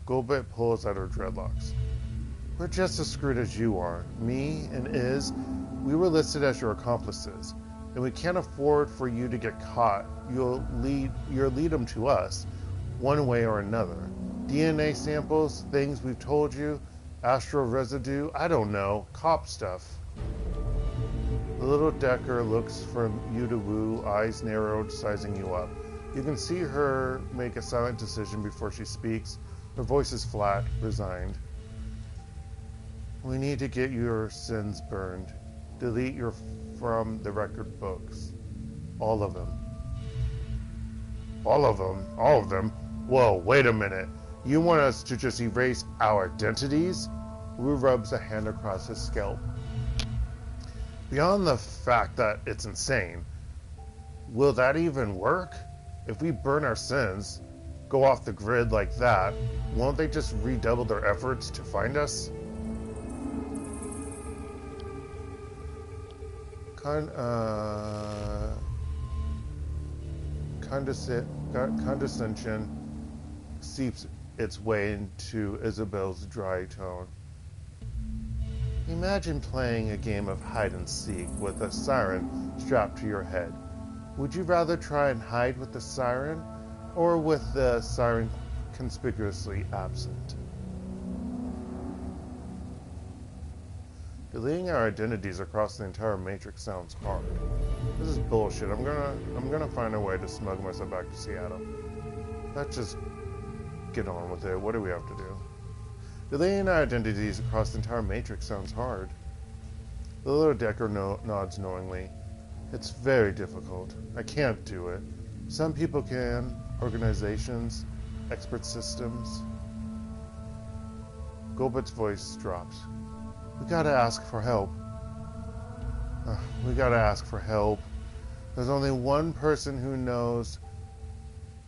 Golbet pulls at her dreadlocks. We're just as screwed as you are. Me and Iz, we were listed as your accomplices, and we can't afford for you to get caught. You'll lead them to us, one way or another. DNA samples, things we've told you, astral residue, I don't know, cop stuff. The little Decker looks from you to Wu, eyes narrowed, sizing you up. You can see her make a silent decision before she speaks. Her voice is flat, resigned. We need to get your sins burned. Delete your from the record books. All of them. All of them? All of them? Whoa, wait a minute. You want us to just erase our identities? Wu rubs a hand across his scalp. Beyond the fact that it's insane, will that even work? If we burn our sins, go off the grid like that, won't they just redouble their efforts to find us? Condescension seeps its way into Isabel's dry tone. Imagine playing a game of hide-and-seek with a siren strapped to your head. Would you rather try and hide with the siren, or with the siren conspicuously absent? Deleting our identities across the entire matrix sounds hard. This is bullshit. I'm gonna find a way to smuggle myself back to Seattle. Let's just get on with it. What do we have to do? Deleting our identities across the entire matrix sounds hard. The little Decker nods knowingly. It's very difficult. I can't do it. Some people can. Organizations, expert systems. Golbet's voice drops. We gotta ask for help. We gotta ask for help. There's only one person who knows.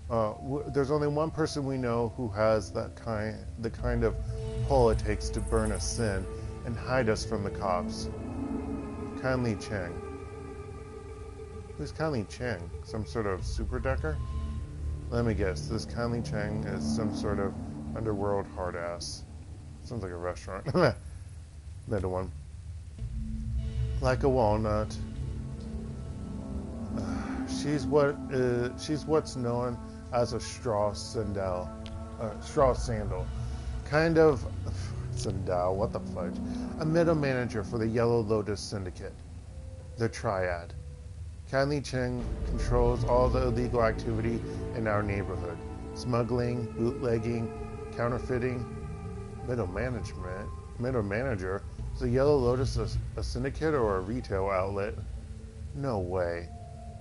There's only one person we know who has the kind of pull it takes to burn a sin and hide us from the cops. Kindly Cheng. Who's Kindly Cheng? Some sort of super decker? Let me guess. This Kindly Cheng is some sort of underworld hard ass. Sounds like a restaurant. Middle one. Like a walnut. She's what's known as a straw sandal. Kind of sandal, what the fudge. A middle manager for the Yellow Lotus Syndicate. The Triad. Kylie Cheng controls all the illegal activity in our neighborhood. Smuggling, bootlegging, counterfeiting, middle manager. Is the Yellow Lotus a syndicate or a retail outlet? No way.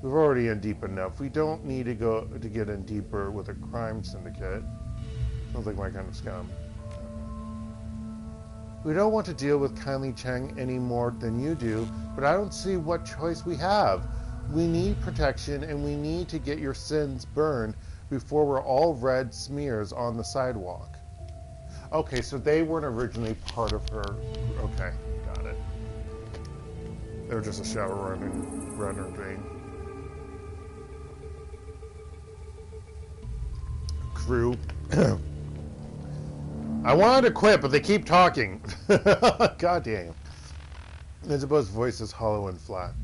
We're already in deep enough. We don't need to get in deeper with a crime syndicate. Sounds like my kind of scum. We don't want to deal with Kylie Cheng any more than you do, but I don't see what choice we have. We need protection, and we need to get your sins burned before we're all red smears on the sidewalk. Okay, so they weren't originally part of her. Okay, got it. They were just a Shadowrun runner thing. Crew. I wanted to quit, but they keep talking. God damn. Isabeau's voice is hollow and flat.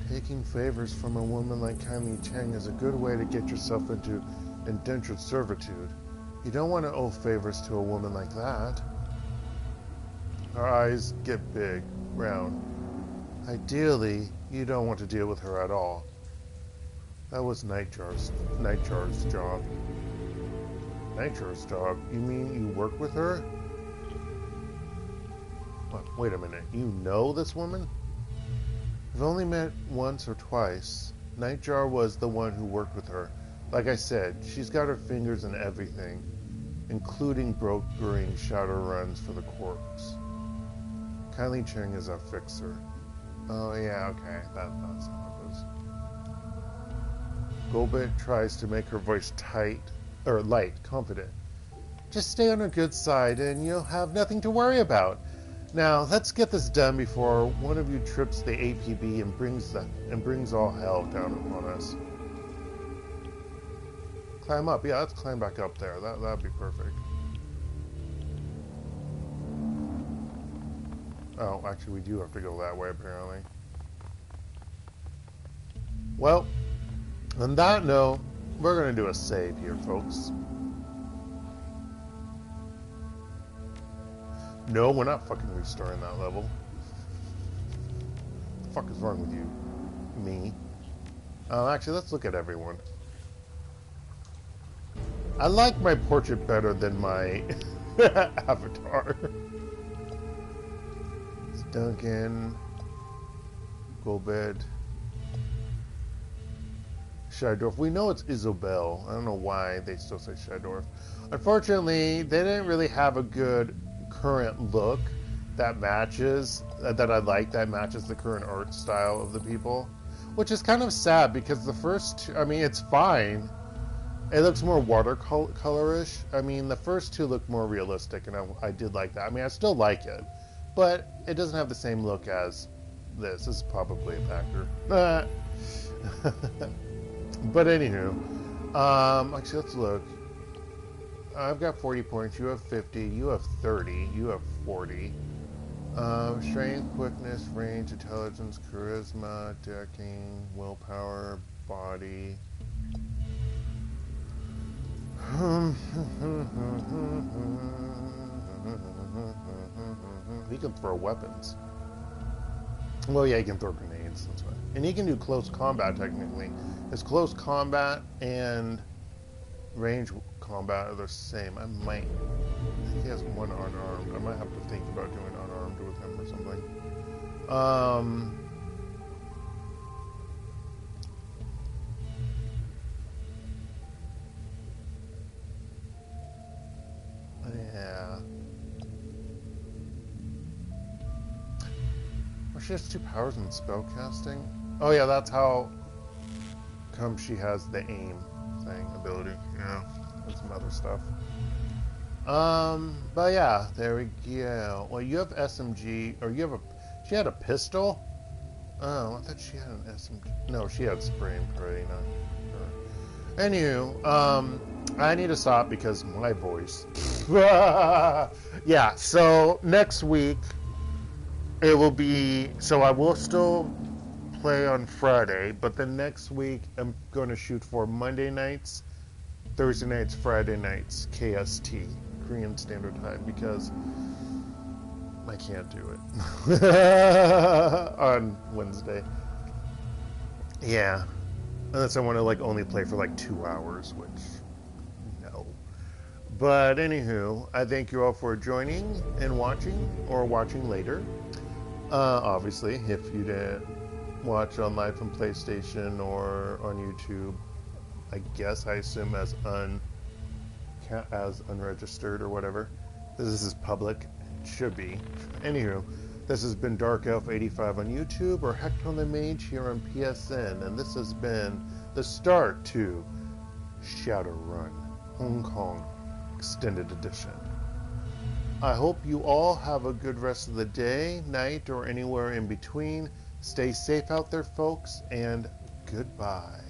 Taking favors from a woman like Kylie Cheng is a good way to get yourself into indentured servitude. You don't want to owe favors to a woman like that. Her eyes get big, round. Ideally, you don't want to deal with her at all. That was Nightjar's job. Nightjar's job? You mean you work with her? What, wait a minute, you know this woman? We've only met once or twice. Nightjar was the one who worked with her. Like I said, she's got her fingers in everything, including brokering Shadowruns for the corpse. Kylie Cheng is a fixer. Oh yeah, okay, that's how it is. Golbit tries to make her voice light, confident. Just stay on her good side and you'll have nothing to worry about. Now, let's get this done before one of you trips the APB and brings all hell down upon us. Climb up. Yeah, let's climb back up there. That'd be perfect. Oh, actually, we do have to go that way, apparently. Well, on that note, we're going to do a save here, folks. No, we're not fucking restoring that level. What the fuck is wrong with you? Me? Actually, let's look at everyone. I like my portrait better than my avatar. It's Duncan, Golbit, Shydorf. We know it's Isabel. I don't know why they still say Shydorf. Unfortunately, they didn't really have a good current look that matches, that I like, that matches the current art style of the people. Which is kind of sad because the first two, I mean, it's fine. It looks more watercolorish. I mean, the first two look more realistic, and I did like that. I mean, I still like it, but it doesn't have the same look as this. This is probably a factor. But anywho, actually, let's look. I've got 40 points. You have 50. You have 30. You have 40. Strength, quickness, range, intelligence, charisma, decking, willpower, body. He can throw weapons. Well, yeah, he can throw grenades. That's right. And he can do close combat, technically. His close combat and range combat are the same. I think he has one unarmed. I might have to think about doing unarmed with him or something. Yeah. Well, she has 2 powers in spellcasting. Oh yeah, that's how come she has the aim thing ability. Yeah, and some other stuff. But yeah, there we go. Well, you have SMG, or you have she had a pistol? Oh, I thought she had an SMG. No, she had spray and pray, not her. Anywho, I need to stop because my voice. Yeah, so next week it will be, so I will still play on Friday, but then next week I'm going to shoot for Monday nights, Thursday nights, Friday nights, KST, Korean Standard Time, because I can't do it on Wednesday. Yeah. Unless I want to like only play for like 2 hours, which no. But anywho, I thank you all for joining and watching, or watching later. Obviously, if you didn't watch on live from PlayStation or on YouTube, I guess I assume as unregistered or whatever. This is public. It should be. Anywho, this has been DarkElf85 on YouTube or HektontheMage here on PSN, and this has been the start to Shadowrun Hong Kong Extended Edition. I hope you all have a good rest of the day, night, or anywhere in between. Stay safe out there, folks, and goodbye.